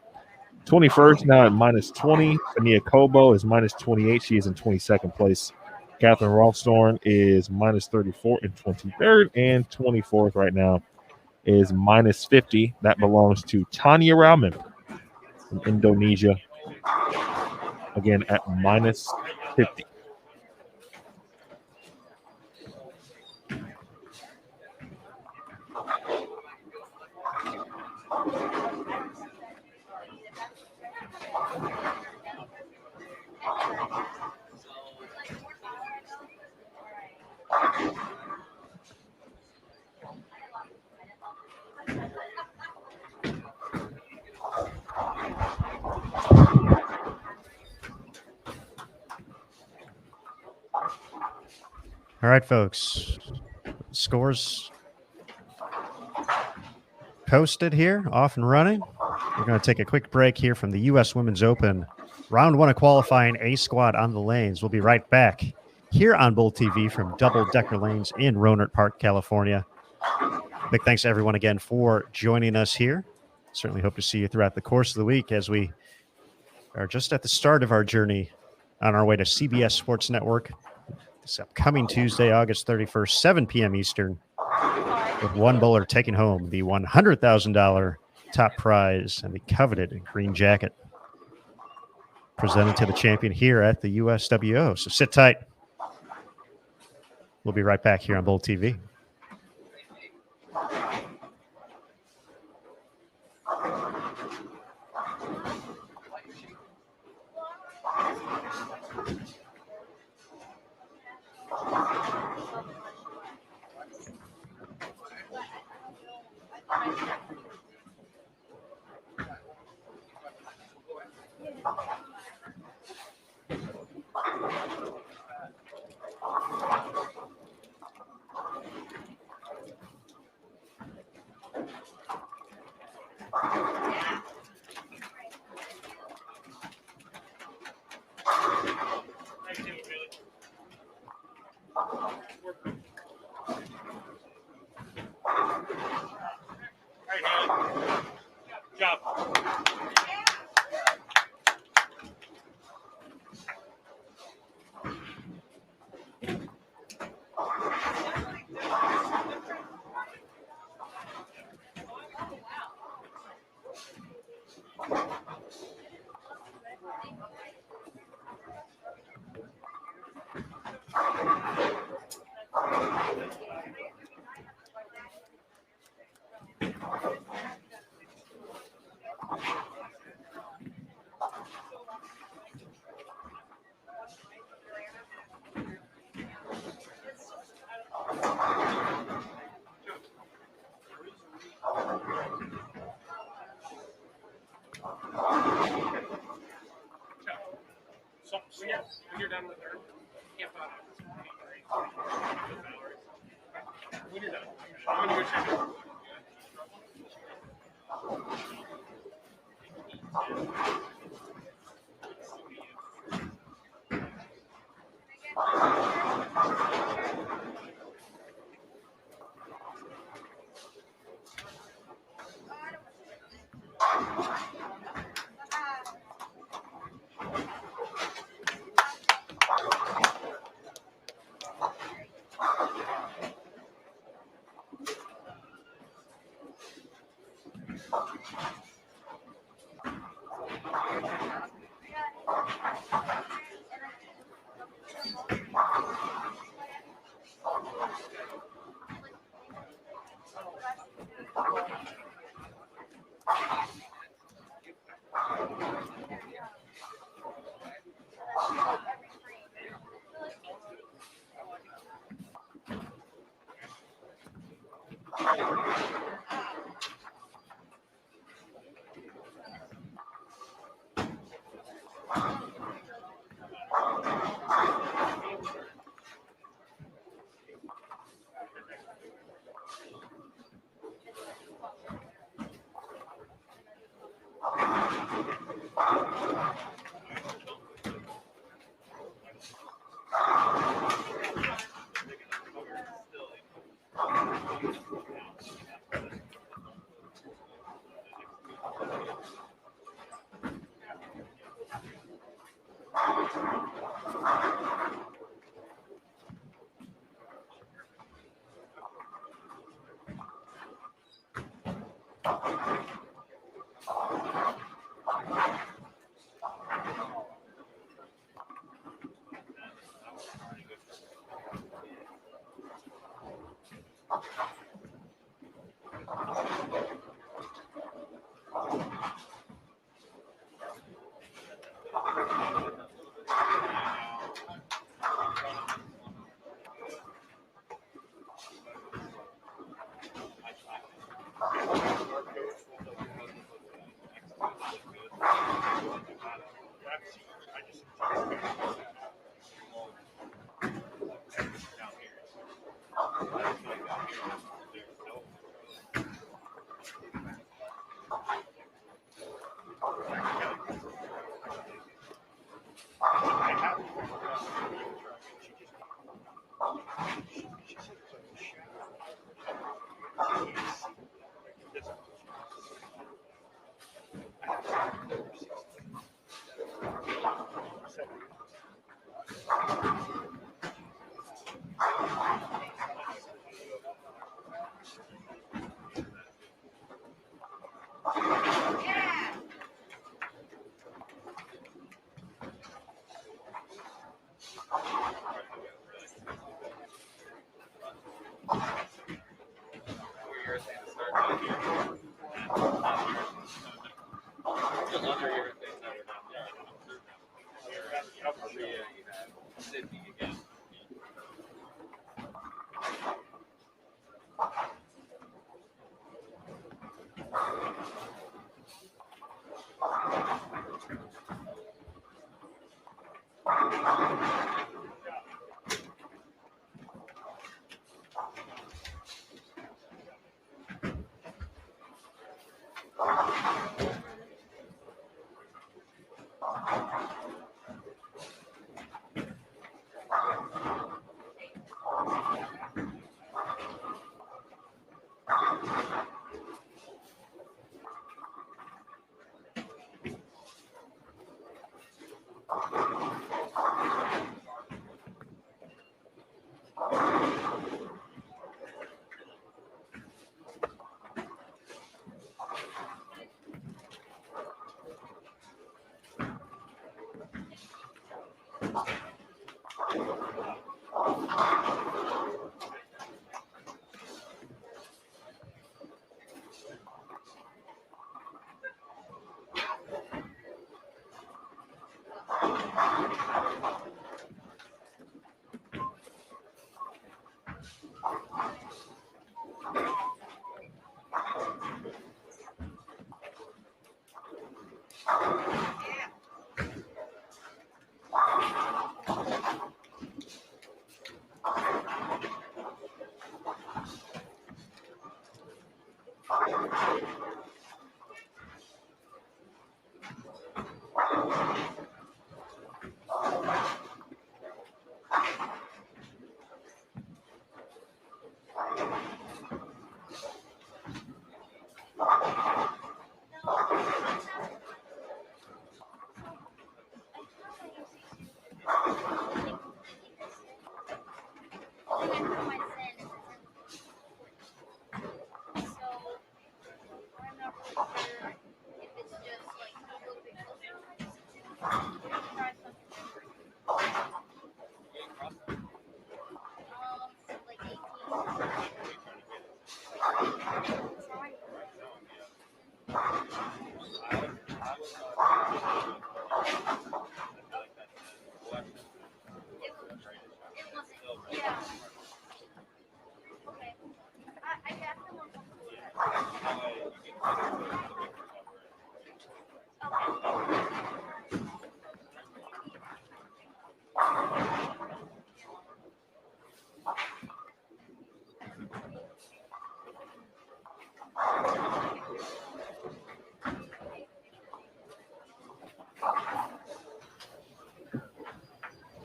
21st, now at minus 20. Ania Kobo is minus 28. She is in 22nd place. Catherine Rothstorn is minus 34 and 23rd. And 24th right now is minus 50. That belongs to Tanya Rauman from Indonesia. Again, at minus 50. All right, folks. Scores posted here, off and running. We're going to take a quick break here from the U.S. Women's Open. Round 1 of qualifying, A squad on the lanes. We'll be right back here on Bull TV from Double Decker Lanes in Rohnert Park, California. Big thanks to everyone again for joining us here. Certainly hope to see you throughout the course of the week as we are just at the start of our journey on our way to CBS Sports Network. this upcoming Tuesday, August 31st, 7 p.m. Eastern, with one bowler taking home the $100,000 top prize and the coveted green jacket presented to the champion here at the USWO. So sit tight. We'll be right back here on Bowl TV.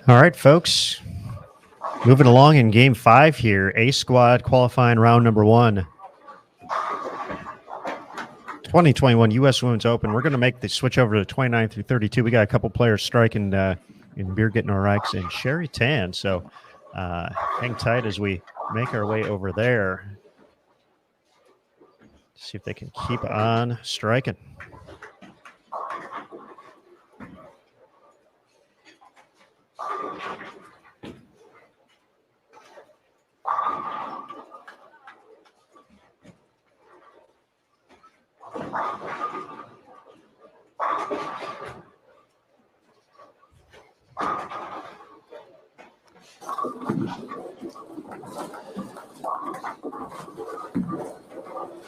All right, folks. Moving along in game 5 here. A squad qualifying round number 1. 2021 U.S. Women's Open. We're going to make the switch over to 29 through 32. We got a couple players striking in Birgit Norikes and Sherry Tan. So hang tight as we make our way over there. See if they can keep on striking.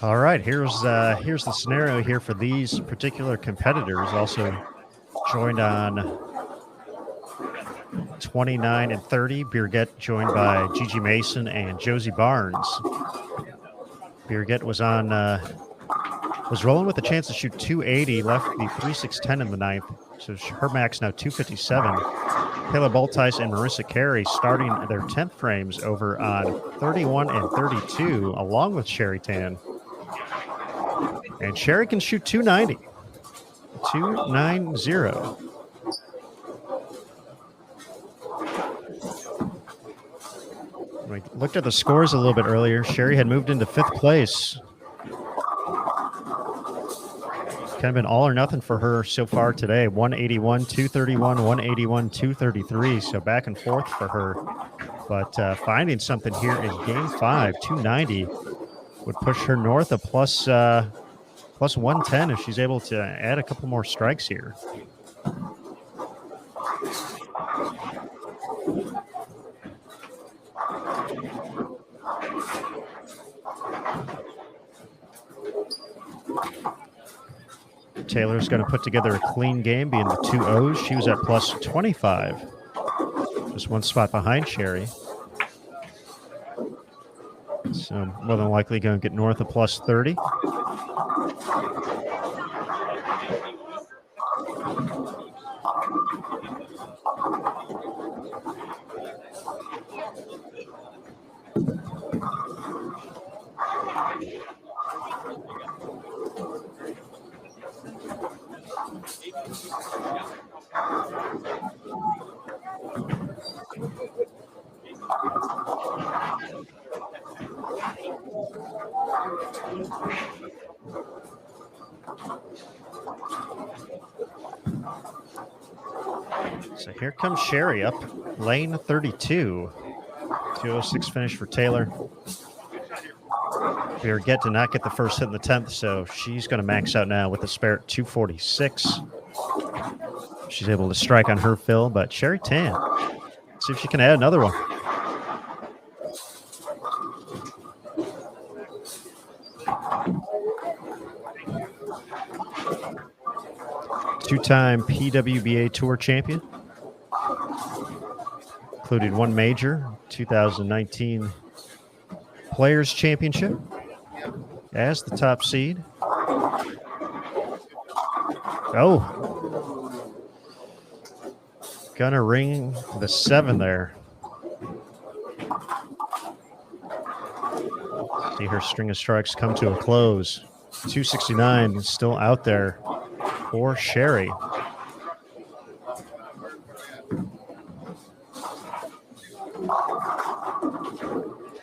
All right, here's the scenario here for these particular competitors. Also joined on 29 and 30. Birgit joined by Gigi Mason and Josie Barnes. Birgit was on was rolling with a chance to shoot 280, left the 3.610 in the ninth. So her max now 257. Kayla Boltice and Marissa Carey starting their 10th frames over on 31 and 32, along with Sherry Tan. And Sherry can shoot 290. 290. We looked at the scores a little bit earlier. Sherry had moved into 5th place. Kind of been all or nothing for her so far today. 181, 231, 181, 233. So back and forth for her. But finding something here in game 5, 290 would push her north of plus 110 if she's able to add a couple more strikes here. Taylor's going to put together a clean game, being the 2 O's. She was at plus 25. Just one spot behind Sherry. So more than likely going to get north of plus 30. Here comes Sherry up lane 32. 206 finish for Taylor. Birgit did not get the first hit in the 10th, so she's going to max out now with a spare at 246. She's able to strike on her fill, but Sherry Tan, see if she can add another one. Two-time PWBA Tour champion. Included one major, 2019 Players Championship as the top seed. Oh, gonna ring the 7 there. See her string of strikes come to a close. 269 is still out there for Sherry.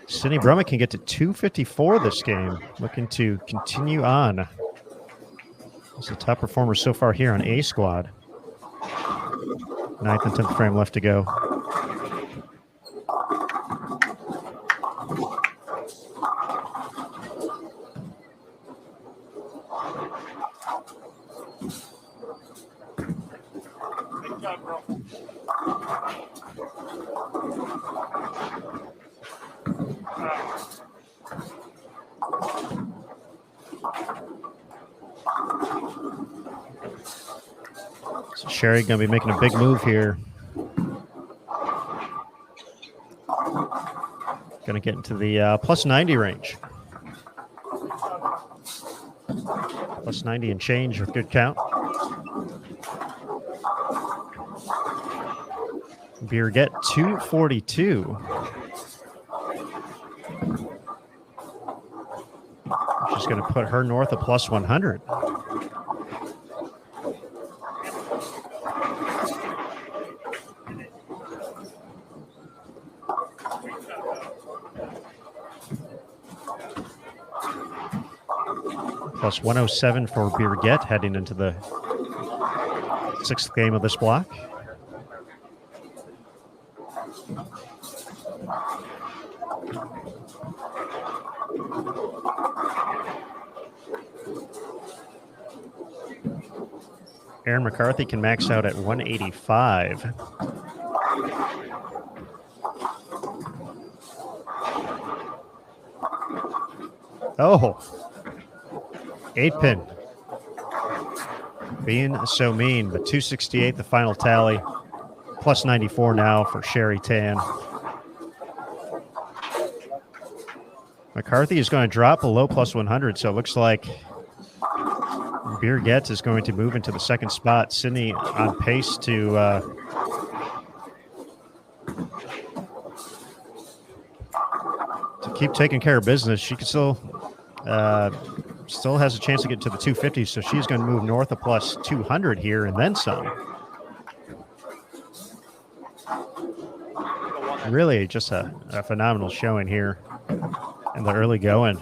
Sydney Brummett can get to 254 this game, looking to continue on. He's the top performer so far here on A squad. 9th and 10th frame left to go. So Sherry going to be making a big move here. Going to get into the plus 90 range. Plus 90 and change with good count. Birgit 242. She's going to put her north of plus 100. Plus 107 for Birgit heading into the 6th game of this block. Aaron McCarthy can max out at 185. Oh, 8-pin. Being so mean, but 268 the final tally. Plus 94 now for Sherry Tan. McCarthy is going to drop below plus 100, so it looks like Birgit is going to move into the 2nd spot. Sydney on pace to keep taking care of business. She can still has a chance to get to the 250, so she's going to move north of plus 200 here and then some. Really just a phenomenal showing here in the early going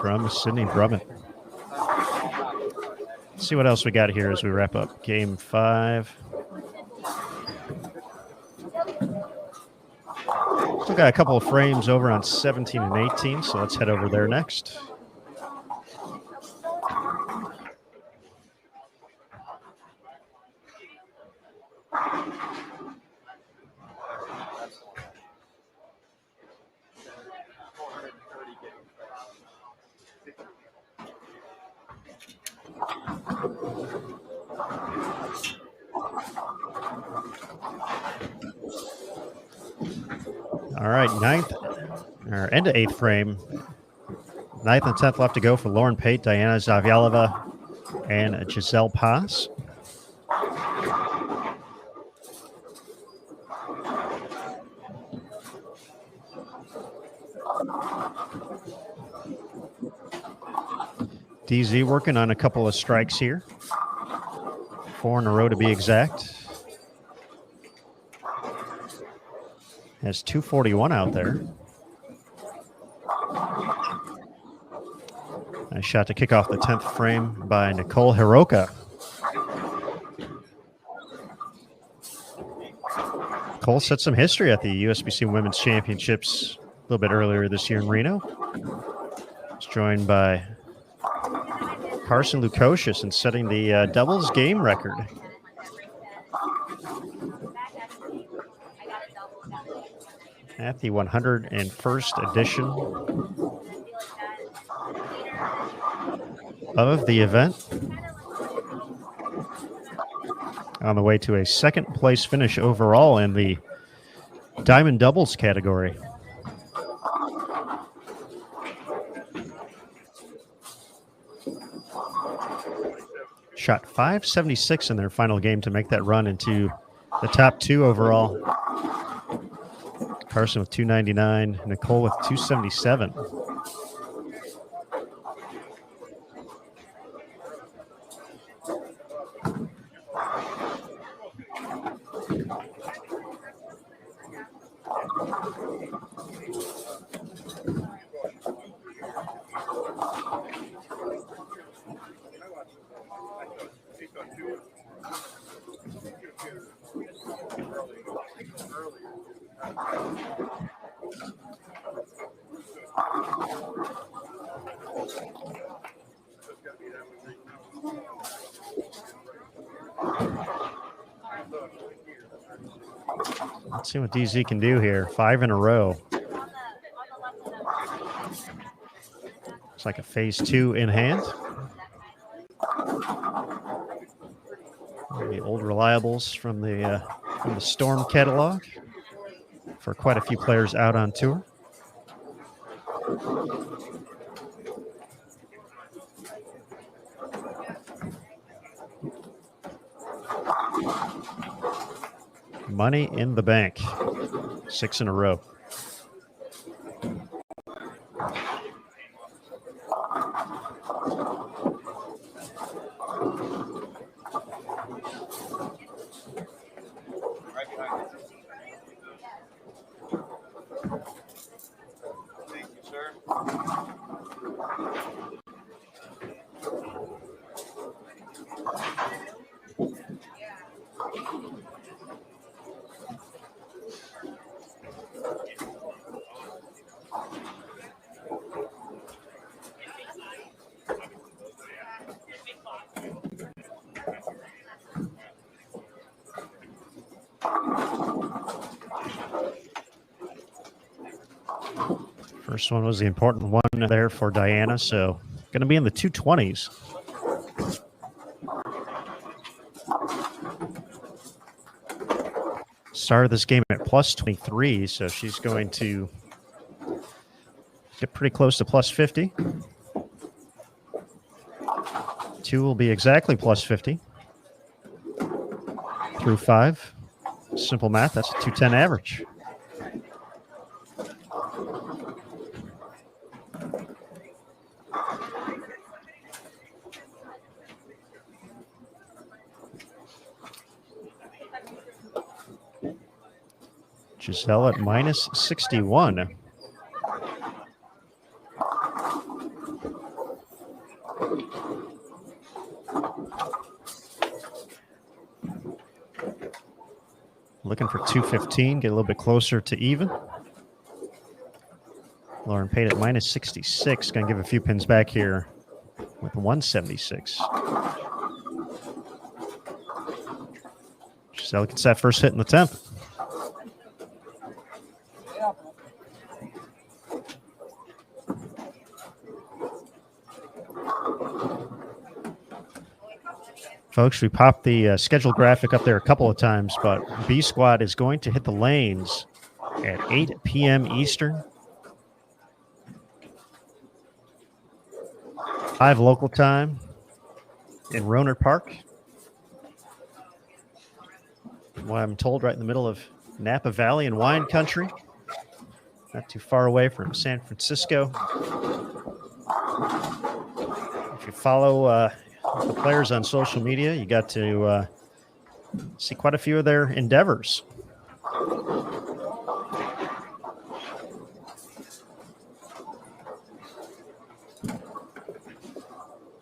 from Sydney Brummett. Let's see what else we got here as we wrap up game 5. Still got a couple of frames over on 17 and 18, so let's head over there next. All right, end of 8th frame. 9th and 10th left to go for Lauren Pate, Diana Zavyalova, and Giselle Paz. DZ working on a couple of strikes here. 4 in a row to be exact. Has 241 out there. Nice shot to kick off the 10th frame by Nicole Hiroka. Cole set some history at the USBC Women's Championships a little bit earlier this year in Reno. He's joined by Carson Lukosius in setting the doubles game record. At the 101st edition of the event. On the way to a second place finish overall in the diamond doubles category. Shot 576 in their final game to make that run into the top 2 overall. Carson with 299, Nicole with 277. Let's see what DZ can do here. 5 in a row. It's like a phase 2 in hand. The old reliables from the Storm catalog for quite a few players out on tour. Money in the bank. 6 in a row. First one was the important one there for Diana, so going to be in the 220s. Started this game at plus 23, so she's going to get pretty close to plus 50. 2 will be exactly plus 50. Through 5. Simple math, that's a 210 average. Giselle at minus 61. Looking for 215, get a little bit closer to even. Lauren paid at minus 66. Going to give a few pins back here with 176. Giselle gets that first hit in the 10th. Folks, we popped the schedule graphic up there a couple of times, but B Squad is going to hit the lanes at 8 p.m. Eastern. 5 local time in Rohnert Park. What I'm told, right in the middle of Napa Valley and wine country. Not too far away from San Francisco. If you follow the players on social media, you got to see quite a few of their endeavors.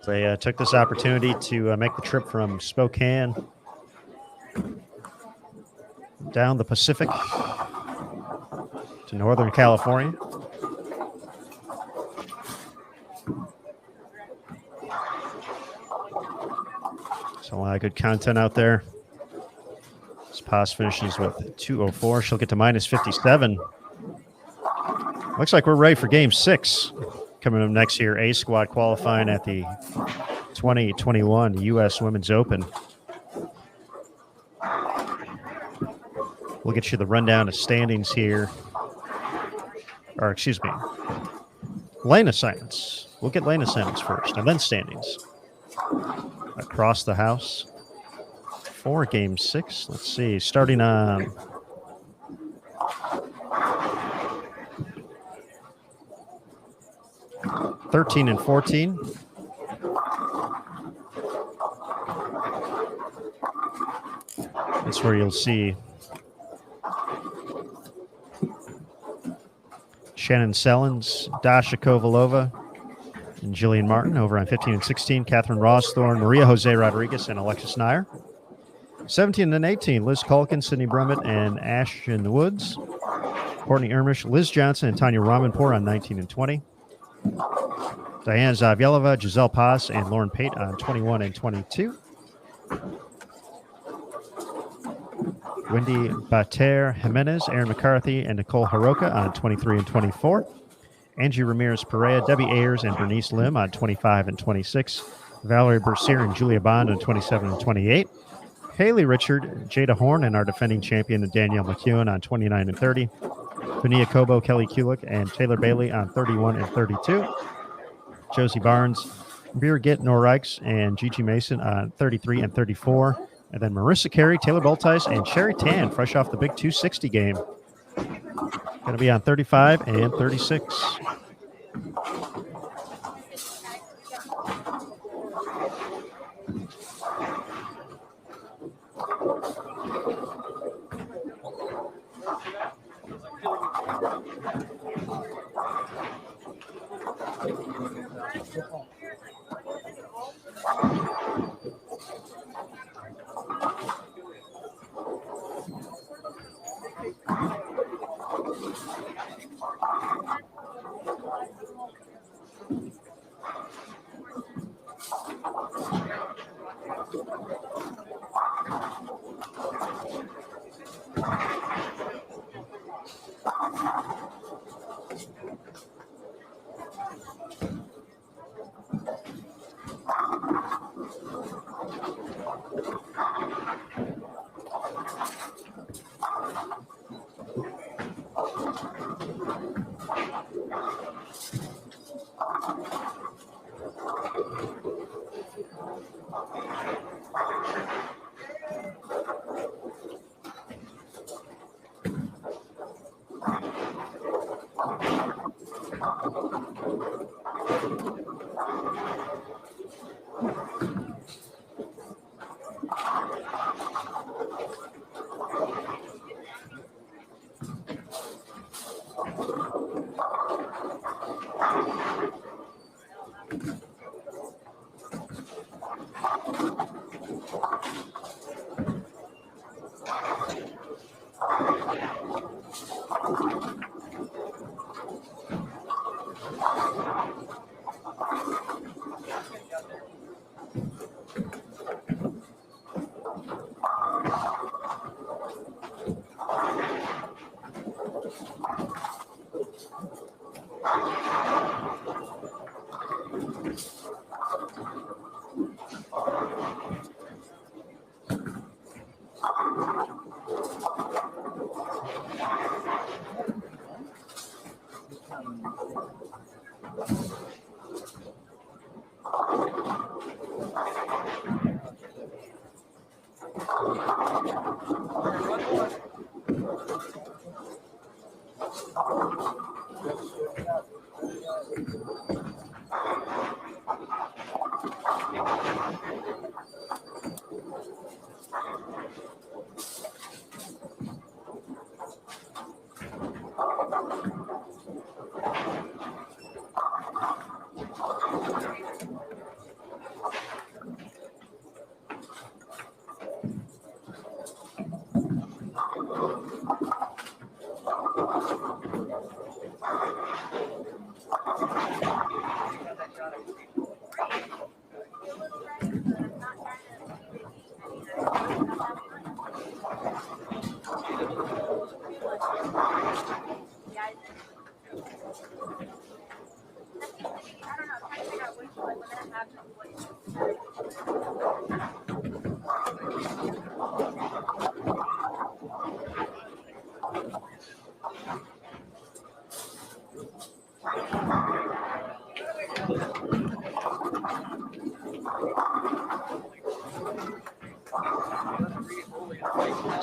They took this opportunity to make the trip from Spokane down the Pacific to Northern California. So a lot of good content out there. This pass finishes with 204. She'll get to minus 57. Looks like we're ready for game 6 coming up next year. A squad qualifying at the 2021 U.S. Women's Open. We'll get you the rundown of standings here. Or, excuse me, lane assignments. We'll get lane assignments first, and then standings. Across the house for game 6. Let's see, starting on (13) and 14. That's where you'll see Shannon Sellens, Dasha Kovalova, and Jillian Martin. Over on 15 and 16, Catherine Rawsthorne, Maria Jose Rodriguez, and Alexis Nyer. 17 and 18, Liz Culkin, Sydney Brummett, and Ashton Woods. Courtney Ermish, Liz Johnson, and Tanya Ramanpour on 19 and 20. Diane Zavyelova, Giselle Paz, and Lauren Pate on 21 and 22. Wendy Bater Jimenez, Aaron McCarthy, and Nicole Haroka on 23 and 24. Angie Ramirez Perea, Debbie Ayers, and Bernice Lim on 25 and 26. Valerie Bercier and Julia Bond on 27 and 28. Haley Richard, Jada Horn, and our defending champion Danielle McEwen on 29 and 30. Benia Kobo, Kelly Kulik, and Taylor Bailey on 31 and 32. Josie Barnes, Birgit Norreichs, and Gigi Mason on 33 and 34. And then Marissa Carey, Taylor Boltice, and Sherry Tan, fresh off the big 260 game. Going to be on 35 and 36.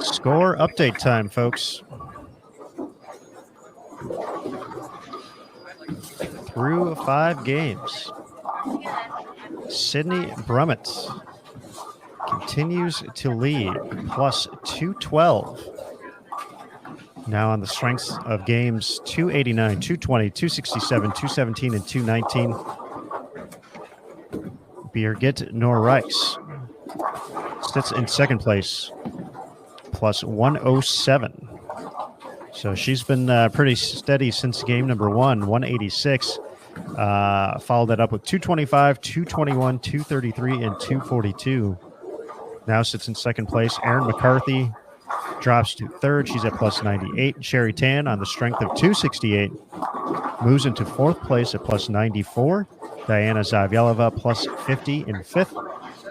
Score update time, folks. Through 5 games, Sydney Brummett continues to lead, plus 212. Now on the strengths of games 289, 220, 267, 217, and 219. Birgit Norreichs sits in second place, plus 107. So she's been pretty steady since game number 1, 186. Followed that up with 225, 221, 233, and 242. Now sits in second place. Erin McCarthy drops to third. She's at plus 98. Sherry Tan on the strength of 268 moves into fourth place at plus 94. Diana Zavyelova plus 50 in fifth.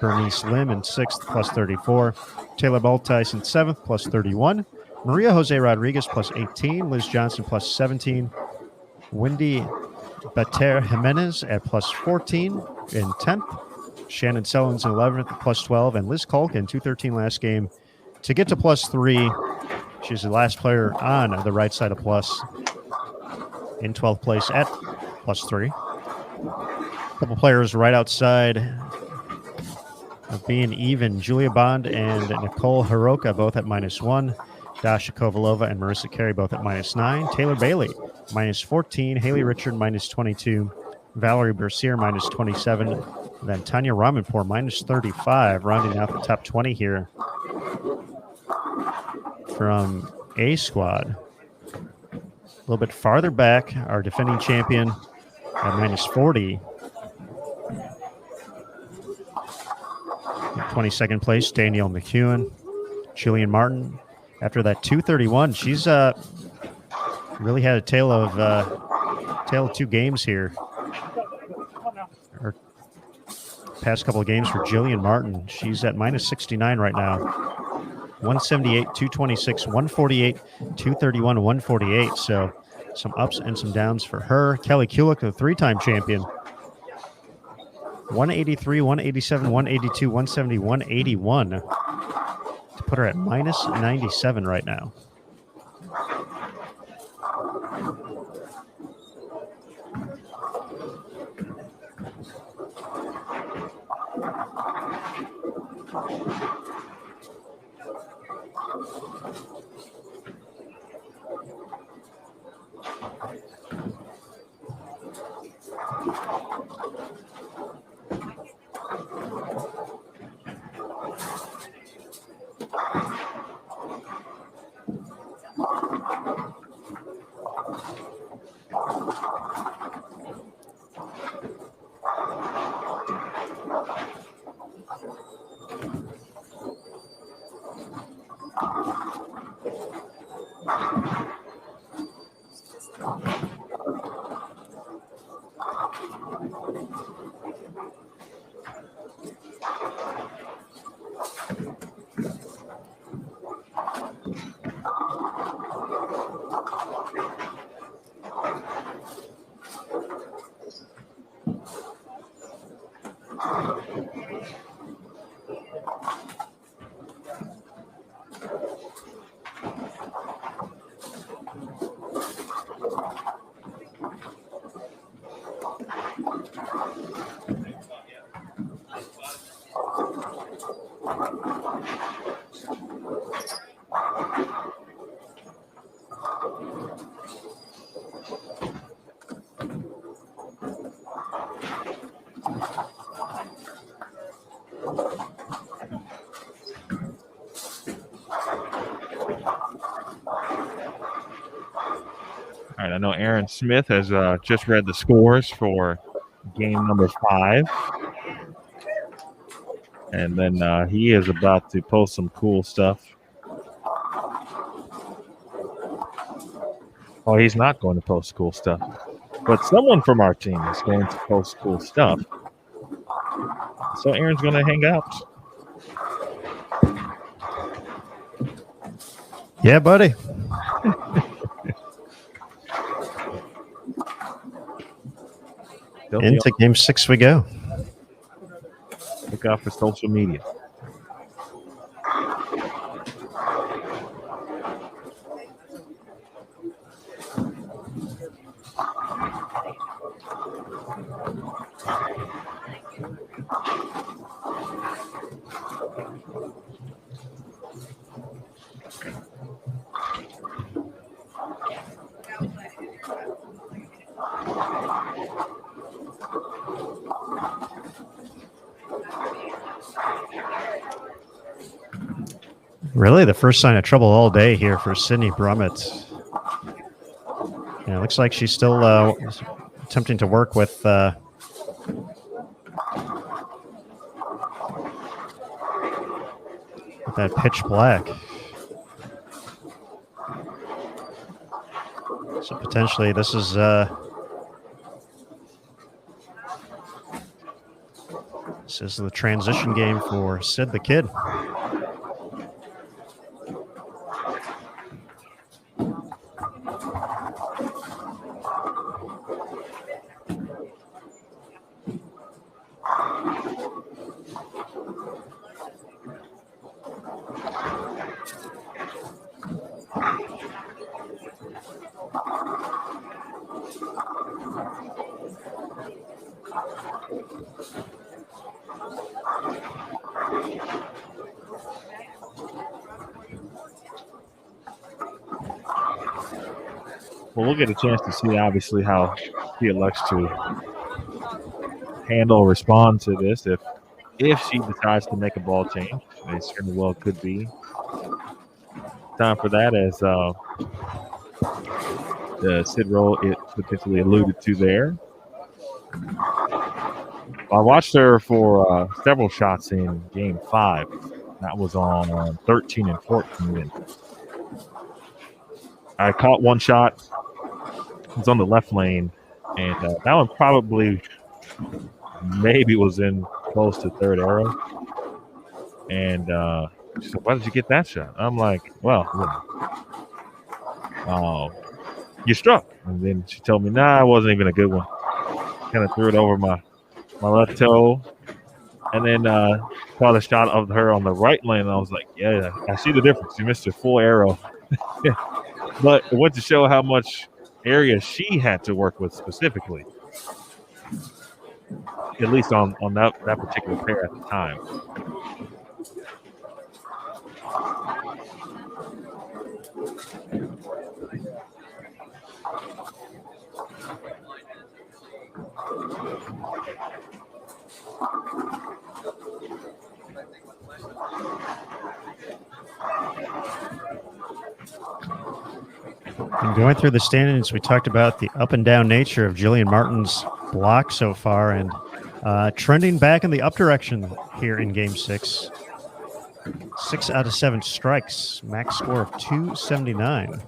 Bernice Lim in sixth, plus 34. Taylor Baltice in seventh, plus 31. Maria Jose Rodriguez plus 18. Liz Johnson plus 17. Wendy Bater Jimenez at plus 14 in 10th. Shannon Sellens in 11th, plus 12. And Liz Kolk in 213 last game to get to plus 3. She's the last player on the right side of plus in 12th place at plus 3. A couple players right outside of being even. Julia Bond and Nicole Hiroka both at -1. Dasha Kovalova and Marissa Carey both at -9. Taylor Bailey, -14. Haley Richard, -22. Valerie Bercier, -27. Then Tanya Ramanpour, -35, rounding out the top 20 here from A squad. A little bit farther back, our defending champion at -40. In 22nd place, Danielle McEwen. Jillian Martin, after that 231, she's really had a tale of 2 games here. Her past couple of games for Jillian Martin. She's at -69 right now. 178, 226, 148, 231, 148. So some ups and some downs for her. Kelly Kulik, the 3-time champion. 183, 187, 182, 170, 181. To put her at -97 right now. All right, I know Aaron Smith has just read the scores for game number 5. And then he is about to post some cool stuff. Oh, he's not going to post cool stuff. But someone from our team is going to post cool stuff. So Aaron's going to hang out. Yeah, buddy. Into game 6 we go. Look out for social media. Really, the first sign of trouble all day here for Sydney Brummett. Yeah, it looks like she's still attempting to work with that pitch black. So potentially this is the transition game for Sid the Kid. Well, we'll get a chance to see, obviously, how she elects to handle or respond to this. If she decides to make a ball change, it certainly well could be time for that, as the Sid Roll it potentially alluded to there. I watched her for several shots in Game 5. That was on 13 and 14. And I caught one shot. It was on the left lane, and that one probably maybe was in close to third arrow. And she said, "Why did you get that shot?" I'm like, "Well, you struck." And then she told me, "Nah, it wasn't even a good one." Kind of threw it over my left toe, and then caught a shot of her on the right lane. And I was like, "Yeah, I see the difference. You missed your full arrow." But it went to show how much area she had to work with specifically, at least on that particular pair at the time. And going through the standings, we talked about the up and down nature of Jillian Martin's block so far, and trending back in the up direction here in Game 6. 6 out of 7 strikes, max score of 279.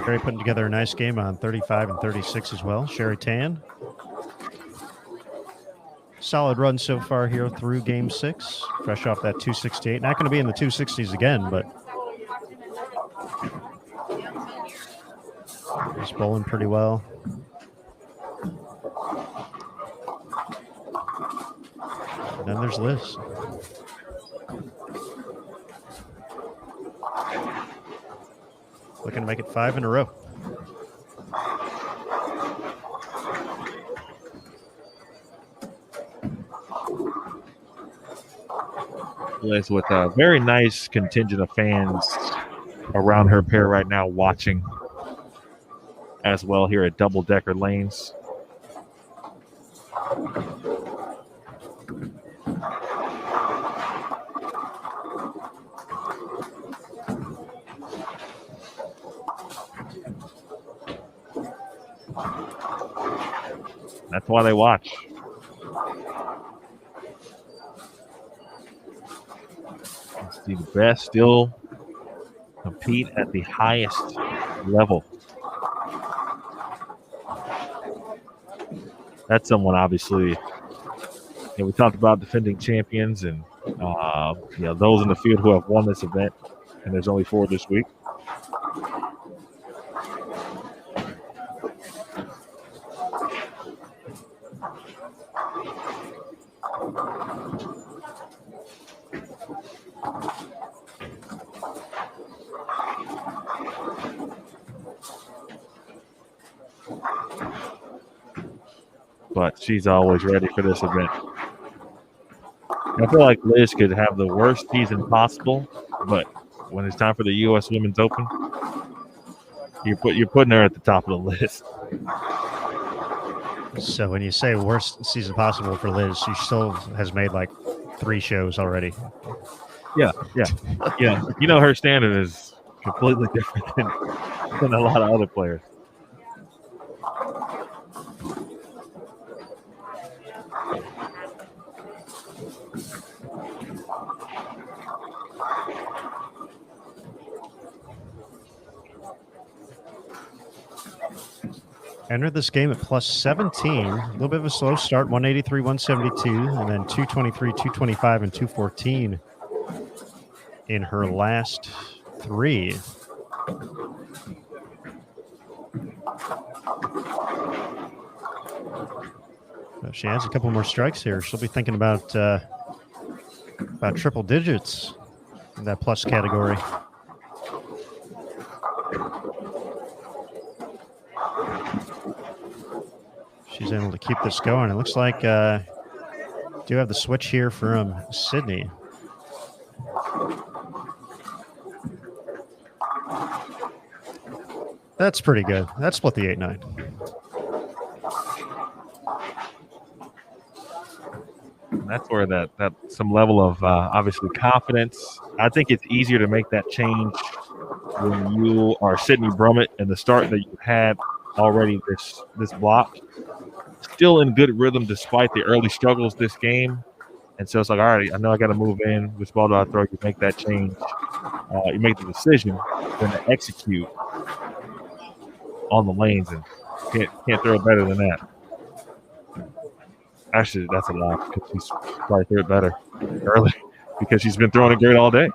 Sherry putting together a nice game on 35 and 36 as well. Sherry Tan. Solid run so far here through Game 6. Fresh off that 268. Not going to be in the 260s again, but he's bowling pretty well. And then there's Liz. Looking to make it 5 in a row. Liz with a very nice contingent of fans around her pair right now watching as well here at Double Decker Lanes. That's why they watch. Let's see, the best still compete at the highest level. That's someone, obviously. We talked about defending champions and those in the field who have won this event, and there's only 4 this week. But she's always ready for this event. I feel like Liz could have the worst season possible, but when it's time for the U.S. Women's Open, you're putting her at the top of the list. So when you say worst season possible for Liz, she still has made like 3 shows already. Yeah. Her standard is completely different than a lot of other players. Entered this game at plus 17. A little bit of a slow start, 183, 172, and then 223, 225, and 214 in her last 3. If she has a couple more strikes here, she'll be thinking about triple digits in that plus category. She's able to keep this going. It looks like do have the switch here from Sydney. That's pretty good. That split the 8-9. That's where that some level of obviously confidence. I think it's easier to make that change when you are Sydney Brummett and the start that you had already this block. Still in good rhythm despite the early struggles this game. And so it's like, all right, I know I got to move in. Which ball do I throw? You make that change. You make the decision, then to execute on the lanes, and can't throw it better than that. Actually, that's a lie because she's probably threw it better early because she's been throwing it great all day.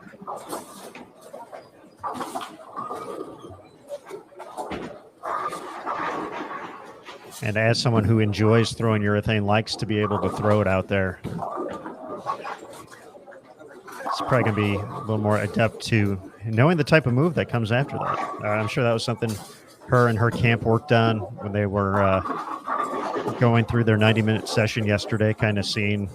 And as someone who enjoys throwing urethane, likes to be able to throw it out there, it's probably going to be a little more adept to knowing the type of move that comes after that. I'm sure that was something her and her camp worked on when they were going through their 90-minute session yesterday, kind of seeing,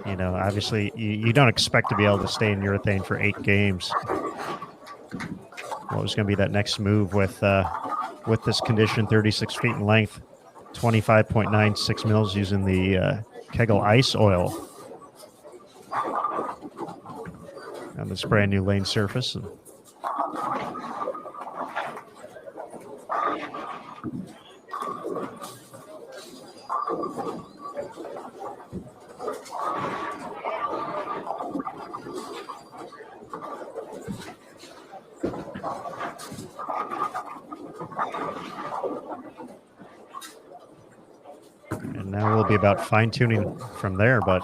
obviously you don't expect to be able to stay in urethane for 8 games. What was going to be that next move with this condition, 36 feet in length, 25.96 mils using the Kegel ice oil on this brand new lane surface. And now we'll be about fine-tuning from there, but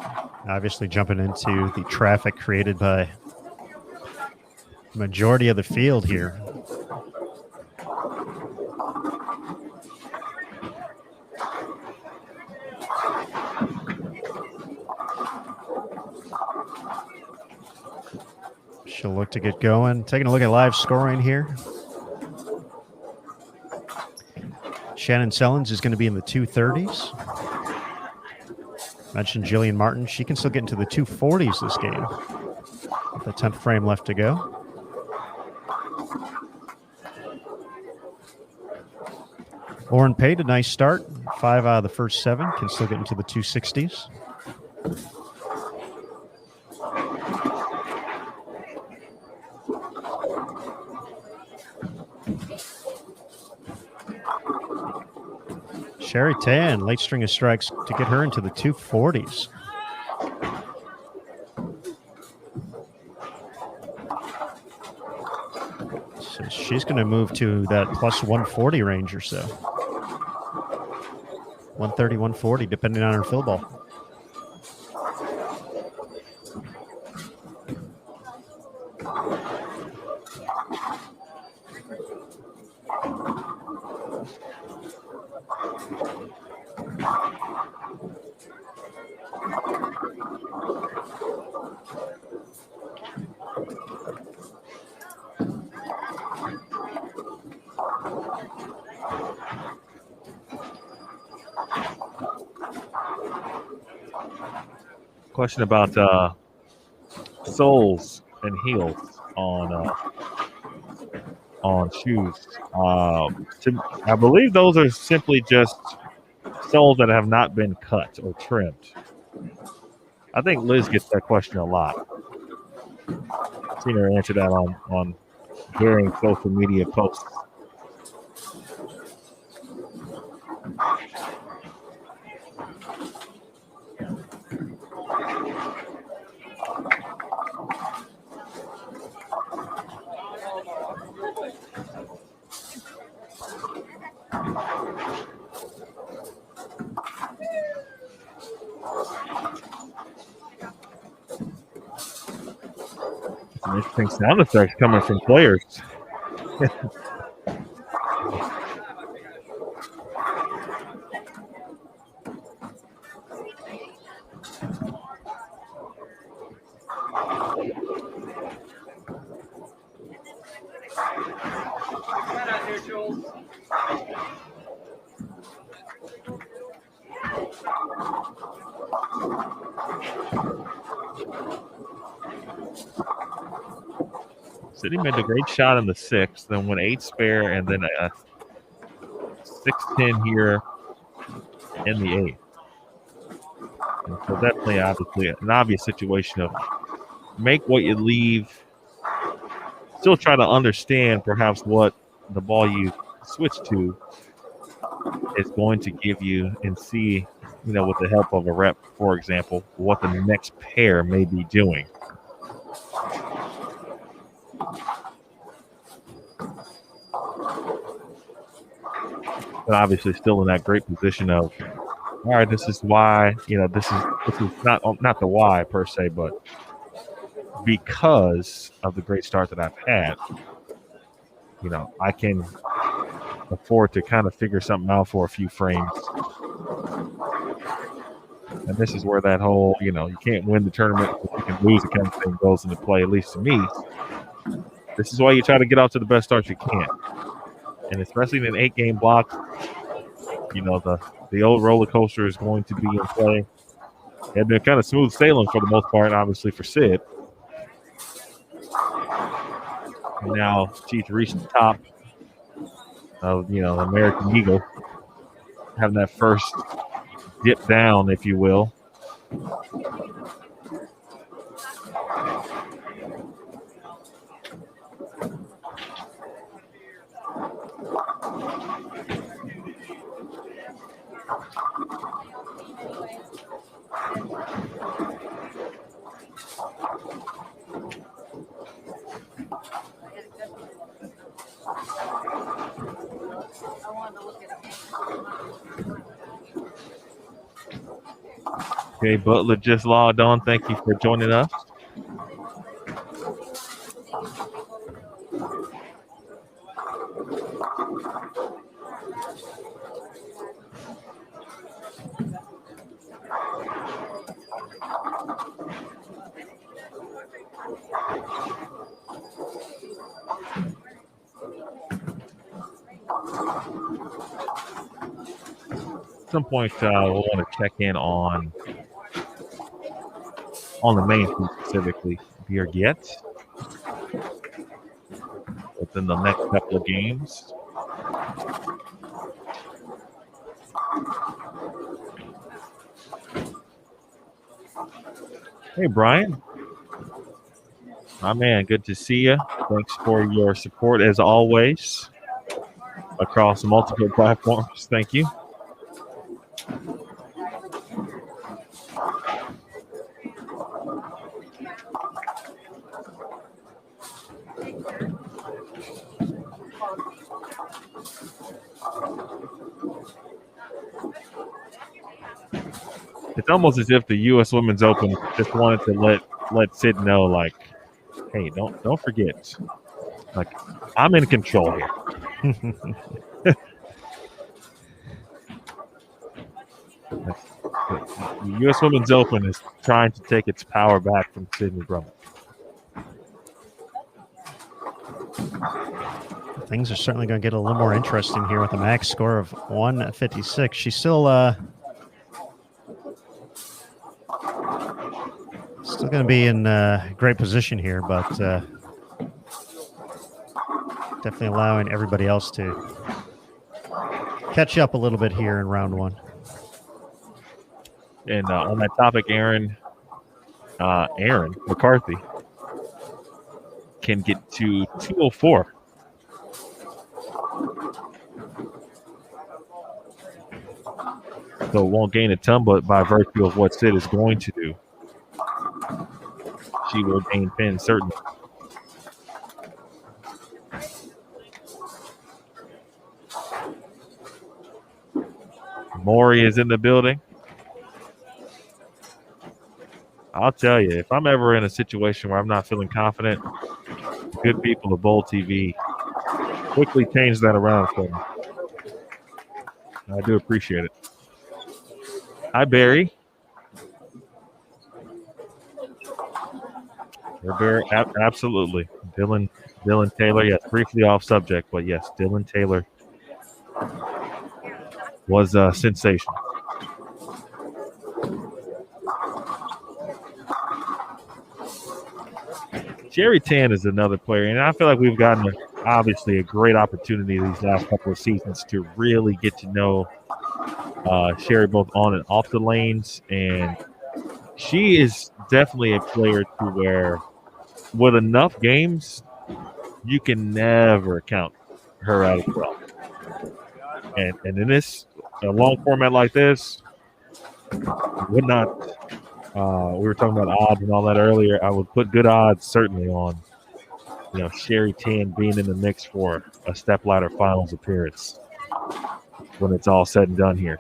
obviously jumping into the traffic created by the majority of the field here. She'll look to get going. Taking a look at live scoring here. Shannon Sellens is going to be in the 230s. Mentioned Jillian Martin. She can still get into the 240s this game. With the 10th frame left to go. Lauren Pate, a nice start. 5 out of the first 7. Can still get into the 260s. Sherry Tan, late string of strikes to get her into the 240s. So she's going to move to that plus 140 range or so. 130, 140, depending on her fill ball. Question about soles and heels on shoes. I believe those are simply just soles that have not been cut or trimmed. I think Liz gets that question a lot. I've seen her answer that on varying social media posts. Some interesting sound effects coming from players. City made a great shot in the sixth, then went 8 spare, and then a 6-10 here in the eighth. And so definitely, obviously, an obvious situation of make what you leave. Still try to understand perhaps what the ball you switch to is going to give you, and see, with the help of a rep, for example, what the next pair may be doing. But obviously still in that great position of, all right, this is why, this is not the why per se, but because of the great start that I've had, I can afford to kind of figure something out for a few frames. And this is where that whole, you can't win the tournament, but you can lose the kind of thing goes into play, at least to me. This is why you try to get out to the best start you can. And especially in an 8-game block, the old roller coaster is going to be in play. It had been kind of smooth sailing for the most part, obviously, for Sid. And now she's reached the top of, American Eagle, having that first dip down, if you will. Okay, Butler just logged on. Thank you for joining us. At some point, we'll want to check in on the main feed specifically. Beer Get within the next couple of games. Hey, Brian. My man, good to see you. Thanks for your support as always across multiple platforms. Thank you. It's almost as if the U.S. Women's Open just wanted to let Sid know, like, hey, don't forget, like, I'm in control here. The U.S. Women's Open is trying to take its power back from Sydney Brummett. Things are certainly going to get a little more interesting here with a max score of 156. She's still going to be in great position here, but definitely allowing everybody else to catch up a little bit here in round one. And on that topic, Aaron McCarthy can get to 204. So won't gain a ton, but by virtue of what Sid is going to do, she will gain pins, certainly. Maury is in the building. I'll tell you, if I'm ever in a situation where I'm not feeling confident, good people of Bowl TV quickly change that around for me. I do appreciate it. Hi, Barry. Barry, absolutely. Dylan Taylor, yes, briefly off subject, but yes, Dylan Taylor was a sensation. Jerry Tan is another player, and I feel like we've gotten obviously a great opportunity these last couple of seasons to really get to know Sherry both on and off the lanes, and she is definitely a player to where with enough games, you can never count her out as well. And in a long format like this, would not. We were talking about odds and all that earlier. I would put good odds certainly on, Sherry Tan being in the mix for a step ladder finals appearance when it's all said and done here.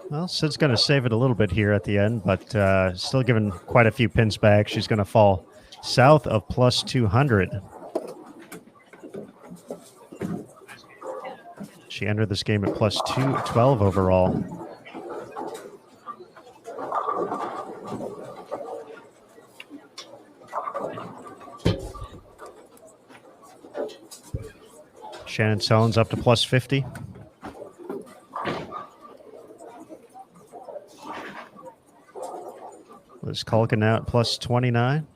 Well, Sid's going to save it a little bit here at the end, but still giving quite a few pins back. She's going to fall south of plus 200. She entered this game at plus 212 overall. Shannon Sones up to plus 50. Liz Culkin now at plus 29.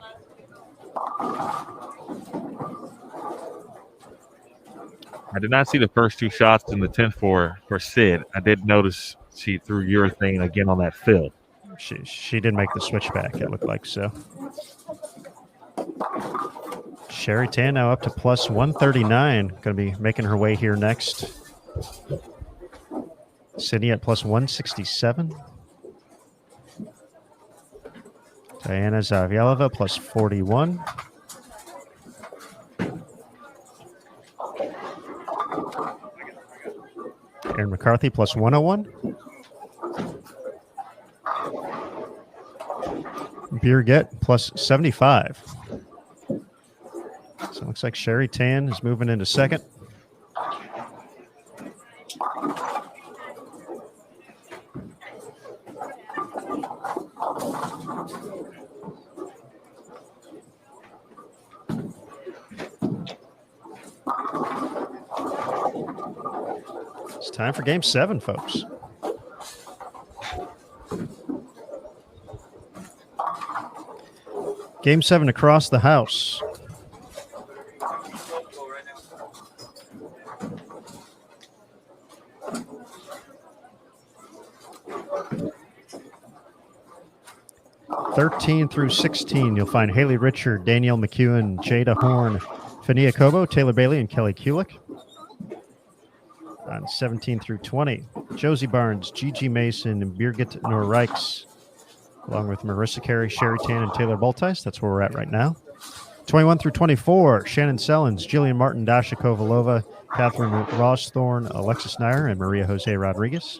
I did not see the first two shots in the 10th for Sid. I did notice she threw urethane again on that fill. She did make the switch back, it looked like so. Sherry Tan now up to plus 139. Going to be making her way here next. Sydney at plus 167. Diana Zavielova plus 41. Aaron McCarthy plus 101. Birgit plus 75. So it looks like Sherry Tan is moving into second. It's time for game 7, folks. Game 7 across the house. 13 through 16, you'll find Haley Richard, Danielle McEwen, Jada Horn, Fania Kobo, Taylor Bailey, and Kelly Kulik. On 17 through 20, Josie Barnes, Gigi Mason, and Birgit Norreichs, along with Marissa Carey, Sherry Tan, and Taylor Boltice. That's where we're at right now. 21 through 24, Shannon Sellens, Jillian Martin, Dasha Kovalova, Catherine Rossthorn, Alexis Nair, and Maria Jose Rodriguez.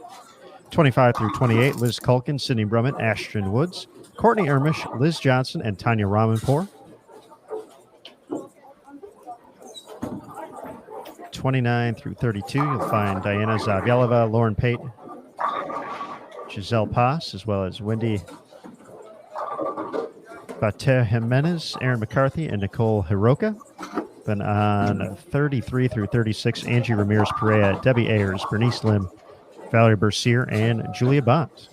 25 through 28, Liz Culkin, Sydney Brummett, Ashton Woods, Courtney Ermish, Liz Johnson, and Tanya Ramanpour. 29 through 32, you'll find Diana Zavyelova, Lauren Payton, Giselle Paz, as well as Wendy Bater Jimenez, Aaron McCarthy, and Nicole Hiroka. Then on 33 through 36, Angie Ramirez-Perea, Debbie Ayers, Bernice Lim, Valerie Bercier, and Julia Bonds.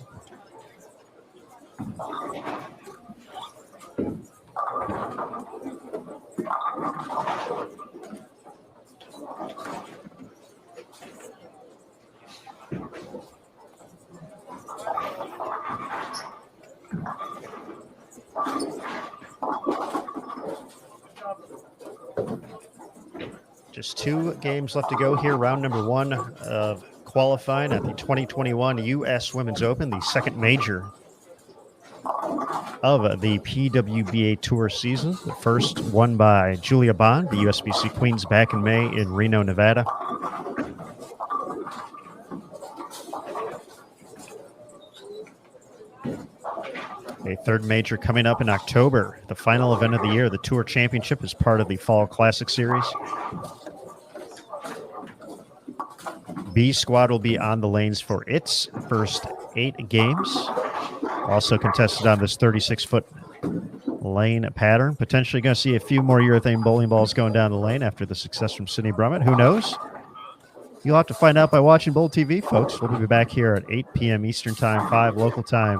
Just 2 games left to go here. Round number 1 of qualifying at the 2021 U.S. Women's Open, the second major of the PWBA Tour season. The first won by Julia Bond, the USBC Queens, back in May in Reno, Nevada. A third major coming up in October, the final event of the year. The Tour Championship is part of the Fall Classic Series. B Squad will be on the lanes for its first 8 games. Also contested on this 36-foot lane pattern. Potentially going to see a few more urethane bowling balls going down the lane after the success from Sydney Brummett. Who knows? You'll have to find out by watching Bowl TV, folks. We'll be back here at 8 p.m. Eastern Time, 5 local time,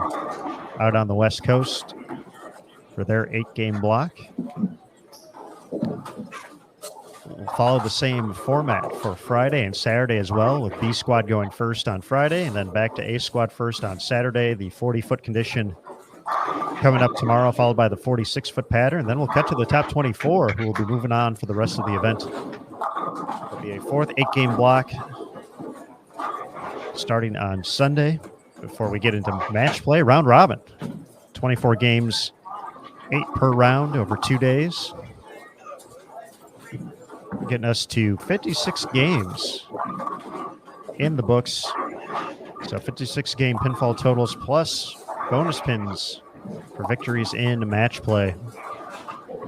out on the West Coast for their 8-game block. We'll follow the same format for Friday and Saturday as well, with B Squad going first on Friday and then back to A Squad first on Saturday. The 40-foot condition coming up tomorrow, followed by the 46-foot pattern. Then we'll cut to the top 24, who will be moving on for the rest of the event. It'll be a 4th 8-game block starting on Sunday before we get into match play. Round robin, 24 games, 8 per round over 2 days. Getting us to 56 games in the books. So 56 game pinfall totals plus bonus pins for victories in match play.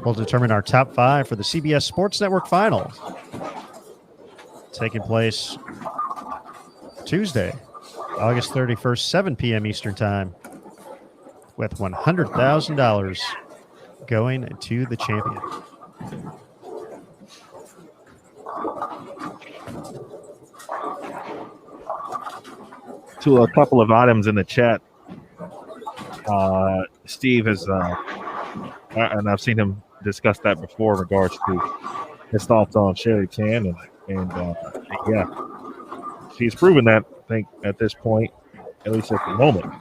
We'll determine our top 5 for the CBS Sports Network Final, taking place Tuesday, August 31st, 7 p.m. Eastern Time, with $100,000 going to the champion. To a couple of items in the chat, Steve has, and I've seen him discuss that before in regards to his thoughts on Sherry Tan, and yeah, she's proven that, I think, at this point, at least at the moment,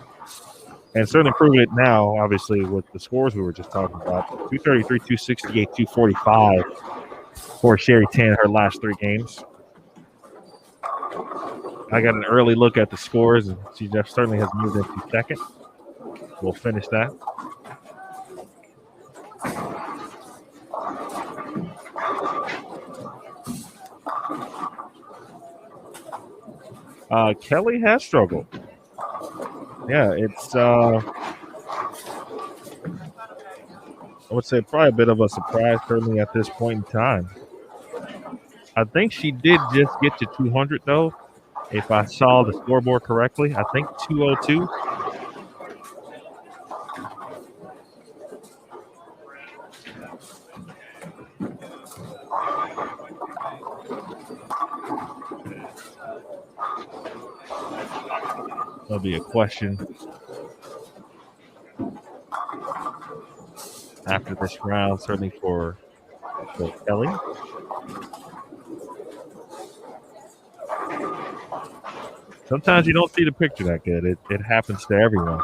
and certainly proving it now, obviously, with the scores we were just talking about. 233, 268, 245 for Sherry Tan her last 3 games. I got an early look at the scores, and she just certainly has moved into second. We'll finish that. Kelly has struggled. Yeah, it's I would say probably a bit of a surprise, certainly at this point in time. I think she did just get to 200, though, if I saw the scoreboard correctly. I think 202. That'll be a question after this round, certainly for Kelly. Sometimes you don't see the picture that good. It happens to everyone.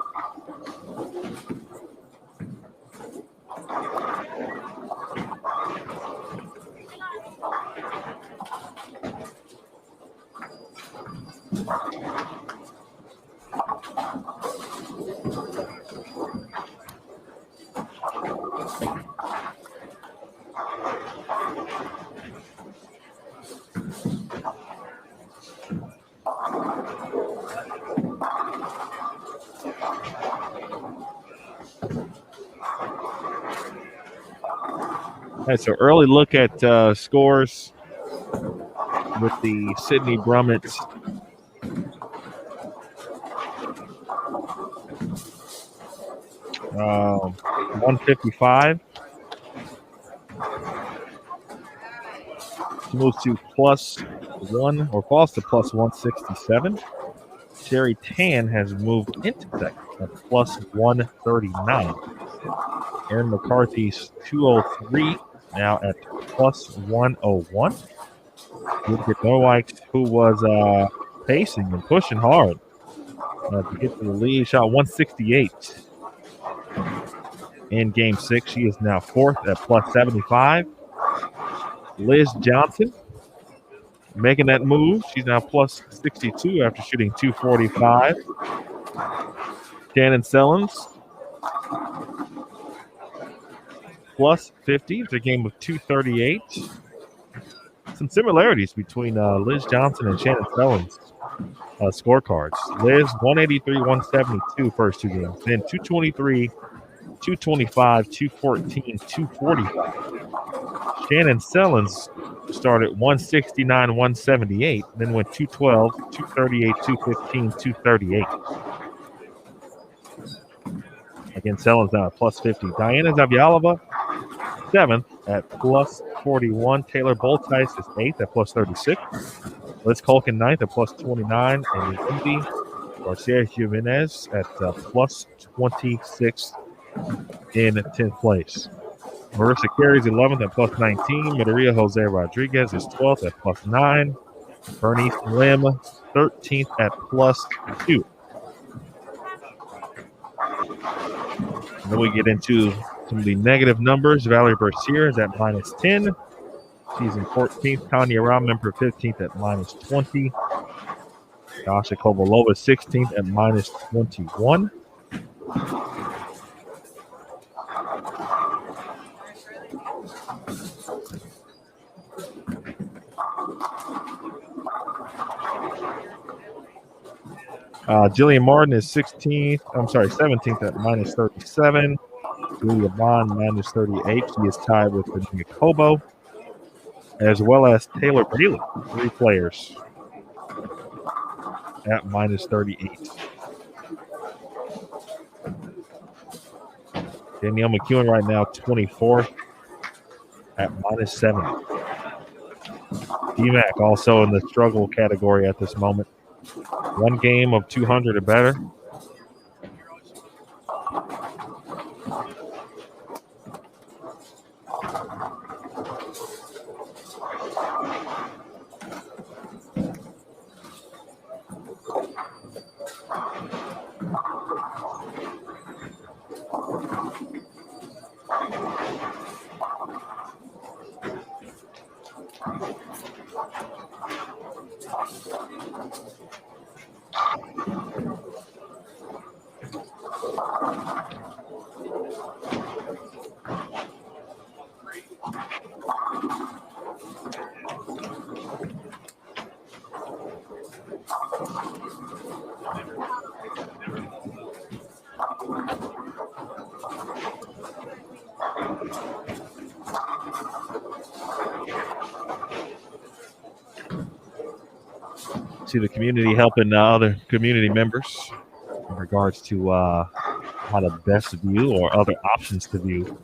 All right, so early look at scores with the Sydney Brummets. Uh, 155. She moves to +1 or falls to +167. Sherry Tan has moved into second at +139. Erin McCarthy's 203 now at +101. Woodgate Norwikes, who was pacing and pushing hard to get to the lead, shot 168 in Game 6. She is now fourth at +75. Liz Johnson making that move. She's now +62 after shooting 245. Shannon Sellens +50. It's a game of 238. Some similarities between Liz Johnson and Shannon Sellens' scorecards. Liz, 183, 172 first two games. Then 223, 225, 214, 245. Shannon Sellens started 169, 178, then went 212, 238, 215, 238. Again, Sellens now at +50. Diana Zavialova, 7th at +41. Taylor Boltice is 8th at +36. Liz Culkin 9th at +29. And Indy Garcia Jimenez at +26 in 10th place. Marissa Carey's 11th at +19. Maria Jose Rodriguez is 12th at +9. Bernice Lim, 13th at +2. And then we get into some of the negative numbers. Valerie Bercier is at -10. She's in 14th. Tanya Raumember 15th at -20. Dasha Kovalova 16th at -21. Jillian Martin is 17th at -37. Julia Bond, -38. She is tied with Virginia Cobo, as well as Taylor Bailey, 3 players at -38. Danielle McEwen right now 24th at -70. DMAC also in the struggle category at this moment. 1 game of 200 or better. See the community helping other community members in regards to how to best view or other options to view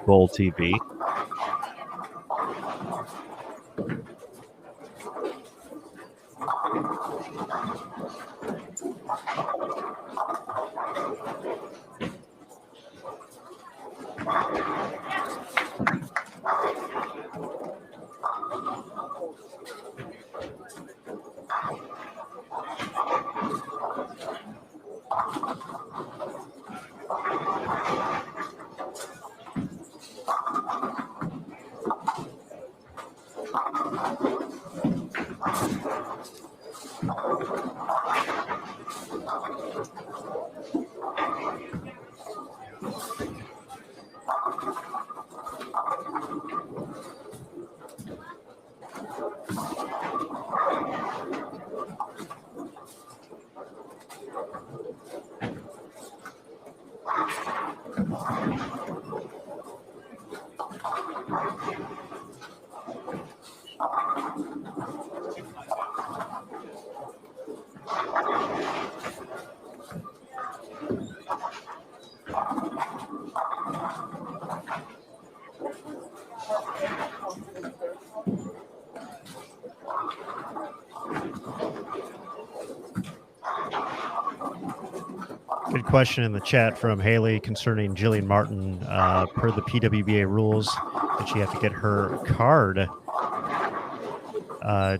Bowl TV. Good question in the chat from Haley concerning Jillian Martin. Per the PWBA rules, did she have to get her card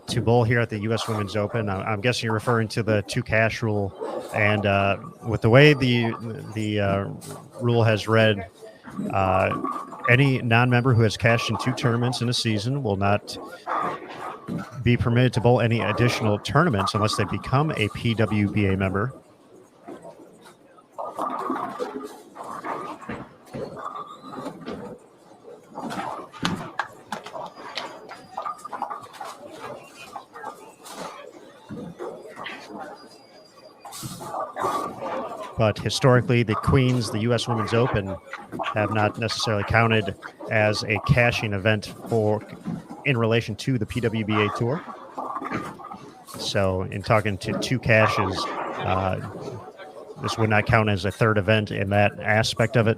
to bowl here at the U.S. Women's Open? I'm guessing you're referring to the 2 cash rule. And with the way the rule has read, any non-member who has cashed in 2 tournaments in a season will not be permitted to bowl any additional tournaments unless they become a PWBA member. But historically, the Queens, the U.S. Women's Open, have not necessarily counted as a cashing event in relation to the PWBA Tour. So in talking to 2 cashes, this would not count as a third event in that aspect of it.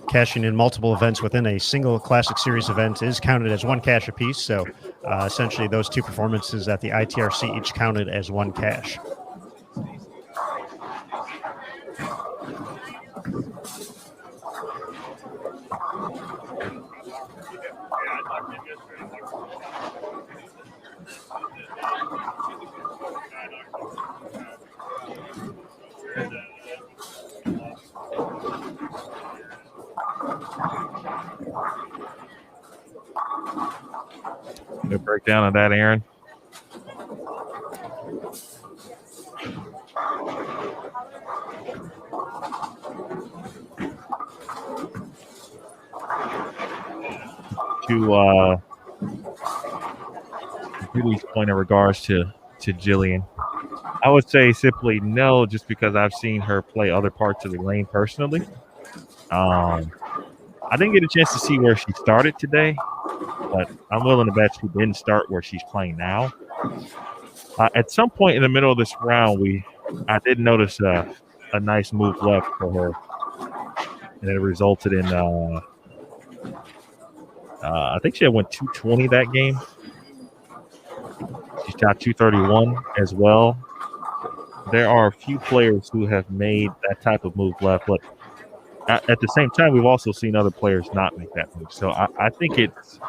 Cashing in multiple events within a single Classic Series event is counted as 1 cash apiece. So essentially those 2 performances at the ITRC each counted as 1 cash. Good breakdown of that, Aaron. To Julie's point in regards to Jillian, I would say simply no, just because I've seen her play other parts of the lane personally. I didn't get a chance to see where she started today, but I'm willing to bet she didn't start where she's playing now. At some point in the middle of this round, I did notice a nice move left for her, and it resulted in I think she had went 220 that game. She shot 231 as well. There are a few players who have made that type of move left, but at the same time, we've also seen other players not make that move. So I think it's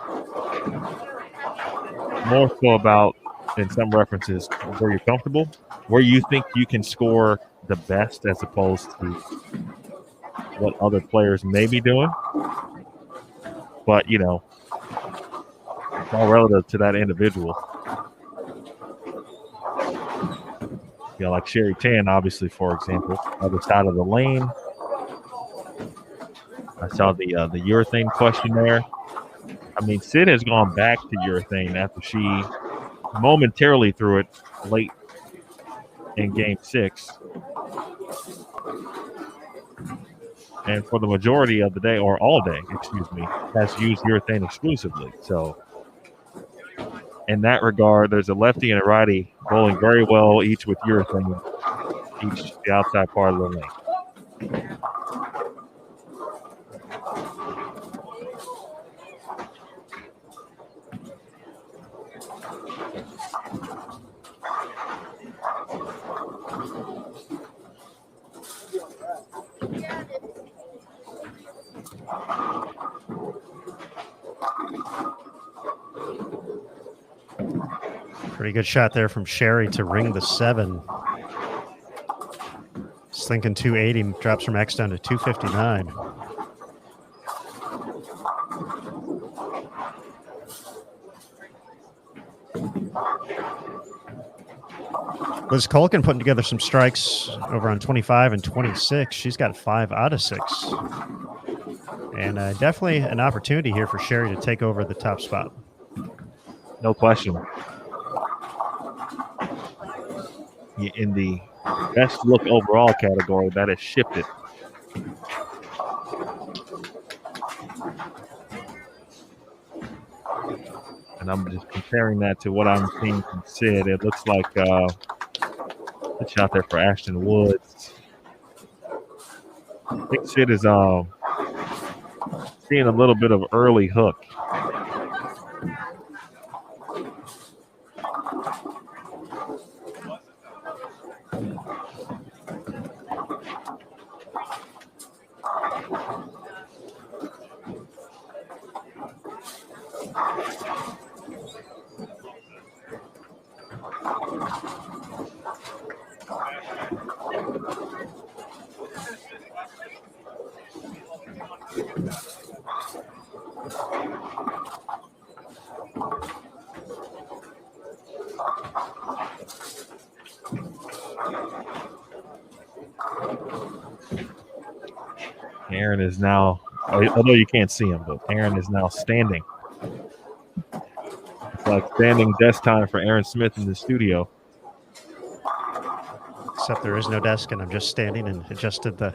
more so about, in some references, where you're comfortable, where you think you can score the best as opposed to what other players may be doing. But, it's all relative to that individual. Like Sherry Tan, obviously, for example, other side of the lane. I saw the urethane question there. I mean, Sid has gone back to urethane after she momentarily threw it late in Game 6. And for the majority of the day, or all day, has used urethane exclusively. So in that regard, there's a lefty and a righty bowling very well, each with urethane, each the outside part of the lane. Pretty good shot there from Sherry to ring the 7. Slinking 280, drops from X down to 259. Liz Culkin putting together some strikes over on 25 and 26. She's got 5 out of 6. And definitely an opportunity here for Sherry to take over the top spot. No question. In the best look overall category, that has shifted. And I'm just comparing that to what I'm seeing from Sid. It looks like good shot there for Ashton Woods. I think Sid is seeing a little bit of early hook. Aaron is now, although you can't see him, but Aaron is now standing. It's like standing desk time for Aaron Smith in the studio. Except there is no desk, and I'm just standing and adjusted the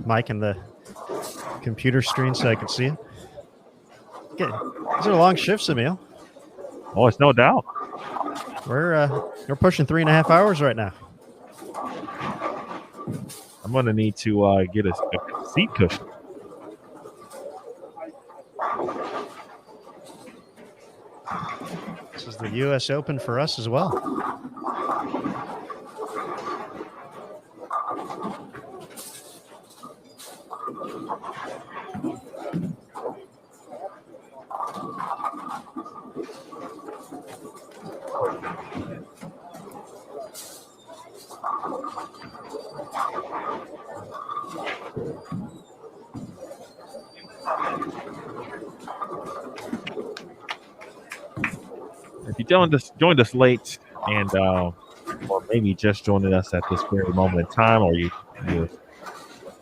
mic and the computer screen so I can see it. Okay. These are long shifts, Emil. Oh, it's no doubt. We're pushing 3.5 hours right now. I'm going to need to get a seat cushion. This is the U.S. Open for us as well. If you joined us late and or maybe just joining us at this very moment in time, or you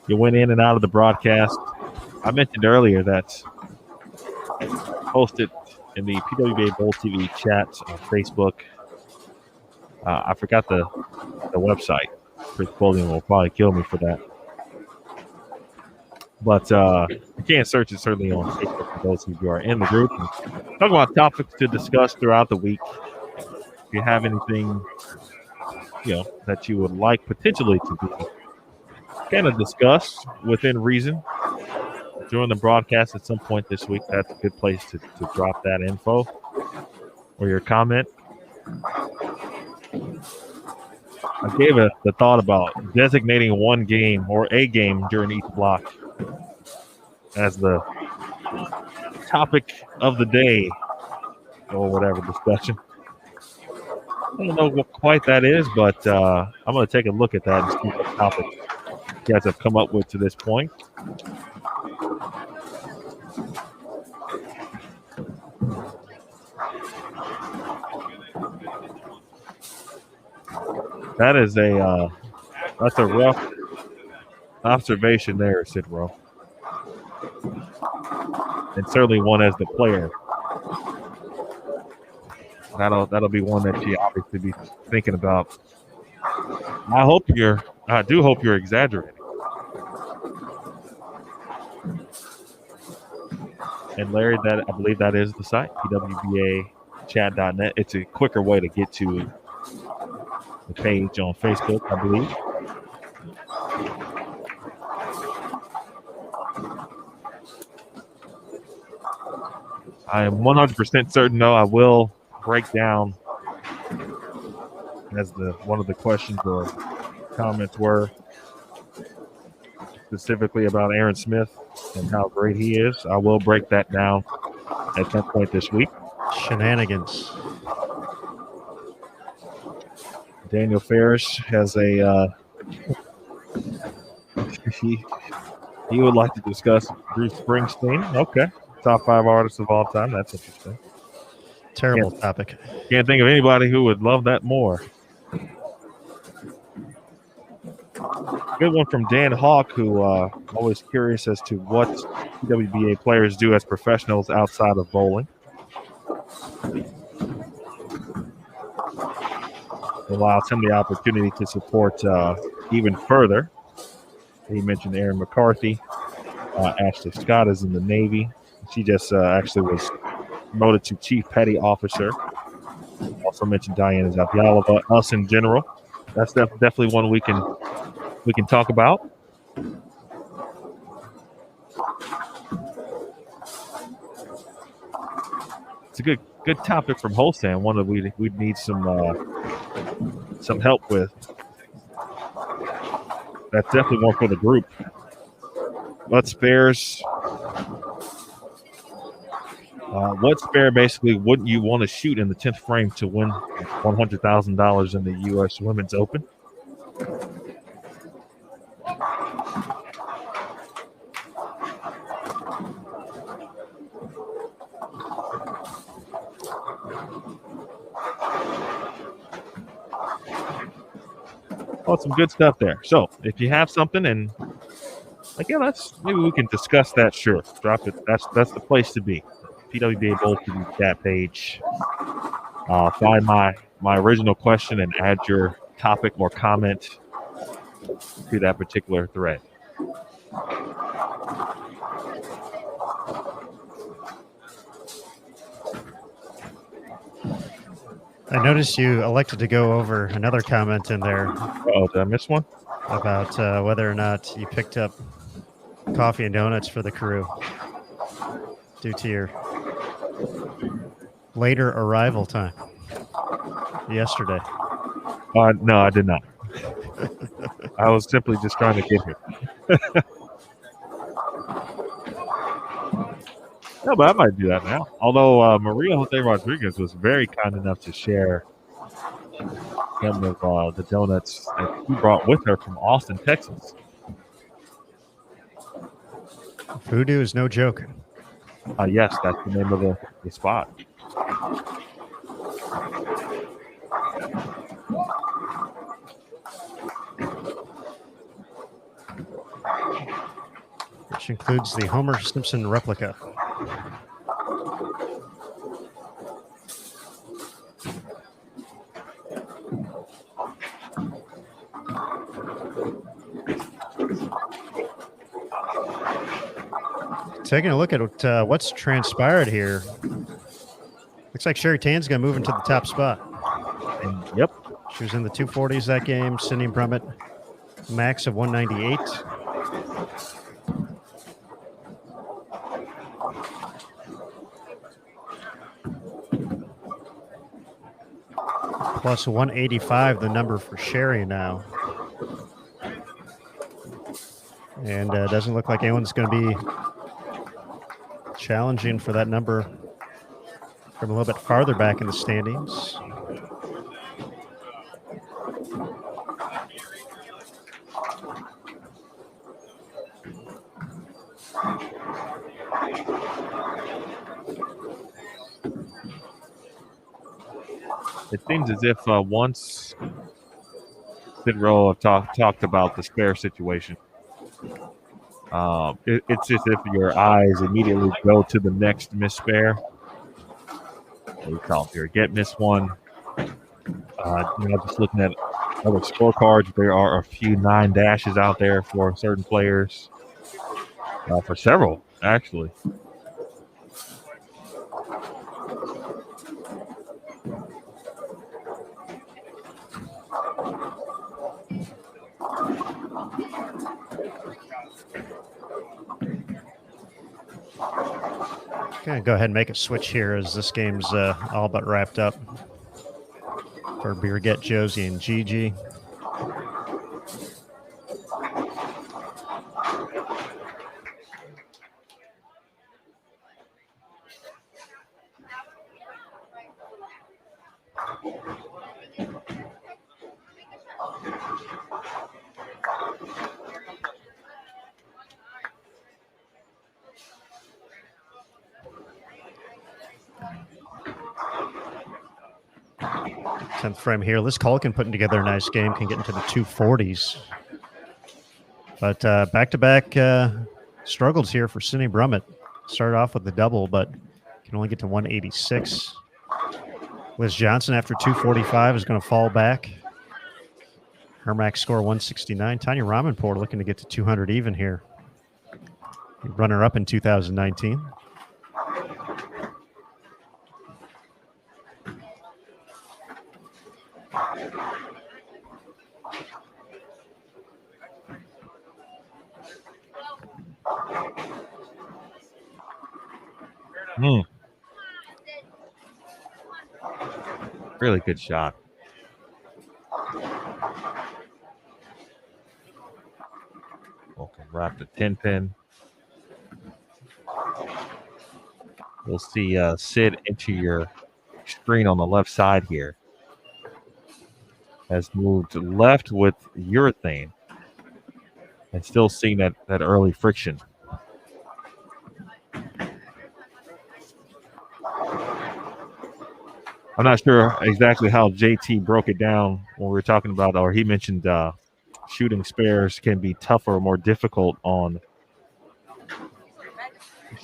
went in and out of the broadcast, I mentioned earlier that posted in the PWBA Bowl TV chat on Facebook. I forgot the website. Chris Bowling will probably kill me for that. But you can search it certainly on Facebook for those of you who are in the group. And talk about topics to discuss throughout the week. If you have anything, that you would like potentially to be kind of discussed within reason during the broadcast at some point this week, that's a good place to drop that info or your comment. I gave the thought about designating one game or a game during each block as the topic of the day or whatever discussion. I don't know what quite that is, but I'm going to take a look at that and see what topic you guys have come up with to this point. That is that's a rough observation there, Sidro. And certainly one as the player. That'll be one that you obviously be thinking about. I do hope you're exaggerating. And Larry, I believe that is the site, pwbachat.net. It's a quicker way to get to the page on Facebook, I believe. I am 100% certain, though, I will break down, as one of the questions or comments were, specifically about Aaron Smith and how great he is. I will break that down at some point this week. Shenanigans. Daniel Ferris has a he would like to discuss Bruce Springsteen. Okay. Top 5 artists of all time. That's interesting. Terrible topic. Can't think of anybody who would love that more. Good one from Dan Hawk, who always curious as to what PWBA players do as professionals outside of bowling. Allows him the opportunity to support even further. He mentioned Aaron McCarthy. Ashley Scott is in the Navy. She just actually was promoted to Chief Petty Officer. Also mentioned Diana Zabialova. Us in general. That's definitely one we can talk about. It's a good topic from Holstan. One that we'd need some help with. That's definitely one for the group. What spares? What spare basically wouldn't you want to shoot in the 10th frame to win $100,000 in the U.S. Women's Open? Oh, some good stuff there. So if you have something, and again, maybe we can discuss that. Sure, drop it. That's the place to be. PWBA Bowl TV chat page. Find my original question and add your topic or comment to that particular thread. I noticed you elected to go over another comment in there. Oh, did I miss one? About whether or not you picked up coffee and donuts for the crew due to your later arrival time yesterday. No, I did not. I was simply just trying to get here. No, but I might do that now. Although Maria Jose Rodriguez was very kind enough to share some of the donuts that she brought with her from Austin, Texas. Voodoo is no joke. Yes, that's the name of the spot. Which includes the Homer Simpson replica. Taking a look at what's transpired here. Looks like Sherry Tan's going to move into the top spot. Yep. She was in the 240s that game. Sydney Brummett, max of 198. Plus 185, the number for Sherry now. And doesn't look like anyone's going to be challenging for that number from a little bit farther back in the standings. It seems as if once Sid Rowe have talked about the spare situation, it's as if your eyes immediately go to the next miss spare. We call it here, get miss one. Just looking at other scorecards, there are a few 9 dashes out there for certain players, for several actually. Gonna go ahead and make a switch here as this game's all but wrapped up for Birgit, Josie, and Gigi. 10th frame here. Liz Culkin putting together a nice game, can get into the 240s. But back-to-back struggles here for Sydney Brummett. Started off with the double, but can only get to 186. Liz Johnson, after 245, is going to fall back. Her max score 169. Tanya Ramanpour looking to get to 200 even here. Runner-up in 2019. Really good shot. Welcome wrap the 10 pin. You'll see Sid into your screen on the left side here. Has moved left with urethane and still seeing that early friction. I'm not sure exactly how JT broke it down when we were talking about, or he mentioned shooting spares can be tougher or more difficult on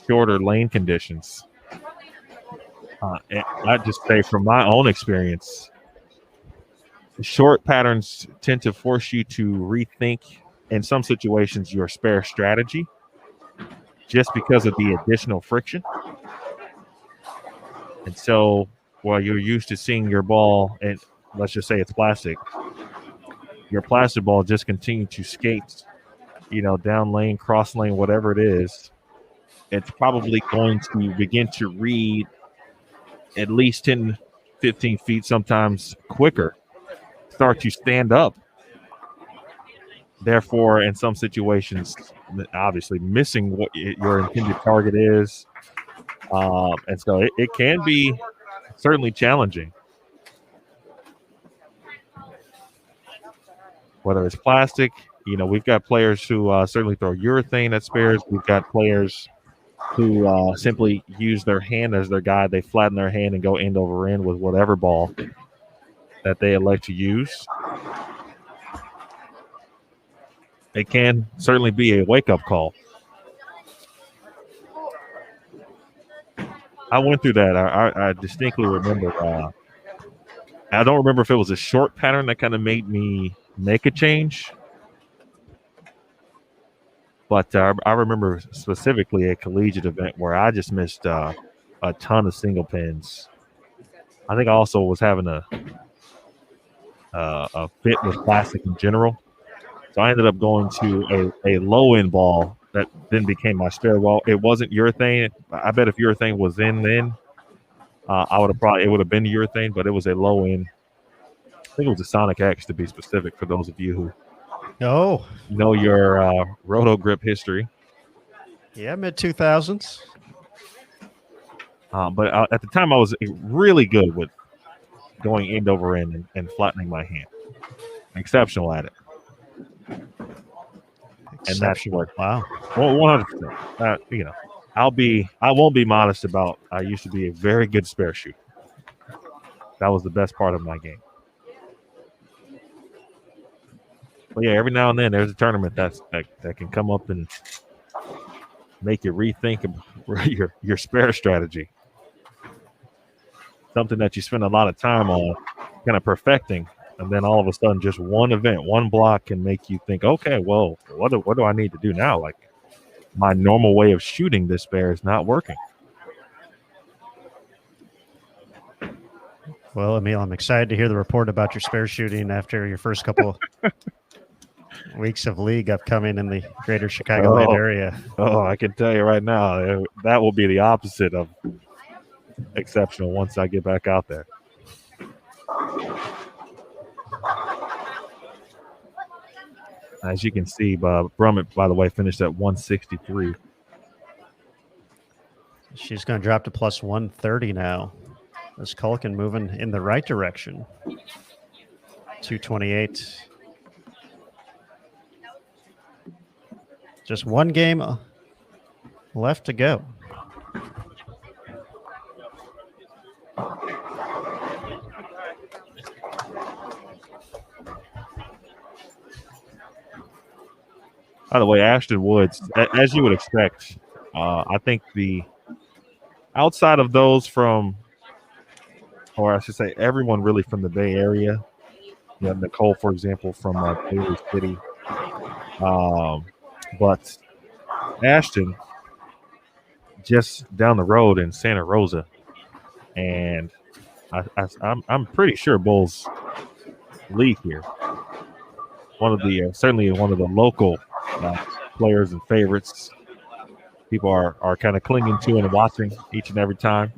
shorter lane conditions. And I'd just say from my own experience, short patterns tend to force you to rethink, in some situations, your spare strategy just because of the additional friction. And so while you're used to seeing your ball, and let's just say it's plastic, your plastic ball just continue to skate, down lane, cross lane, whatever it is, it's probably going to begin to read at least 10, 15 feet, sometimes quicker, start to stand up. Therefore, in some situations, obviously missing what your intended target is. And so it can be certainly challenging. Whether it's plastic, we've got players who certainly throw urethane at spares. We've got players who simply use their hand as their guide. They flatten their hand and go end over end with whatever ball that they elect to use. It can certainly be a wake-up call. I went through that. I distinctly remember. I don't remember if it was a short pattern that kind of made me make a change. But I remember specifically a collegiate event where I just missed a ton of single pins. I think I also was having a fit with plastic in general. So I ended up going to a low-end ball that then became my spare ball. It wasn't urethane. I bet if urethane was in then, it would have been urethane, but it was a low-end. I think it was a Sonic X, to be specific, for those of you who know your roto grip history. Yeah, mid-2000s. But at the time, I was really good with going end over end and flattening my hand. Exceptional at it. And that's what, wow. Well, 100%. I won't be modest about. I used to be a very good spare shooter. That was the best part of my game. But yeah, every now and then there's a tournament that can come up and make you rethink your spare strategy. Something that you spend a lot of time on, kind of perfecting. And then all of a sudden, just one event, one block can make you think, okay, well, what do I need to do now? Like, my normal way of shooting this spare is not working. Well, Emil, I'm excited to hear the report about your spare shooting after your first couple weeks of league upcoming in the greater Chicagoland area. Oh, I can tell you right now, that will be the opposite of exceptional once I get back out there. As you can see, Brummett, by the way, finished at 163. She's going to drop to plus 130 now. As Culkin moving in the right direction. 228. Just one game left to go. By the way, Ashton Woods, as you would expect, I think outside of those from, or I should say, everyone really from the Bay Area. You know, Nicole, for example, from Bailey City. But Ashton, just down the road in Santa Rosa, and I'm pretty sure Bulls lead here. One of the certainly one of the local players and favorites. People are kind of clinging to and watching each and every time.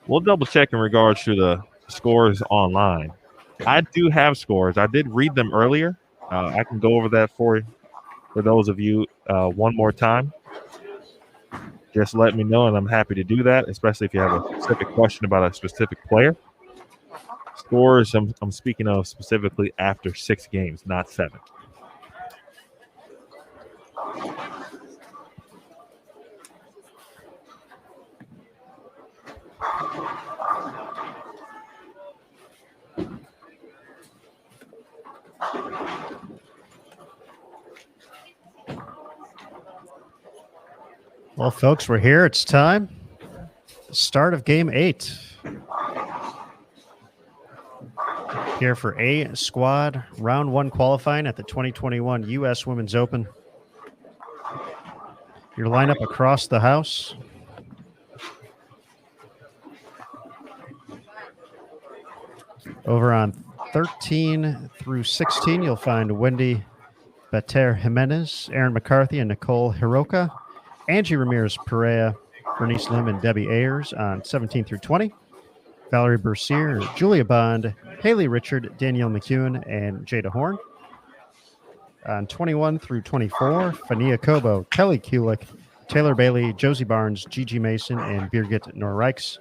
We'll double check in regards to the scores online. I do have scores. I did read them earlier. I can go over that for those of you one more time. Just let me know, and I'm happy to do that, especially if you have a specific question about a specific player. Scores, I'm speaking of specifically after 6 games, not 7. Well, folks, we're here. It's time. Start of game 8. Here for A squad, round 1 qualifying at the 2021 U.S. Women's Open. Your lineup across the house. Over on 13 through 16, you'll find Wendy Bater Jimenez, Aaron McCarthy, and Nicole Hiroka. Angie Ramirez Perea, Bernice Lim, and Debbie Ayers on 17 through 20. Valerie Bercier, Julia Bond, Haley Richard, Danielle McEwen, and Jada Horn. On 21 through 24, Fania Kobo, Kelly Kulik, Taylor Bailey, Josie Barnes, Gigi Mason, and Birgit Norreichs.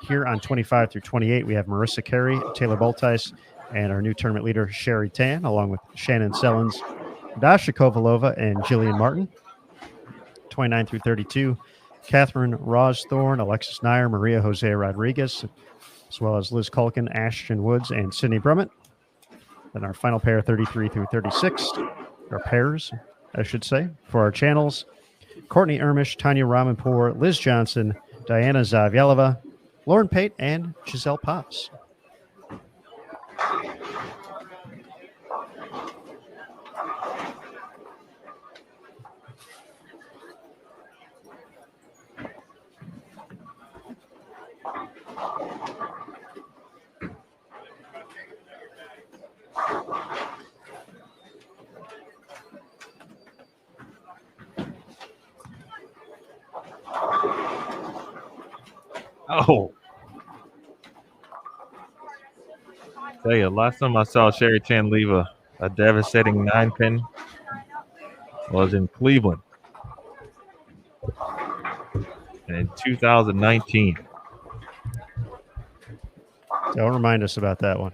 Here on 25 through 28, we have Marissa Carey, Taylor Boltice, and our new tournament leader, Sherry Tan, along with Shannon Sellens, Dasha Kovalova, and Jillian Martin. 29 through 32, Catherine Rosthorn, Alexis Nair, Maria Jose Rodriguez, as well as Liz Culkin, Ashton Woods, and Sydney Brummett. Then our final pair, 33 through 36, or pairs, I should say, for our channels. Courtney Ermish, Tanya Ramanpour, Liz Johnson, Diana Zavyelova, Lauren Pate, and Giselle Pops. Oh. Tell you, last time I saw Sherry Chan leave a devastating 9-pin was in Cleveland in 2019. Don't remind us about that one.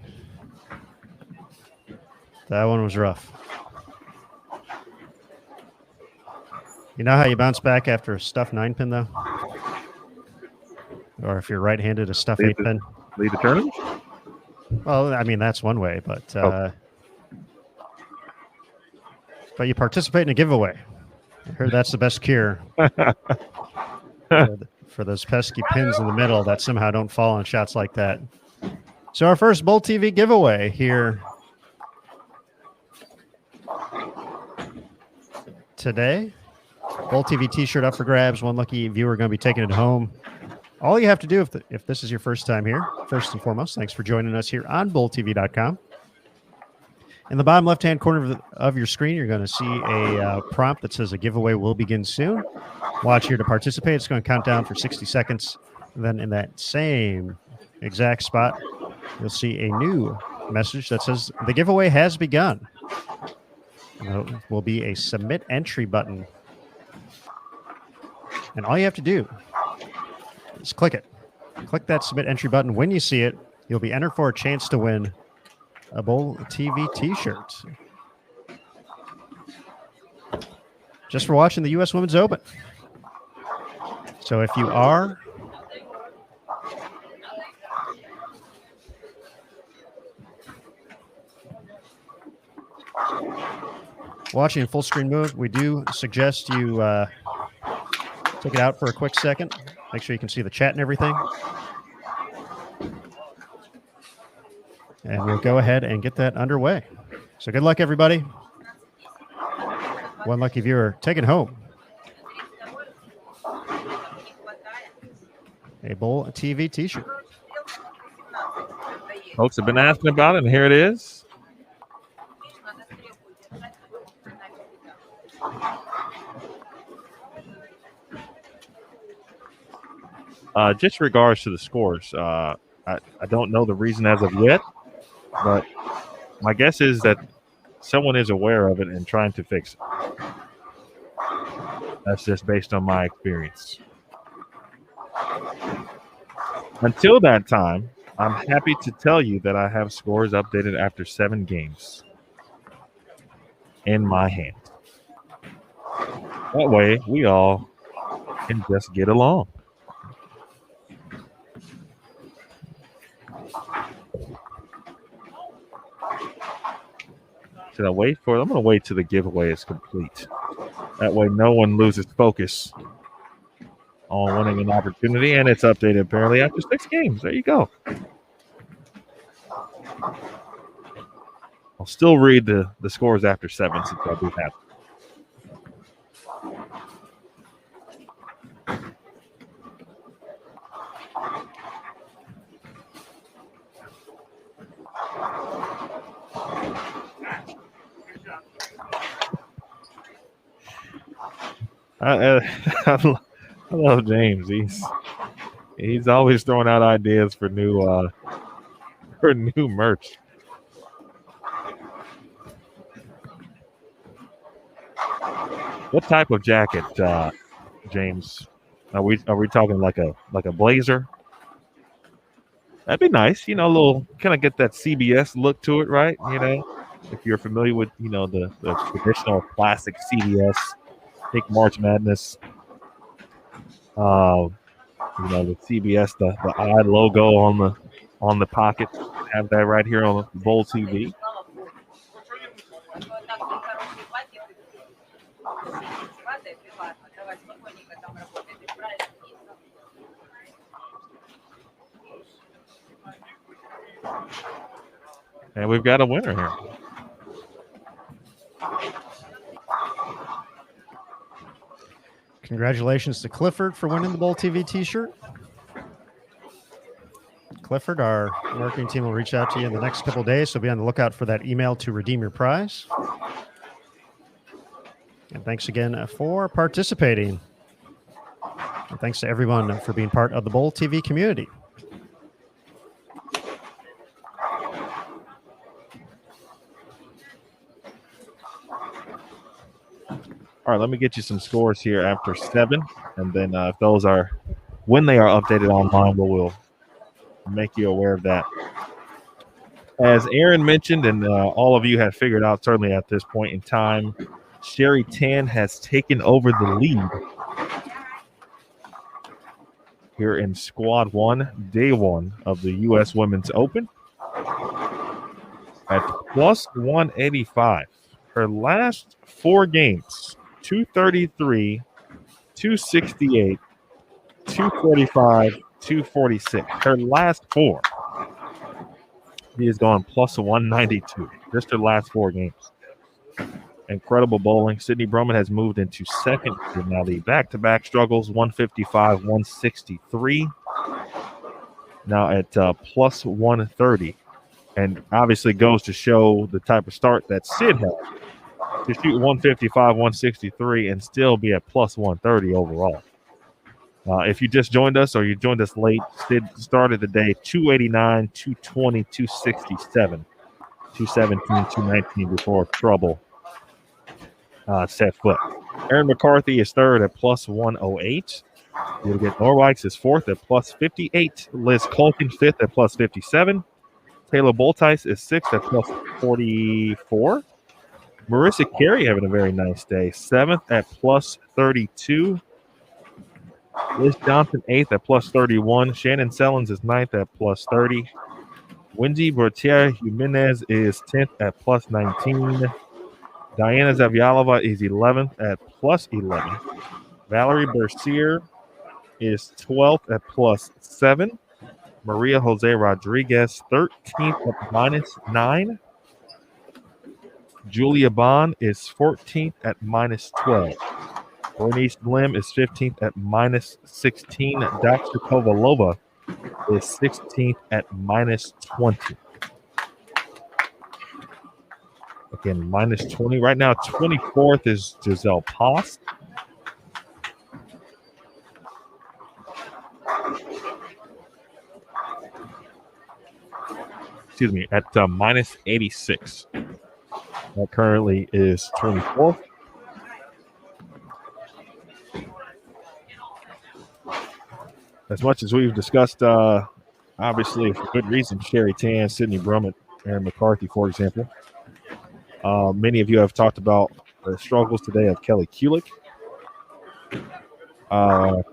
That one was rough. You know how you bounce back after a stuffed 9-pin, though? Or if you're right-handed, a stuffed 8-pin? Lead the tournament? Well, I mean, that's one way, but you participate in a giveaway. I heard that's the best cure for those pesky pins in the middle that somehow don't fall on shots like that. So our first Bull TV giveaway here today. Bull TV t-shirt up for grabs. One lucky viewer going to be taking it home. All you have to do if this is your first time here, first and foremost, thanks for joining us here on BullTV.com. In the bottom left-hand corner of your screen, you're going to see a prompt that says a giveaway will begin soon. Watch here to participate. It's going to count down for 60 seconds. And then in that same exact spot, you'll see a new message that says the giveaway has begun. There will be a submit entry button. And all you have to do is click it. Click that submit entry button. When you see it, you'll be entered for a chance to win a Bull TV t-shirt. Just for watching the U.S. Women's Open. So if you are watching in full screen mode, we do suggest you take it out for a quick second. Make sure you can see the chat and everything. And we'll go ahead and get that underway. So good luck, everybody. One lucky viewer taken home a Bowl TV t-shirt. Folks have been asking about it, and here it is. Just regards to the scores, I don't know the reason as of yet, but my guess is that someone is aware of it and trying to fix it. That's just based on my experience. Until that time, I'm happy to tell you that I have scores updated after 7 games in my hand. That way, we all can just get along. Should I wait for it? I'm going to wait till the giveaway is complete. That way, no one loses focus on winning an opportunity, and it's updated apparently after 6 games. There you go. I'll still read the scores after 7 since I do have. I love James. He's always throwing out ideas for new merch. What type of jacket, James? Are we talking like a blazer? That'd be nice. A little kind of get that CBS look to it, right? If you're familiar with the traditional classic CBS. Think March Madness. The CBS, the I logo on the pocket. Have that right here on Bowl TV. And we've got a winner here. Congratulations to Clifford for winning the Bowl TV t-shirt. Clifford, our marketing team will reach out to you in the next couple of days, so be on the lookout for that email to redeem your prize. And thanks again for participating. And thanks to everyone for being part of the Bowl TV community. All right, let me get you some scores here after 7, and then if those are, when they are updated online, we'll make you aware of that. As Aaron mentioned, and all of you have figured out certainly at this point in time, Sherry Tan has taken over the lead here in Squad 1, Day 1 of the U.S. Women's Open at plus 185. Her last 4 games, 233, 268, 245, 246. Her last 4. He has gone plus 192. Just her last 4 games. Incredible bowling. Sydney Broman has moved into second. Now the back-to-back struggles, 155, 163. Now at plus 130. And obviously goes to show the type of start that Sid had. To shoot 155, 163, and still be at plus 130 overall. If you just joined us or you joined us late, Sid started the day 289, 220, 267, 217, 219 before trouble set foot. Aaron McCarthy is third at plus 108. You'll get Norwikes is fourth at plus 58. Liz Colkin fifth at plus 57. Taylor Boltice is sixth at plus 44. Marissa Carey having a very nice day. 7th at plus 32. Liz Johnson, 8th at plus 31. Shannon Sellens is 9th at plus 30. Wendy Bertier Jimenez is 10th at plus 19. Diana Zavjalova is 11th at plus 11. Valerie Bercier is 12th at plus 7. Maria Jose Rodriguez, 13th at minus 9. Julia Bond is 14th at minus 12. Bernice Blim is 15th at minus 16. Daxter Kovalova is 16th at minus 20. Again, minus 20. Right now, 24th is Giselle Post. Excuse me, at minus 86. That currently is 24th. As much as we've discussed, obviously for good reason, Sherry Tan, Sydney Brummett, Aaron McCarthy, for example. Many of you have talked about the struggles today of Kelly Kulick. And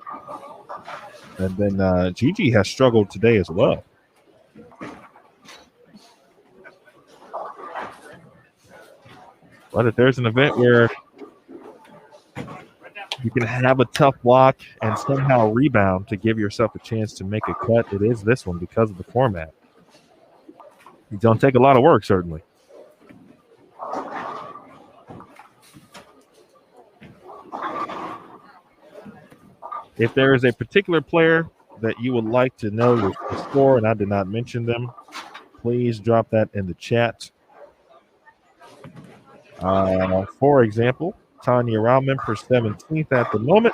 then Gigi has struggled today as well. But if there's an event where you can have a tough block and somehow rebound to give yourself a chance to make a cut, it is this one because of the format. It don't take a lot of work, certainly. If there is a particular player that you would like to know the score, and I did not mention them, please drop that in the chat. For example, Tanya Rauman for 17th at the moment.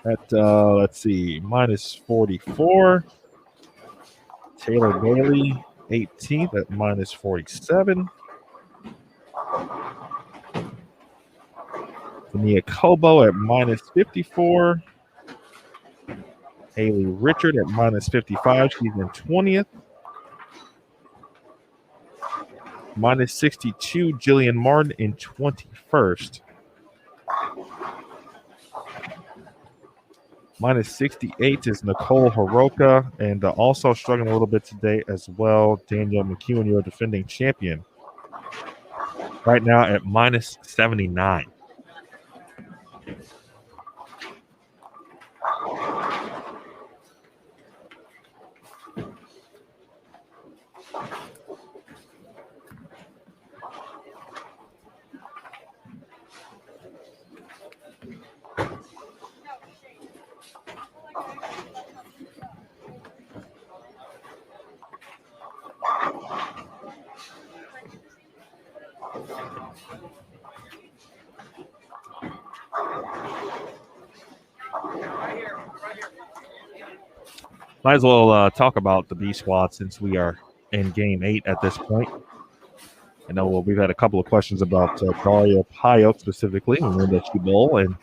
At, let's see, minus 44. Taylor Bailey, 18th at minus 47. Tania Kobo at minus 54. Haley Richard at minus 55. She's in 20th. Minus 62, Jillian Martin in 21st. Minus 68 is Nicole Hiroka, and also struggling a little bit today as well, Danielle McEwen, your defending champion. Right now at minus 79. Might as well talk about the B squad since we are in game 8 at this point. I know we've had a couple of questions about Daria Payok specifically in the Windows Bowl, and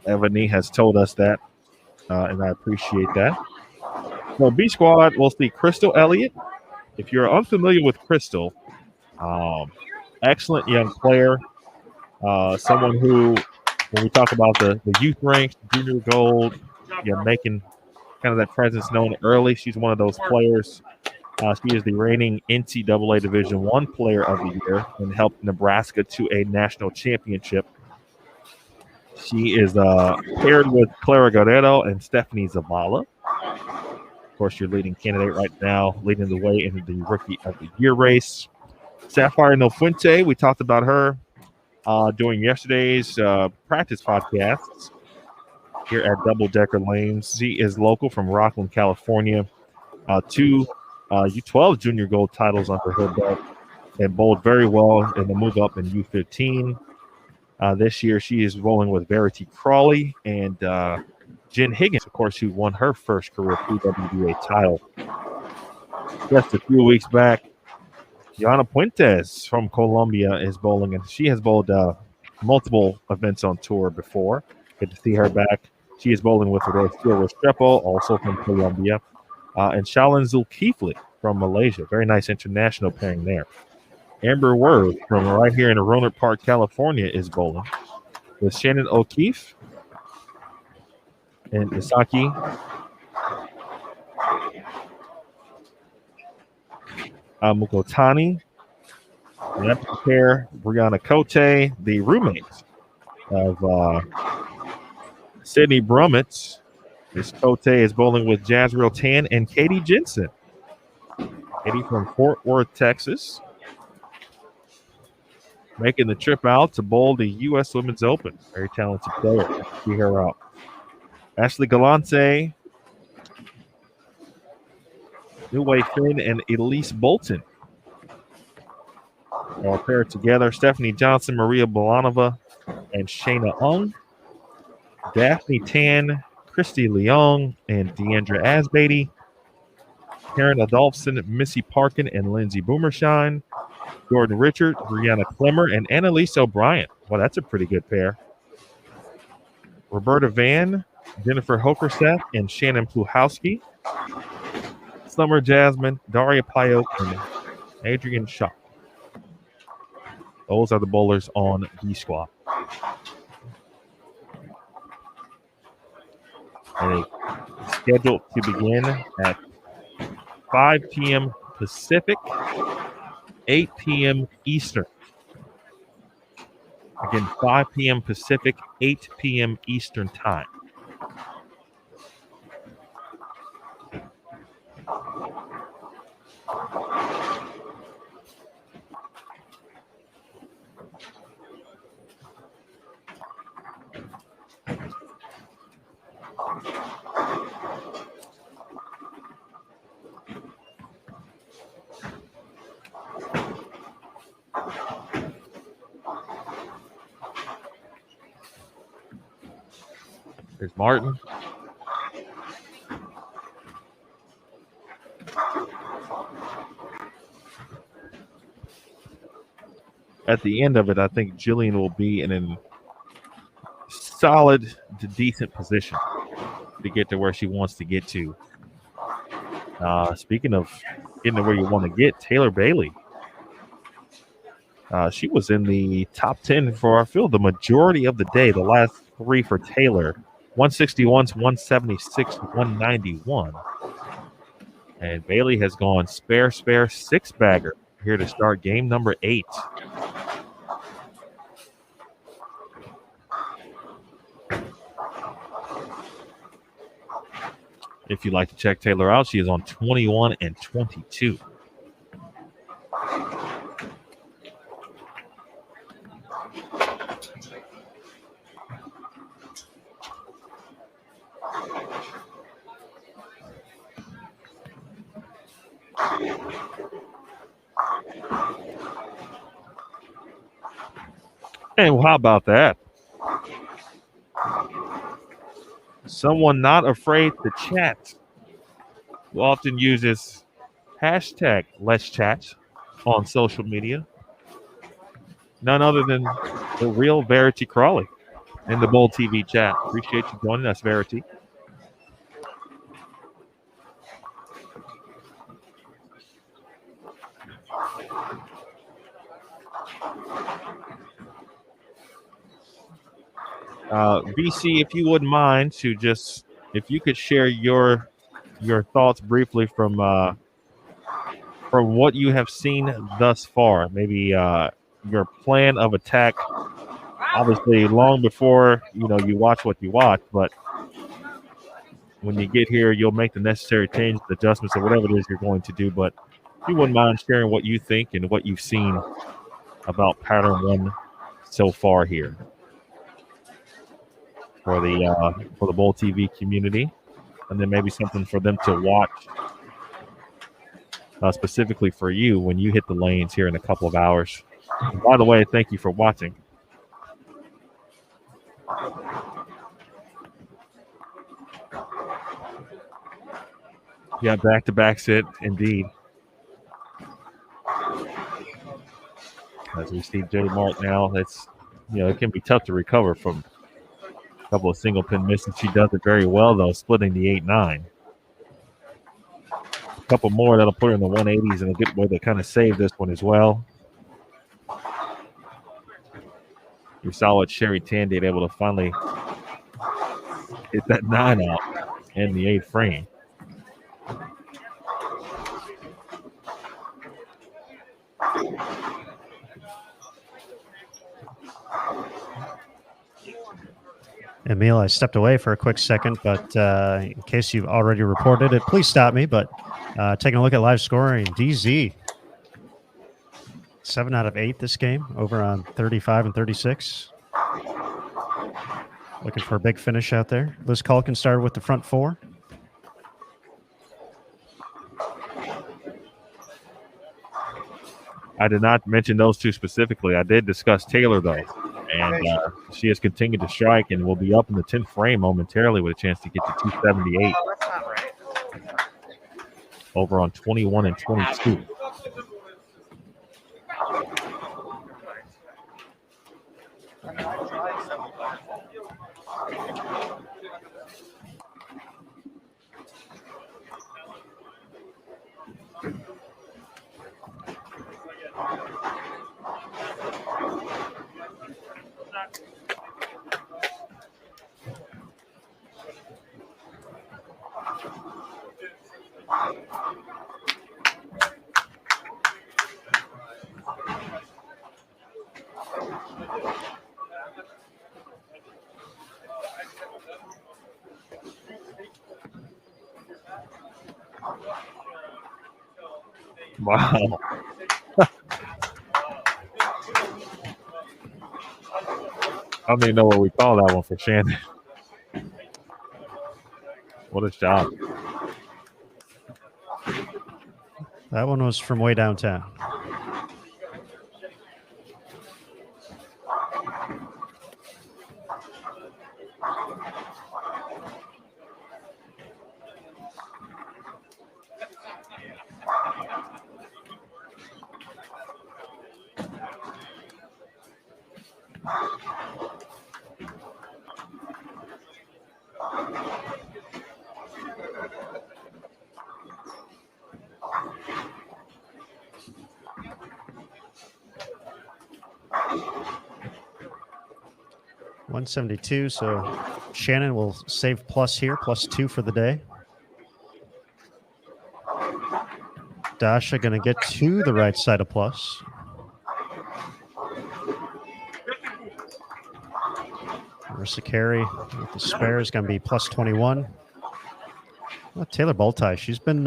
Evany has told us that, and I appreciate that. So B squad, we'll see Crystal Elliott. If you're unfamiliar with Crystal, excellent young player, someone who, when we talk about the youth ranks, junior gold, you're making kind of that presence known early. She's one of those players. She is the reigning NCAA Division I Player of the Year and helped Nebraska to a national championship. She is paired with Clara Guerrero and Stephanie Zavala. Of course, your leading candidate right now, leading the way in the Rookie of the Year race. Sapphire Nofuente, we talked about her during yesterday's practice podcasts here at Double Decker Lanes. She is local from Rockland, California. Two U12 junior gold titles under her belt and bowled very well in the move up in U15. This year, she is rolling with Verity Crawley and Jen Higgins, of course, who won her first career PWBA title just a few weeks back. Yana Puentes from Colombia is bowling, and she has bowled multiple events on tour before. Good to see her back. She is bowling with Rocio Restrepo, also from Colombia, and Shalan Zulkifli from Malaysia. Very nice international pairing there. Amber Worth from right here in Rohnert Park, California, is bowling with Shannon O'Keefe and Isaki Mukotani Yep, pair Brianna Cote, the roommate of Sydney Brummett. This Cote is bowling with Jazriel Tan and Katie Jensen. Katie from Fort Worth, Texas, making the trip out to bowl the U.S. Women's Open. Very talented player. See her out. Ashley Galante, New Way Finn, and Elise Bolton all paired together. Stephanie Johnson, Maria Bolanova, and Shayna Ung. Daphne Tan, Christy Leong, and Deandra Asbeatty. Karen Adolphson, Missy Parkin, and Lindsay Boomershine. Jordan Richard, Brianna Clemmer, and Annalise O'Brien. Well, that's a pretty good pair. Roberta Van, Jennifer Hokerseth, and Shannon Pluhowski. Summer Jasmine, Daria Payok, and Adrian Shaw. Those are the bowlers on B squad. And scheduled to begin at 5 p.m. Pacific, 8 p.m. Eastern. Again, 5 p.m. Pacific, 8 p.m. Eastern time. There's Martin. At the end of it, I think Jillian will be in a solid to decent position to get to where she wants to get to. Speaking of getting to where you want to get, Taylor Bailey. She was in the top 10 for our field the majority of the day. The last three for Taylor, 161, 176, 191. And Bailey has gone spare six-bagger here to start game number 8. If you'd like to check Taylor out, she is on 21 and 22. And how about that? Someone not afraid to chat, who often uses hashtag Let's Chat on social media. None other than the real Verity Crawley in the Bold TV chat. Appreciate you joining us, Verity. BC, if you wouldn't mind to just, if you could share your thoughts briefly from what you have seen thus far, maybe your plan of attack. Obviously, long before you watch what you watch, but when you get here, you'll make the necessary changes, adjustments, or whatever it is you're going to do. But if you wouldn't mind sharing what you think and what you've seen about pattern 1 so far here for the Bowl TV community, and then maybe something for them to watch specifically for you when you hit the lanes here in a couple of hours. And by the way, thank you for watching. Yeah, back-to-back sit, indeed. As we see Jay Mark now, it's it can be tough to recover from a couple of single pin misses. She does it very well, though, splitting the 8-9. A couple more that'll put her in the 180s and a good way to kind of save this one as well. Your solid Sherry Tandy able to finally hit that 9 out in the 8th frame. Emil, I stepped away for a quick second, but in case you've already reported it, please stop me. But taking a look at live scoring, DZ, 7 out of 8 this game, over on 35 and 36. Looking for a big finish out there. Liz Culkin started with the front 4. I did not mention those two specifically. I did discuss Taylor, though. And she has continued to strike and will be up in the 10th frame momentarily with a chance to get to 278. Over on 21 and 22. Wow. I don't even know what we call that one for Shannon. What a job. That one was from way downtown. $172, so Shannon will save plus here, +2 for the day. Dasha going to get to the right side of plus. Marissa Carey with the spare is going to be +21. Well, Taylor Boltai, she's been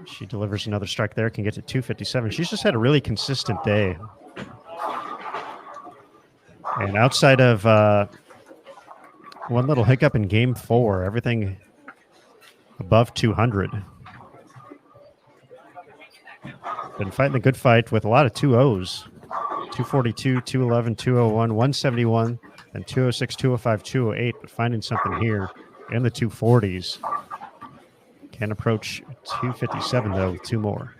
she delivers another strike there, can get to 257. She's just had a really consistent day. And outside of one little hiccup in game 4, everything above 200. Been fighting the good fight with a lot of 2-0s. 242, 211, 201, 171, and 206, 205, 208. But finding something here in the 240s. Can approach 257, though, with 2 more.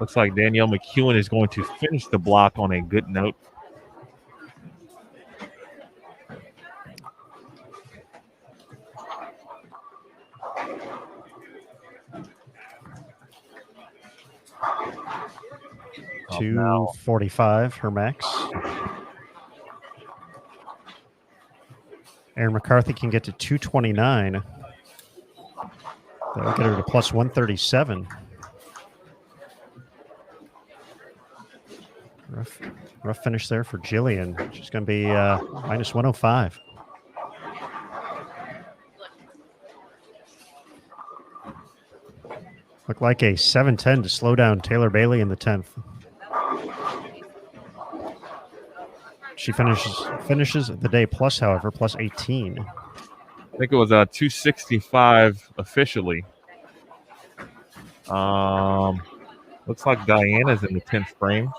Looks like Danielle McEwen is going to finish the block on a good note. Oh, 245, her max. Aaron McCarthy can get to 229. That'll get her to +137. Rough finish there for Jillian. She's going to be -105. Looked like a 710 to slow down Taylor Bailey in the 10th. She finishes the day plus, however, +18. I think it was 265 officially. Looks like Diana's in the 10th frame.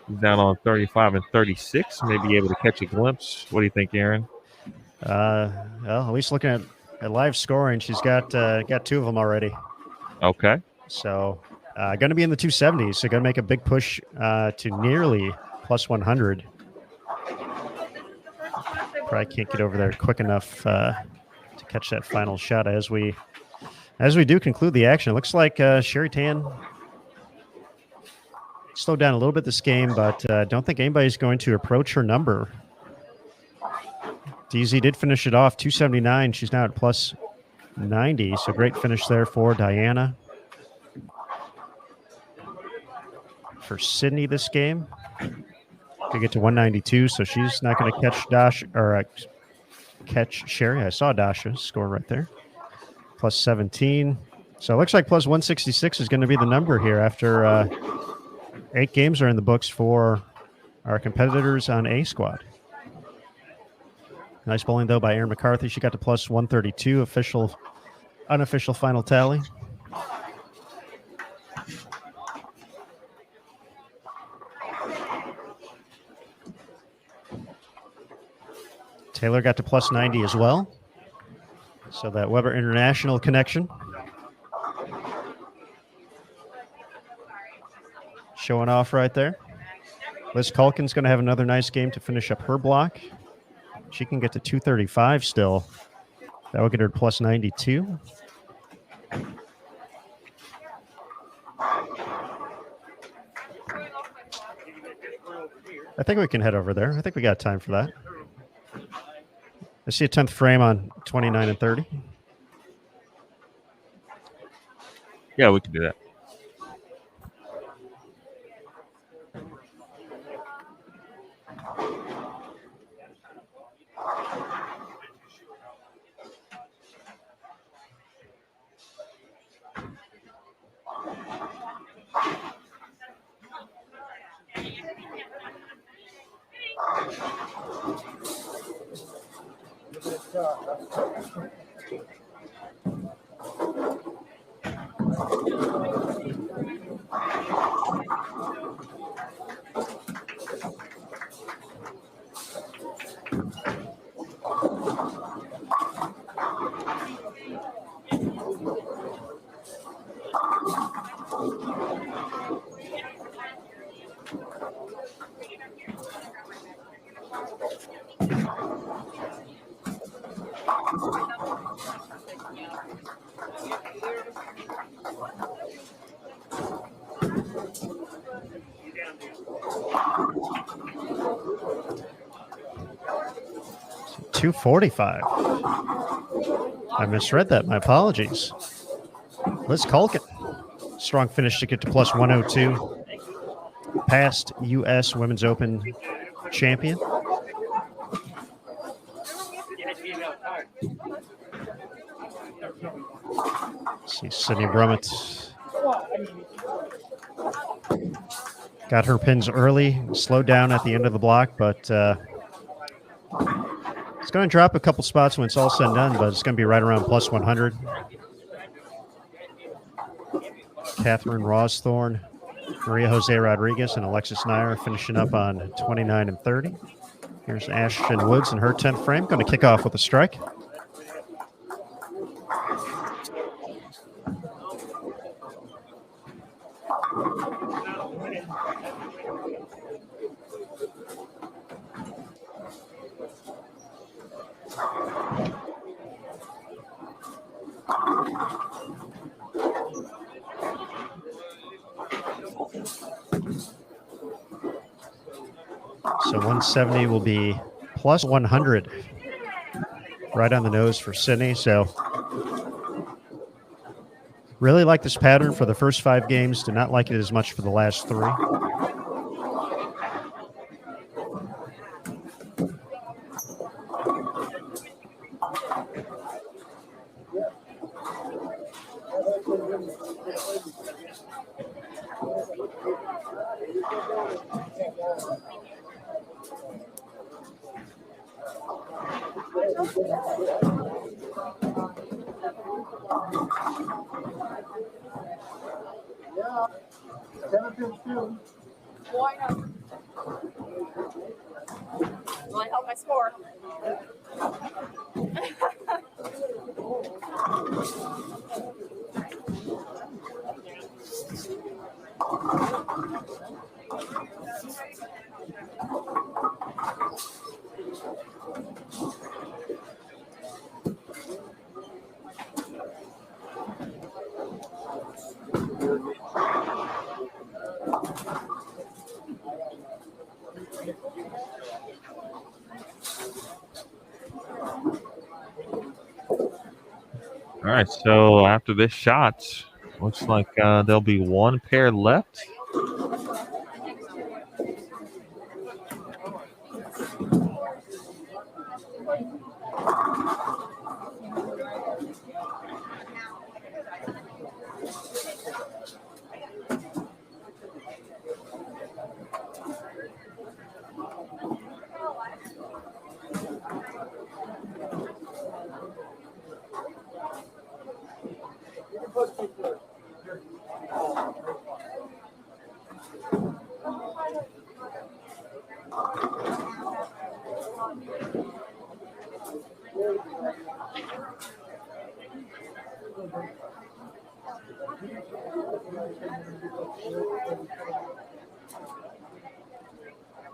She's down on 35 and 36. Maybe able to catch a glimpse. What do you think, Aaron? Well, at least looking at live scoring, she's got 2 of them already. Okay. So going to be in the 270s. So going to make a big push to nearly +100. Probably can't get over there quick enough to catch that final shot as we do conclude the action. It looks like Sherry Tan slowed down a little bit this game, but don't think anybody's going to approach her number. DZ did finish it off, 279. She's now at +90, so great finish there for Diana. for Sydney this game. To get to 192, so she's not going to catch Dash or catch Sherry. I saw Dasha score right there. Plus 17. So it looks like plus 166 is going to be the number here after 8 games are in the books for our competitors on A squad. Nice bowling, though, by Erin McCarthy. She got to plus 132, unofficial final tally. Taylor got to plus 90 as well. So that Weber International connection. Showing off right there. Liz Culkin's going to have another nice game to finish up her block. She can get to 235 still. That will get her to plus 92. I think we can head over there. I think we got time for that. I see a 10th frame on 29 and 30. Yeah, we can do that. $245. I misread that. My apologies. Liz Culkin. Strong finish to get to plus 102. Past U.S. Women's Open champion. See Sydney Brummett. Got her pins early, slowed down at the end of the block, but it's going to drop a couple spots when it's all said and done, but it's going to be right around plus 100. Catherine Rosthorn, Maria Jose Rodriguez, and Alexis Nair finishing up on 29 and 30. Here's Ashton Woods in her 10th frame. Going to kick off with a strike. So 170 will be plus 100. Right on the nose for Sydney. So really like this pattern for the first 5 games. Did not like it as much for the last 3. Why not? Will I help my score? All right, so after this shot, looks like there'll be one pair left.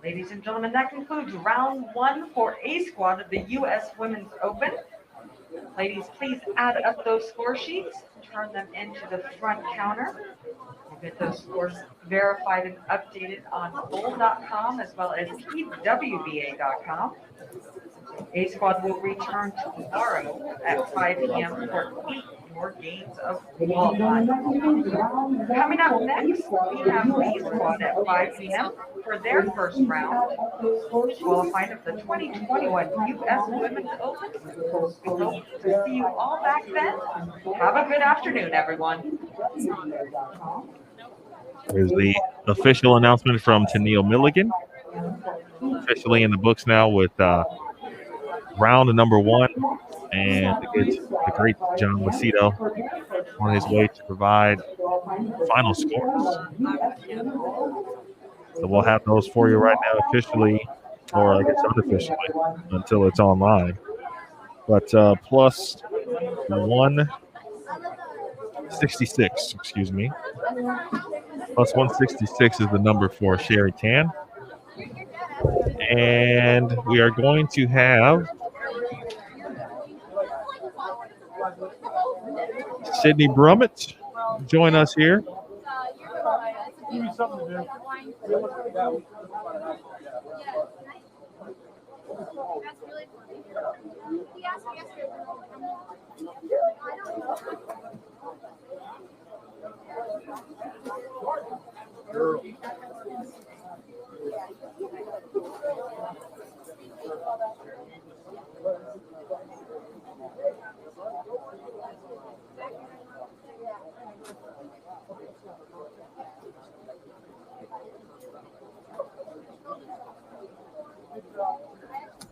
Ladies and gentlemen, that concludes round 1 for A squad of the U.S. Women's Open. Ladies, please add up those score sheets, turn them into the front counter. We'll get those scores verified and updated on bowl.com as well as PWBA.com. A squad will return tomorrow at 5 p.m. for 8 more games of qualifying. Coming up next, we have B squad at 5 p.m. for their first round qualifying of the 2021 U.S. Women's Open. We hope to see you all back then. Have a good afternoon, everyone. There's the official announcement from Tennille Milligan. Officially in the books now with round number 1. And it's the great John Macedo on his way to provide final scores. So we'll have those for you right now officially, or I guess unofficially, until it's online. But plus 166, excuse me. Plus 166 is the number for Sherry Tan. And we are going to have Sydney Brummett join us here.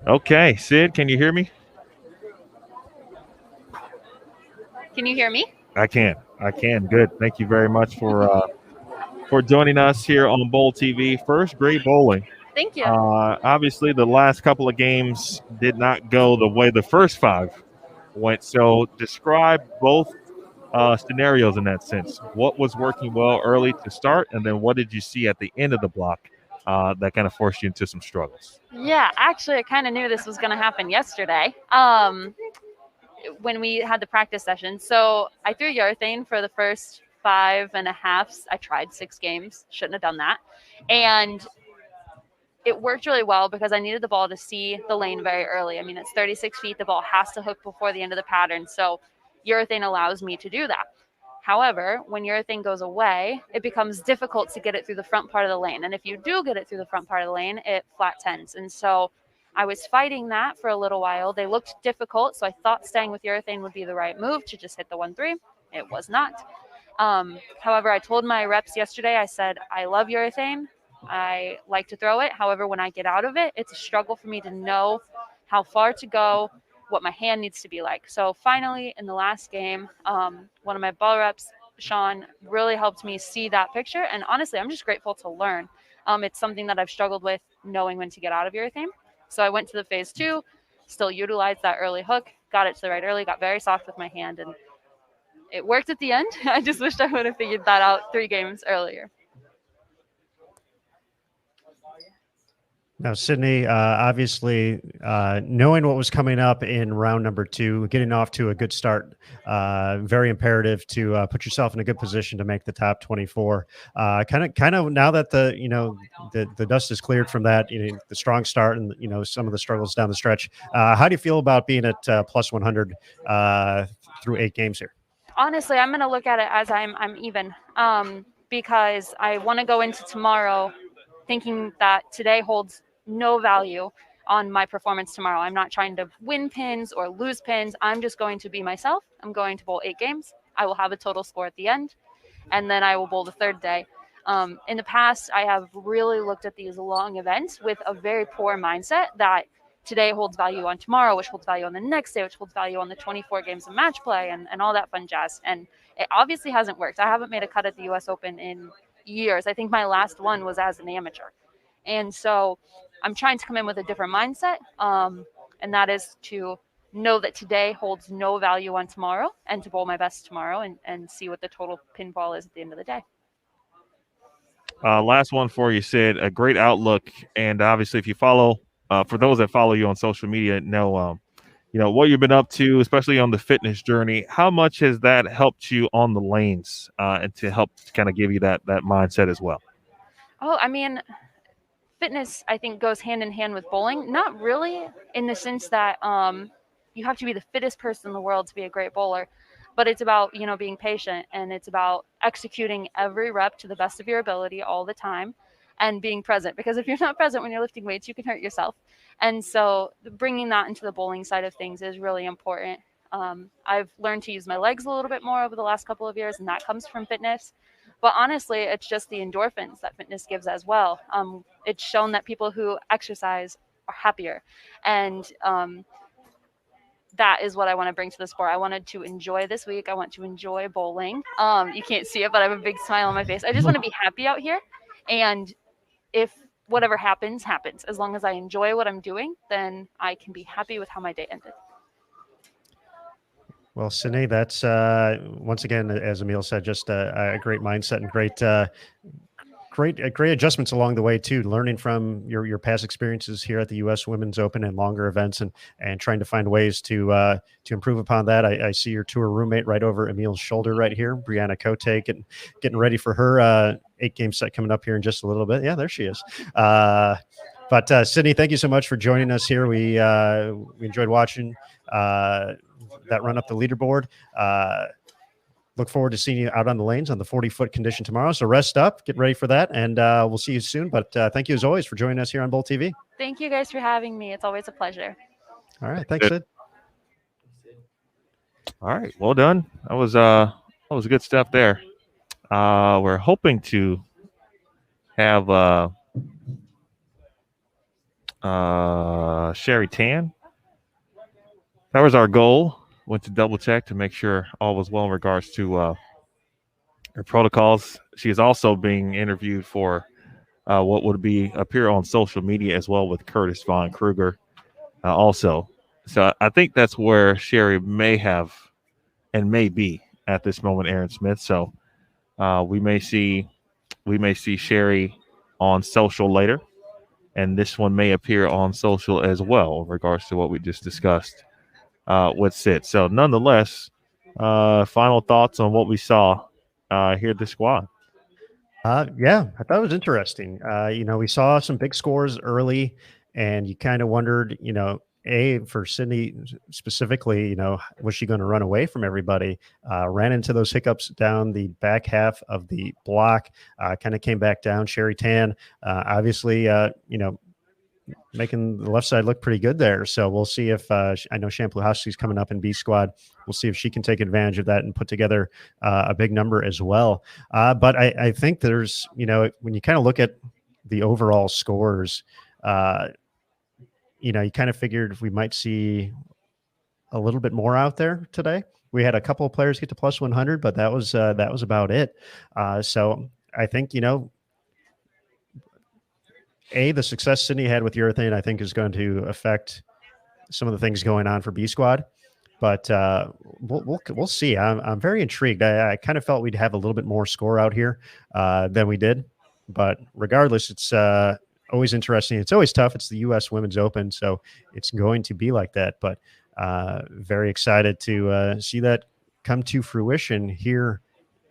Okay, Sid, can you hear me? Can you hear me? I can. Good. Thank you very much for joining us here on Bowl TV. First grade bowling. Thank you. Obviously, the last couple of games did not go the way the first 5 went. So describe both scenarios in that sense. What was working well early to start, and then what did you see at the end of the block that kind of forced you into some struggles? Yeah, actually, I kind of knew this was going to happen yesterday when we had the practice session. So I threw urethane for the first 5.5. I tried 6 games. Shouldn't have done that. And it worked really well because I needed the ball to see the lane very early. I mean, it's 36 feet. The ball has to hook before the end of the pattern. So urethane allows me to do that. However, when urethane goes away, it becomes difficult to get it through the front part of the lane. And if you do get it through the front part of the lane, it flat tens. And so I was fighting that for a little while. They looked difficult, so I thought staying with urethane would be the right move to just hit the 1-3. It was not. However, I told my reps yesterday, I said, I love urethane. I like to throw it. However, when I get out of it, it's a struggle for me to know how far to go, what my hand needs to be like. So finally, in the last game, one of my ball reps, Sean, really helped me see that picture. And honestly, I'm just grateful to learn. It's something that I've struggled with, knowing when to get out of urethane. So I went to the phase 2, still utilized that early hook, got it to the right early, got very soft with my hand, and it worked at the end. I just wished I would have figured that out 3 games earlier. Now, Sydney, obviously, knowing what was coming up in round number 2, getting off to a good start, very imperative to put yourself in a good position to make the top 24. Kind of now that the dust is cleared from that, the strong start and some of the struggles down the stretch. How do you feel about being at plus 100 through 8 games here? Honestly, I'm going to look at it as I'm even, because I want to go into tomorrow thinking that today holds no value on my performance tomorrow. I'm not trying to win pins or lose pins. I'm just going to be myself. I'm going to bowl 8 games. I will have a total score at the end, and then I will bowl the 3rd day. In the past, I have really looked at these long events with a very poor mindset that today holds value on tomorrow, which holds value on the next day, which holds value on the 24 games of match play and all that fun jazz. And it obviously hasn't worked. I haven't made a cut at the US Open in years. I think my last one was as an amateur. And so I'm trying to come in with a different mindset. And that is to know that today holds no value on tomorrow and to bowl my best tomorrow and see what the total pinfall is at the end of the day. Last one for you, Sid. A great outlook, and obviously, if you follow, for those that follow you on social media, know what you've been up to, especially on the fitness journey. How much has that helped you on the lanes, and to help kind of give you that mindset as well? Oh, I mean, fitness I think goes hand in hand with bowling. Not really, in the sense that you have to be the fittest person in the world to be a great bowler. But it's about, being patient, and it's about executing every rep to the best of your ability all the time and being present. Because if you're not present when you're lifting weights, you can hurt yourself. And so bringing that into the bowling side of things is really important. I've learned to use my legs a little bit more over the last couple of years, and that comes from fitness. But honestly, it's just the endorphins that fitness gives as well. It's shown that people who exercise are happier. And that is what I want to bring to the sport. I wanted to enjoy this week. I want to enjoy bowling. You can't see it, but I have a big smile on my face. I just want to be happy out here. And if whatever happens, happens. As long as I enjoy what I'm doing, then I can be happy with how my day ended. Well, Sydney, that's once again, as Emil said, just a great mindset and great adjustments along the way too. Learning from your past experiences here at the U.S. Women's Open and longer events, and trying to find ways to improve upon that. I see your tour roommate right over Emil's shoulder right here, Brianna Cote, getting ready for her 8-game set coming up here in just a little bit. Yeah, there she is. But Sydney, thank you so much for joining us here. We enjoyed watching that run up the leaderboard. Look forward to seeing you out on the lanes on the 40-foot condition tomorrow. So rest up, get ready for that, and we'll see you soon. But thank you as always for joining us here on Bowl TV. Thank you guys for having me. It's always a pleasure. All right, thanks, Sid. All right, well done. That was good stuff there. We're hoping to have Sherry Tan. That was our goal. Went to double check to make sure all was well in regards to her protocols. She is also being interviewed for what would appear on social media as well with Curtis Von Kruger also. So I think that's where Sherry may have and may be at this moment, Aaron Smith. So we may see Sherry on social later, and this one may appear on social as well in regards to what we just discussed with Sid. So nonetheless, final thoughts on what we saw here at the squad. Yeah, I thought it was interesting. We saw some big scores early, and you kind of wondered, for Sydney specifically, was she going to run away from everybody? Ran into those hiccups down the back half of the block, kind of came back down. Sherry Tan, obviously, making the left side look pretty good there. So we'll see if I know Shampluhowski's coming up in B squad. We'll see if she can take advantage of that and put together a big number as well. But I think there's, when you kind of look at the overall scores, you kind of figured we might see a little bit more out there today. We had a couple of players get to plus 100, but that was about it. So I think, the success Sydney had with urethane, I think, is going to affect some of the things going on for B squad. But we'll see. I'm very intrigued. I kind of felt we'd have a little bit more score out here than we did. But regardless, it's always interesting. It's always tough. It's the U.S. Women's Open, so it's going to be like that. But very excited to see that come to fruition here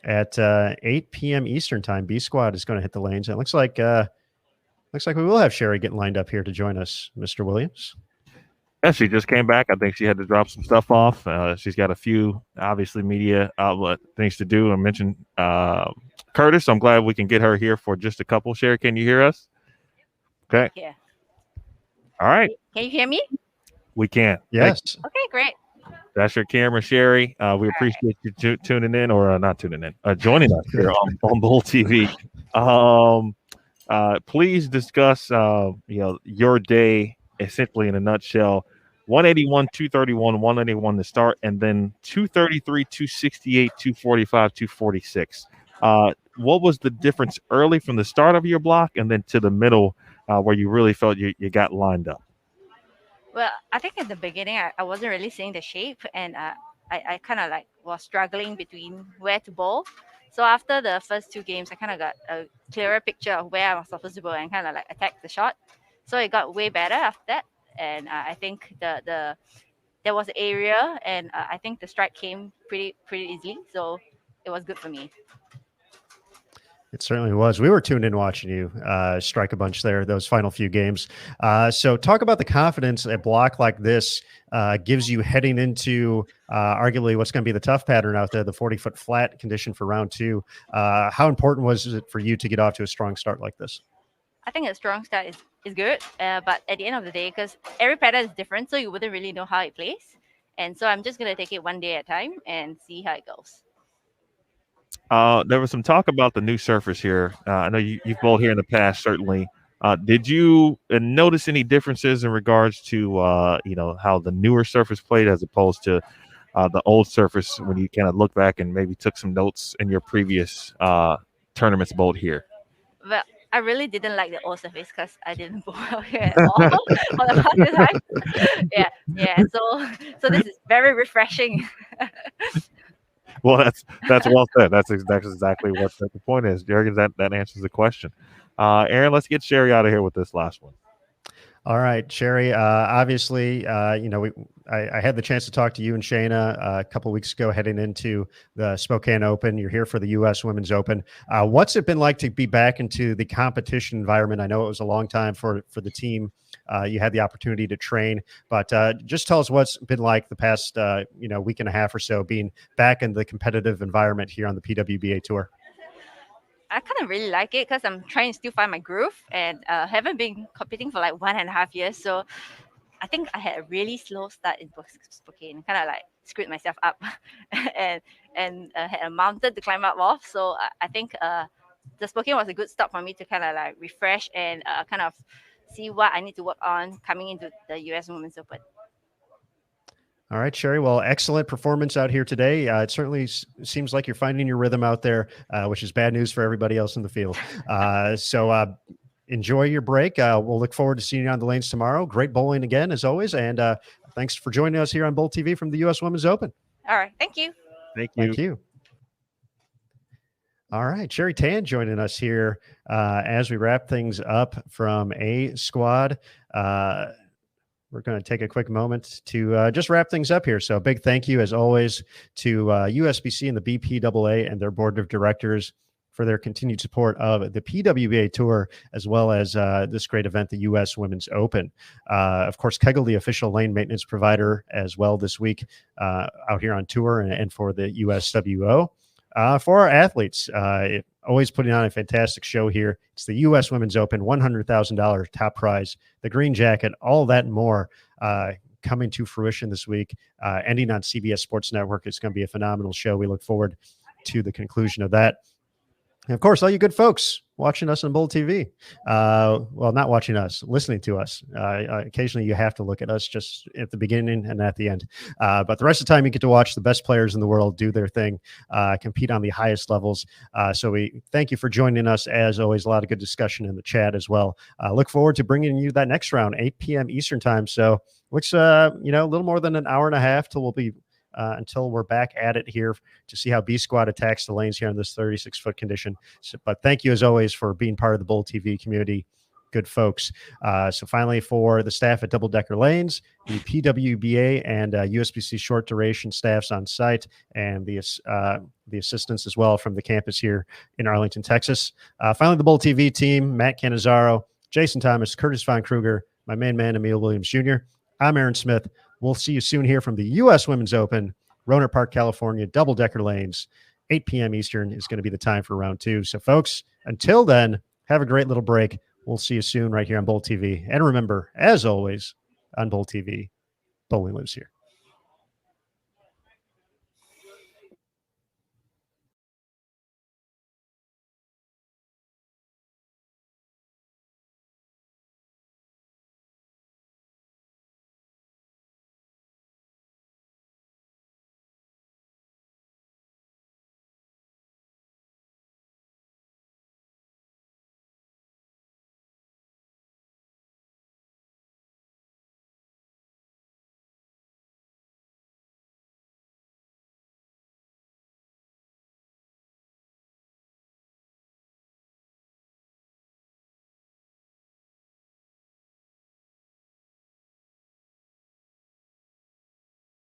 at 8 p.m. Eastern time. B squad is going to hit the lanes. It looks like we will have Sherry getting lined up here to join us, Mr. Williams. Yeah, she just came back. I think she had to drop some stuff off. She's got a few, obviously, media outlet things to do. I mentioned Curtis. I'm glad we can get her here for just a couple. Sherry, can you hear us? Okay. Yeah. All right. Can you hear me? We can. Yes. Okay, great. That's your camera, Sherry. We appreciate you tuning in, or not tuning in, joining us here on Bowl TV. Please discuss, your day essentially in a nutshell. 181, 231, 181 to start, and then 233, 268, 245, 246. What was the difference early from the start of your block and then to the middle where you really felt you got lined up? Well, I think at the beginning I wasn't really seeing the shape, and I kind of like was struggling between where to bowl. So after the first 2 games, I kind of got a clearer picture of where I was supposed to bowl and kind of like attack the shot. So it got way better after that, and I think there was area, and I think the strike came pretty easily. So it was good for me. It certainly was. We were tuned in watching you strike a bunch there, those final few games. So talk about the confidence a block like this gives you heading into arguably what's going to be the tough pattern out there, the 40-foot flat condition for round 2. How important was it for you to get off to a strong start like this? I think a strong start is good, but at the end of the day, because every pattern is different, so you wouldn't really know how it plays. And so I'm just going to take it one day at a time and see how it goes. There was some talk about the new surface here. I know you've bowled here in the past, certainly. Did you notice any differences in regards to how the newer surface played as opposed to the old surface when you kind of look back and maybe took some notes in your previous tournaments bowled here? Well, I really didn't like the old surface because I didn't bowl out here at all for the past time. Yeah. So this is very refreshing. Well, that's well said. That's exactly what the point is. Jurgen, that answers the question. Aaron, let's get Sherry out of here with this last one. All right, Sherry. Obviously, I had the chance to talk to you and Shayna a couple of weeks ago heading into the Spokane Open. You're here for the U.S. Women's Open. What's it been like to be back into the competition environment? I know it was a long time for the team. You had the opportunity to train, but just tell us what's been like the past week and a half or so being back in the competitive environment here on the PWBA tour. I kind of really like it because I'm trying to still find my groove, and haven't been competing for like 1.5 years. So I think I had a really slow start in Spokane, kind of like screwed myself up and had a mountain to climb up off. So I think the Spokane was a good stop for me to kind of like refresh and kind of see what I need to work on coming into the U.S. Women's Open. All right, Sherry. Well, excellent performance out here today. It certainly seems like you're finding your rhythm out there, which is bad news for everybody else in the field. So enjoy your break. We'll look forward to seeing you on the lanes tomorrow. Great bowling again, as always. And thanks for joining us here on Bowl TV from the U.S. Women's Open. All right. Thank you. Thank you. All right, Sherry Tan joining us here as we wrap things up from A Squad. We're going to take a quick moment to just wrap things up here. So a big thank you, as always, to USBC and the BPAA and their board of directors for their continued support of the PWBA Tour, as well as this great event, the U.S. Women's Open. Of course, Kegel, the official lane maintenance provider, as well this week out here on tour and for the USWO. For our athletes, always putting on a fantastic show here. It's the U.S. Women's Open, $100,000 top prize, the green jacket, all that and more coming to fruition this week, ending on CBS Sports Network. It's going to be a phenomenal show. We look forward to the conclusion of that. And of course, all you good folks watching us on Bowl TV. Well, not watching us, listening to us. Occasionally you have to look at us just at the beginning and at the end. But the rest of the time you get to watch the best players in the world do their thing, compete on the highest levels. So we thank you for joining us. As always, a lot of good discussion in the chat as well. Look forward to bringing you that next round, 8 p.m. Eastern time. So which, a little more than an hour and a half till we'll be until we're back at it here to see how B Squad attacks the lanes here in this 36-foot condition. But thank you, as always, for being part of the Bowl TV community. Good folks. So finally, for the staff at Double Decker Lanes, the PWBA and USBC short duration staffs on site, and the assistants as well from the campus here in Arlington, Texas. Finally, the Bowl TV team, Matt Cannizzaro, Jason Thomas, Curtis Von Kruger, my main man, Emil Williams Jr. I'm Aaron Smith. We'll see you soon here from the U.S. Women's Open, Rohnert Park, California, Double Decker Lanes. 8 p.m. Eastern is going to be the time for round 2. So, folks, until then, have a great little break. We'll see you soon right here on Bowl TV. And remember, as always, on Bowl TV, bowling lives here.